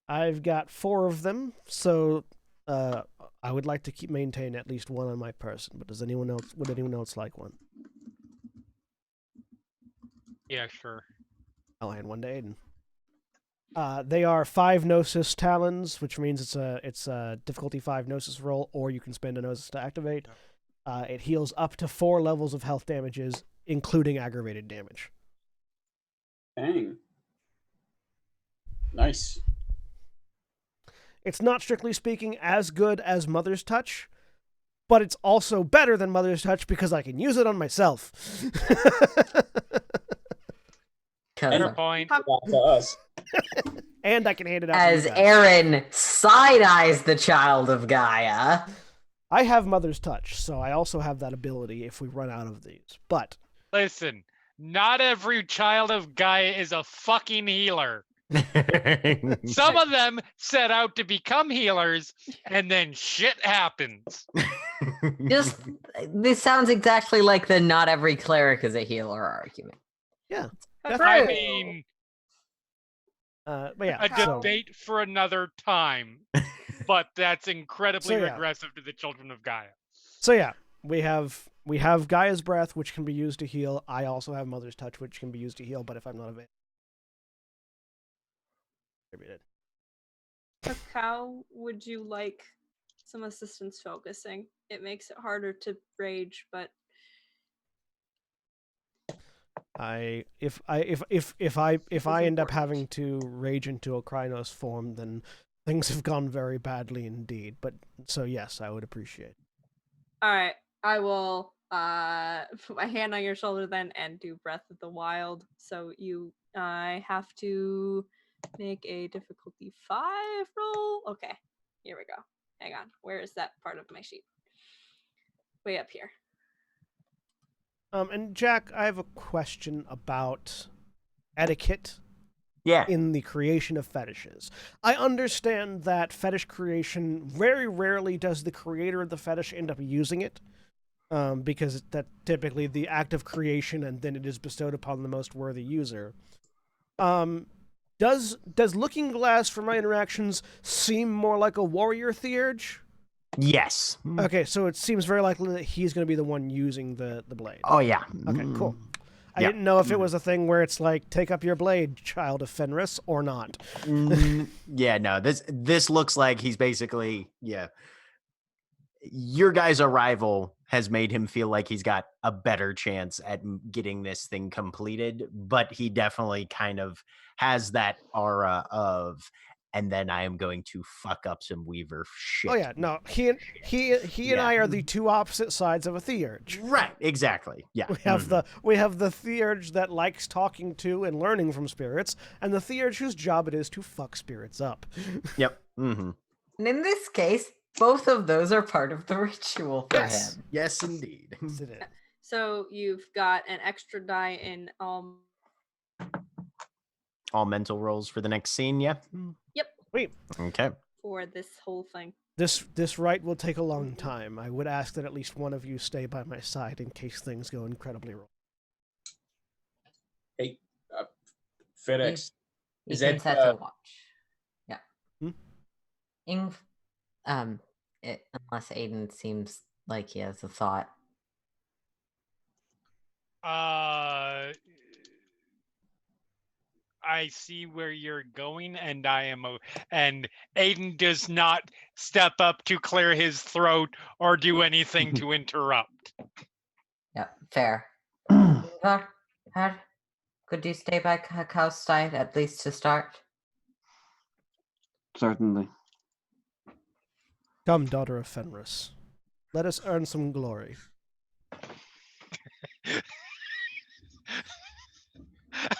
I've got 4 of them, so I would like to maintain at least one on my person. But would anyone else like one? Yeah, sure. I'll hand one to Aiden. They are 5 Gnosis Talons, which means it's a difficulty 5 Gnosis roll, or you can spend a Gnosis to activate. It heals up to 4 levels of health damages, including aggravated damage. Dang. Nice. It's not, strictly speaking, as good as Mother's Touch, but it's also better than Mother's Touch because I can use it on myself. Fair point. To us. And I can hand it out As to you guys. Aaron side-eyes the child of Gaia. I have Mother's Touch, so I also have that ability if we run out of these. But Listen, not every child of Gaia is a fucking healer. Some of them set out to become healers, and then shit happens. This sounds exactly like the not every cleric is a healer argument. Yeah. I mean, but yeah, a debate for another time, but that's incredibly regressive to the children of Gaia. So yeah, we have Gaia's Breath, which can be used to heal. I also have Mother's Touch, which can be used to heal, but if I'm not available. How would you like some assistance focusing? It makes it harder to rage, but if I end up having to rage into a Krynos form, then things have gone very badly indeed. But so yes, I would appreciate it. All right, I will put my hand on your shoulder then and do Breath of the Wild. So I have to make a difficulty 5 roll. Okay, here we go. Hang on, where is that part of my sheet? Way up here. And Jack, I have a question about etiquette. Yeah. In the creation of fetishes. I understand that fetish creation, very rarely does the creator of the fetish end up using it, because that's typically the act of creation and then it is bestowed upon the most worthy user. Does Looking Glass, from my interactions, seem more like a warrior theurge? Yes. Okay, so it seems very likely that he's going to be the one using the blade. Oh, yeah. Okay, cool. I didn't know if it was a thing where it's like, take up your blade, child of Fenris, or not. Yeah, no, this looks like he's basically, your guy's arrival has made him feel like he's got a better chance at getting this thing completed, but he definitely kind of has that aura of, and then I am going to fuck up some Weaver shit. Oh yeah, no, he and I are the two opposite sides of a theurge. Right, exactly. Yeah. We have the theurge that likes talking to and learning from spirits, and the theurge whose job it is to fuck spirits up. Yep. Mm-hmm. And in this case, both of those are part of the ritual for him. Yes, indeed. Yes, it is. So you've got an extra die in all mental rolls for the next scene, yeah? Yep. Wait. Okay. For this whole thing. This rite will take a long time. I would ask that at least one of you stay by my side in case things go incredibly wrong. Hey, FedEx. Is that to watch? Yeah. Unless Aiden seems like he has a thought. I see where you're going, and and Aiden does not step up to clear his throat or do anything to interrupt. Yeah, fair. Could you stay by Cow's side at least to start? Certainly. Come, daughter of Fenris. Let us earn some glory.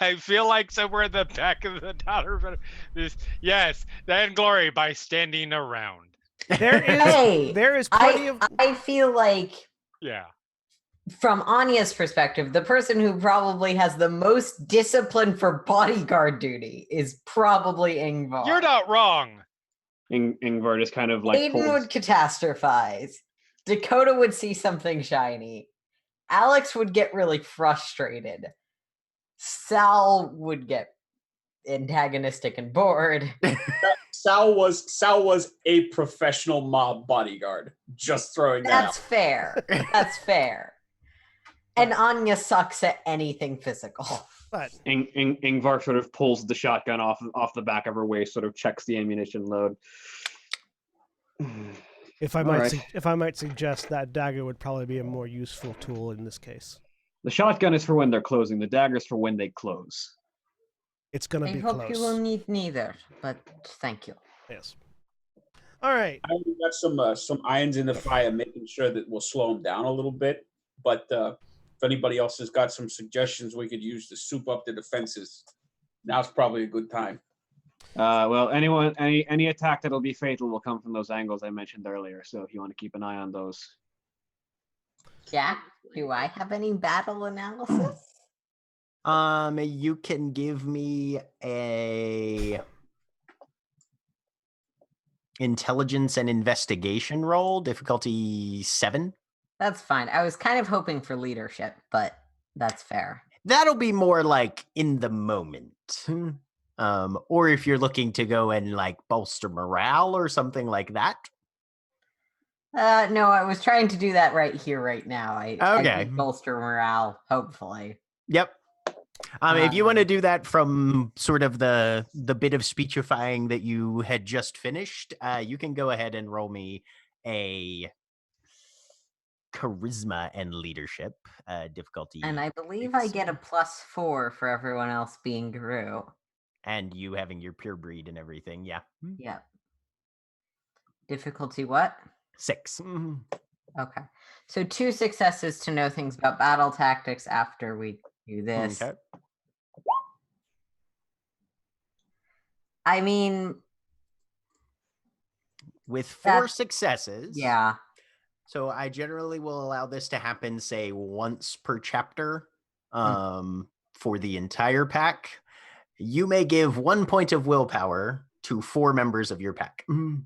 I feel like somewhere in the back of the daughter of this, yes, then glory by standing around. There is plenty of. I feel like, yeah, from Anya's perspective, the person who probably has the most discipline for bodyguard duty is probably Ingvar. You're not wrong. Ingvar just kind of like Aiden would catastrophize. Dakota would see something shiny. Alex would get really frustrated. Sal would get antagonistic and bored. Sal was a professional mob bodyguard. Just throwing that That's out. fair. That's fair. And Anya sucks at anything physical. But Ingvar sort of pulls the shotgun off the back of her waist, sort of checks the ammunition load. if I All might right. if I might suggest, that dagger would probably be a more useful tool in this case. The shotgun is for when they're closing. The dagger's for when they close. It's gonna I be hope close. you will need neither, but thank you. Yes. All right. I already got some irons in the fire, making sure that we'll slow them down a little bit. But if anybody else has got some suggestions we could use to soup up the defenses, now's probably a good time. Well, any attack that'll be fatal will come from those angles I mentioned earlier. So if you want to keep an eye on those. Jack, do I have any battle analysis? You can give me a intelligence and investigation roll, difficulty 7. That's fine. I was kind of hoping for leadership, but that's fair. That'll be more like in the moment. Or if you're looking to go and like bolster morale or something like that. No, I was trying to do that right here, right now. I Okay. can bolster morale, hopefully. Yep. If you want to do that from sort of the bit of speechifying that you had just finished, you can go ahead and roll me a charisma and leadership difficulty. And I believe I get a +4 for everyone else being Guru. And you having your pure breed and everything, yeah. Yeah. Difficulty what? 6. Okay. So 2 successes to know things about battle tactics after we do this. Okay. I mean, with 4 successes. Yeah. So I generally will allow this to happen, say, once per chapter for the entire pack. You may give 1 point of willpower to 4 members of your pack. All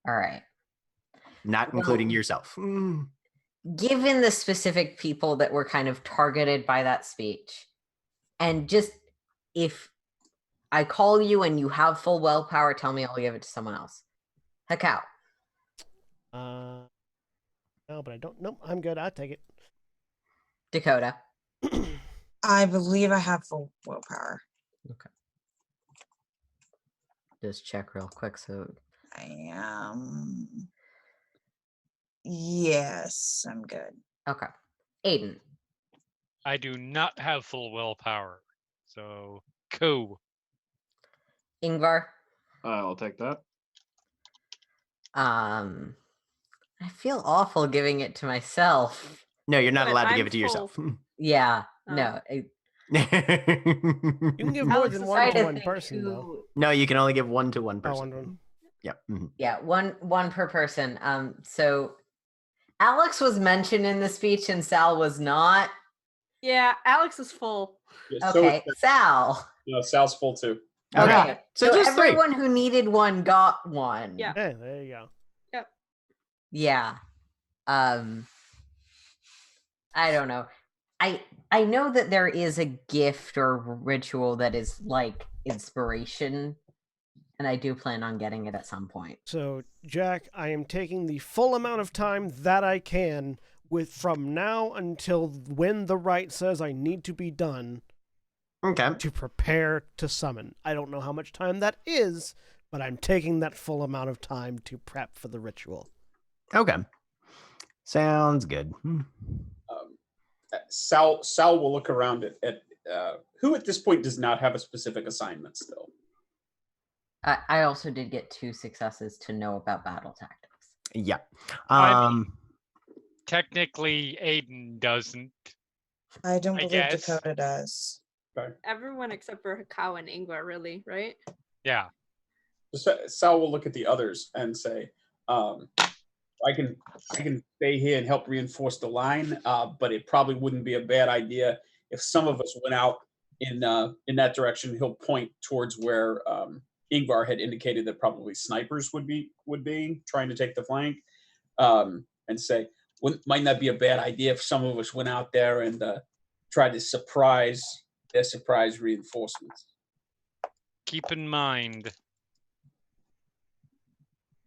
right. Not including yourself. Given the specific people that were kind of targeted by that speech, and just if I call you and you have full willpower, tell me I'll give it to someone else. Hakao. No, but I don't. Nope, I'm good. I'll take it. Dakota. I believe I have full willpower. Okay. Just check real quick. So I am. Yes, I'm good. Okay. Aiden. I do not have full willpower. So, cool. Ingvar. I'll take that. I feel awful giving it to myself. No, you're not But allowed to I'm give it to full. yourself. Yeah. Oh. No. You can give more Alex than is one trying to to one think person, who- though. No, you can only give 1 to one Oh, person. one. Yep. Yeah, one per person. So Alex was mentioned in the speech and Sal was not. Yeah, Alex is full. Yeah, Okay, so Sal. Sal's full too. Okay. So just 3. everyone who needed one got one. Yeah. Hey, there you go. Yeah. I don't know. I know that there is a gift or ritual that is like inspiration, and I do plan on getting it at some point. So, Jack, I am taking the full amount of time that I can from now until when the rite says I need to be done. Okay. To prepare to summon. I don't know how much time that is, but I'm taking that full amount of time to prep for the ritual. Okay. Sounds good. Sal will look around at who at this point does not have a specific assignment still. I also did get 2 successes to know about battle tactics. Yeah. I mean, technically, Aiden doesn't. I don't I believe guess. Dakota does. Everyone except for Hakao and Ingvar, really, right? Yeah. Sal will look at the others and say, I can stay here and help reinforce the line, but it probably wouldn't be a bad idea if some of us went out in that direction. He'll point towards where Ingvar had indicated that probably snipers would be trying to take the flank, and say, might not be a bad idea if some of us went out there and tried to surprise their surprise reinforcements. keep in mind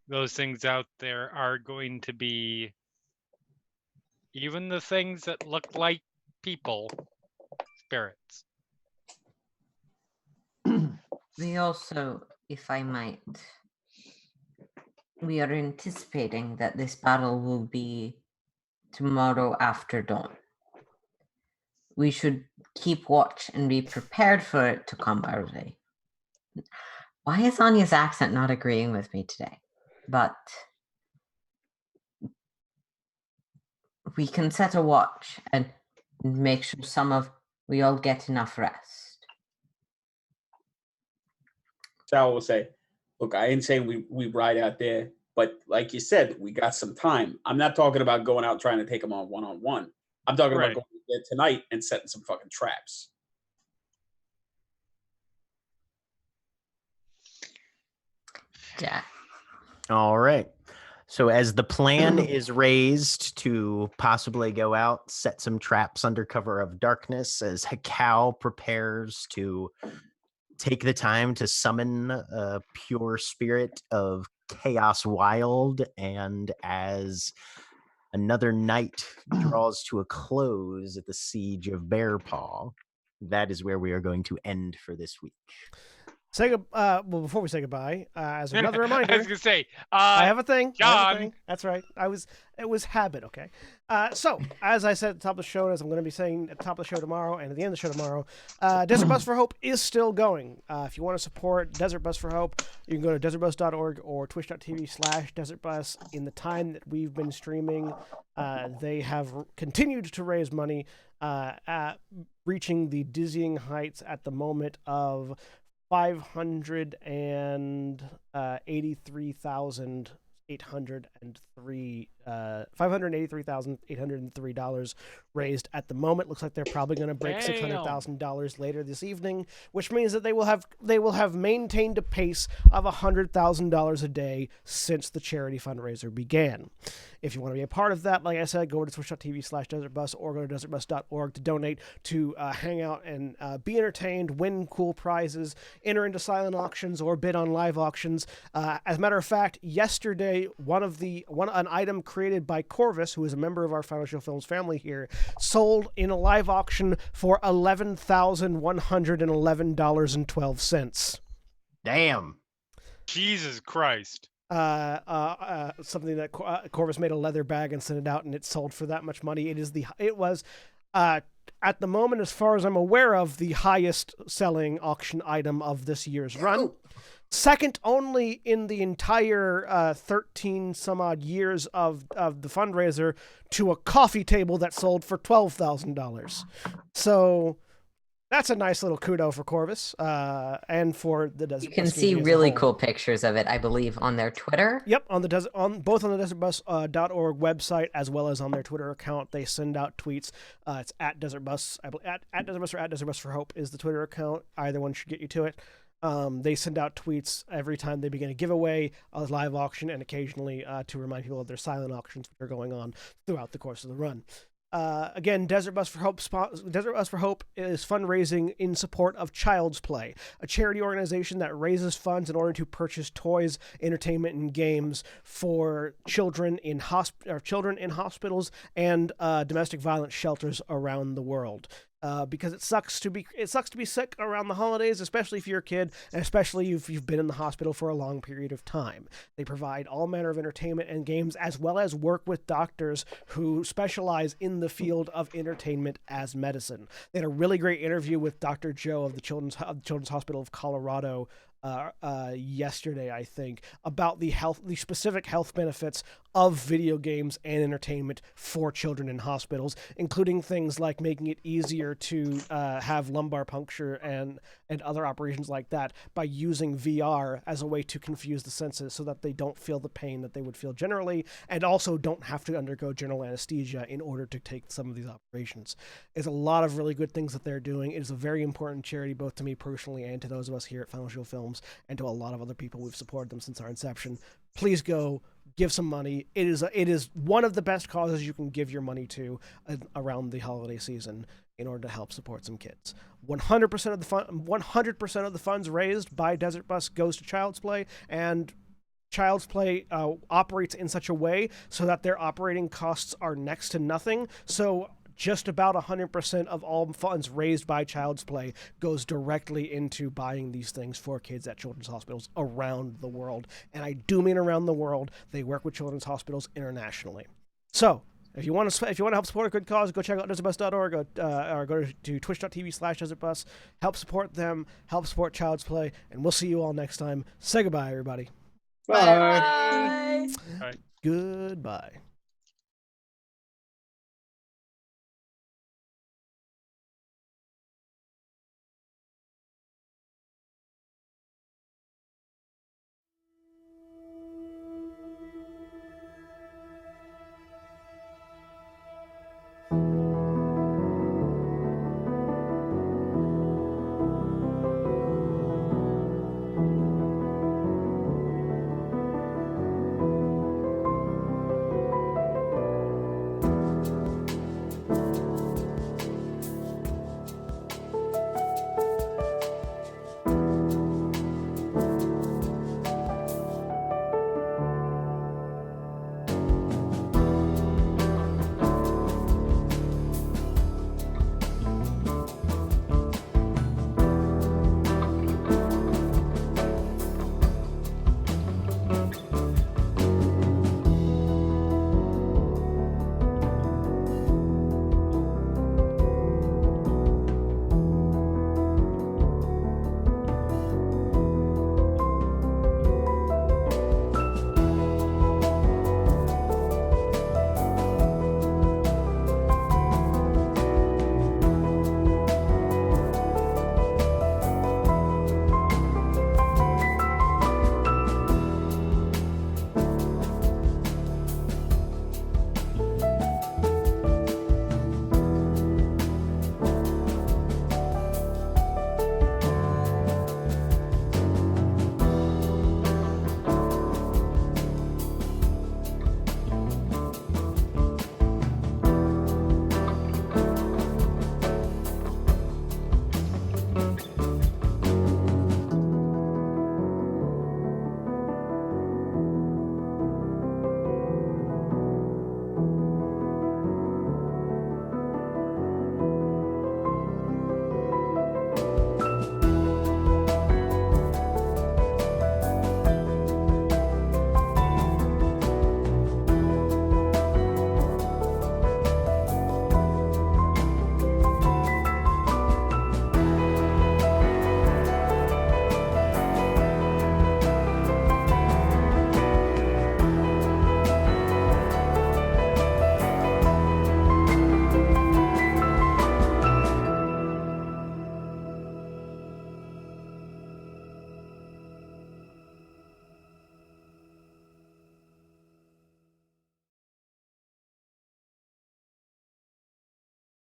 those things out there are going to be, even the things that look like people, spirits. We also, if I might, we are anticipating that this battle will be tomorrow after dawn. We should keep watch and be prepared for it to come our way. Why is Anya's accent not agreeing with me today? But we can set a watch and make sure we all get enough rest. Sal will say, look, I ain't saying we ride out there, but like you said, we got some time. I'm not talking about going out trying to take them on one-on-one. I'm talking Right. about going there tonight and setting some fucking traps. Yeah. All right. So as the plan is raised to possibly go out, set some traps under cover of darkness, as Hekau prepares to take the time to summon a pure spirit of Chaos Wild, and as another night draws to a close at the siege of Bearpaw, that is where we are going to end for this week. Well, before we say goodbye, as another reminder, I was gonna say, I have a thing. John. That's right. It was habit. Okay. So as I said at the top of the show, as I'm going to be saying at the top of the show tomorrow and at the end of the show tomorrow, Desert Bus for Hope is still going. If you want to support Desert Bus for Hope, you can go to desertbus.org or twitch.tv/desertbus. In the time that we've been streaming, they have continued to raise money, reaching the dizzying heights at the moment of $583,803 raised at the moment. Looks like they're probably going to break $600,000 later this evening, which means that they will have maintained a pace of $100,000 a day since the charity fundraiser began. If you want to be a part of that, like I said, go to twitch.tv/desertbus or go to desertbus.org to donate, to hang out and be entertained, win cool prizes, enter into silent auctions, or bid on live auctions. As a matter of fact, yesterday, an item created by Corvus, who is a member of our Final Show Films family here, sold in a live auction for $11,111.12. Damn. Jesus Christ. Something that Corvus made a leather bag and sent it out, and it sold for that much money. It was at the moment, as far as I'm aware of, the highest selling auction item of this year's run. Second only in the entire 13 some odd years of the fundraiser to a coffee table that sold for $12,000. So that's a nice little kudo for Corvus, and for the Desert Bus. You can see really cool pictures of it, I believe, on their Twitter. Yep, both on the desertbus.org website as well as on their Twitter account. They send out tweets. It's at DesertBus, at DesertBus or at DesertBus for Hope is the Twitter account. Either one should get you to it. They send out tweets every time they begin a giveaway, a live auction, and occasionally to remind people of their silent auctions that are going on throughout the course of the run. Again, Desert Bus for Hope is fundraising in support of Child's Play, a charity organization that raises funds in order to purchase toys, entertainment, and games for children in hospitals and domestic violence shelters around the world. Because it sucks to be sick around the holidays, especially if you're a kid, and especially if you've been in the hospital for a long period of time. They provide all manner of entertainment and games, as well as work with doctors who specialize in the field of entertainment as medicine. They had a really great interview with Dr. Joe of the Children's Hospital of Colorado yesterday, I think, about the specific health benefits of video games and entertainment for children in hospitals, including things like making it easier to have lumbar puncture and other operations like that by using VR as a way to confuse the senses so that they don't feel the pain that they would feel generally, and also don't have to undergo general anesthesia in order to take some of these operations. There's a lot of really good things that they're doing. It is a very important charity, both to me personally and to those of us here at Final Show Films, and to a lot of other people. We've supported them since our inception. Please go give some money. It is one of the best causes you can give your money to around the holiday season. in order to help support some kids. 100% of the 100% of the funds raised by Desert Bus goes to Child's Play, and Child's Play operates in such a way so that their operating costs are next to nothing. So just about 100% of all funds raised by Child's Play goes directly into buying these things for kids at children's hospitals around the world. And I do mean around the world. They work with children's hospitals internationally. So if you want to help support a good cause, go check out desertbus.org or go to twitch.tv/desertbus. Help support them. Help support Child's Play. And we'll see you all next time. Say goodbye, everybody. Bye. Bye. Goodbye.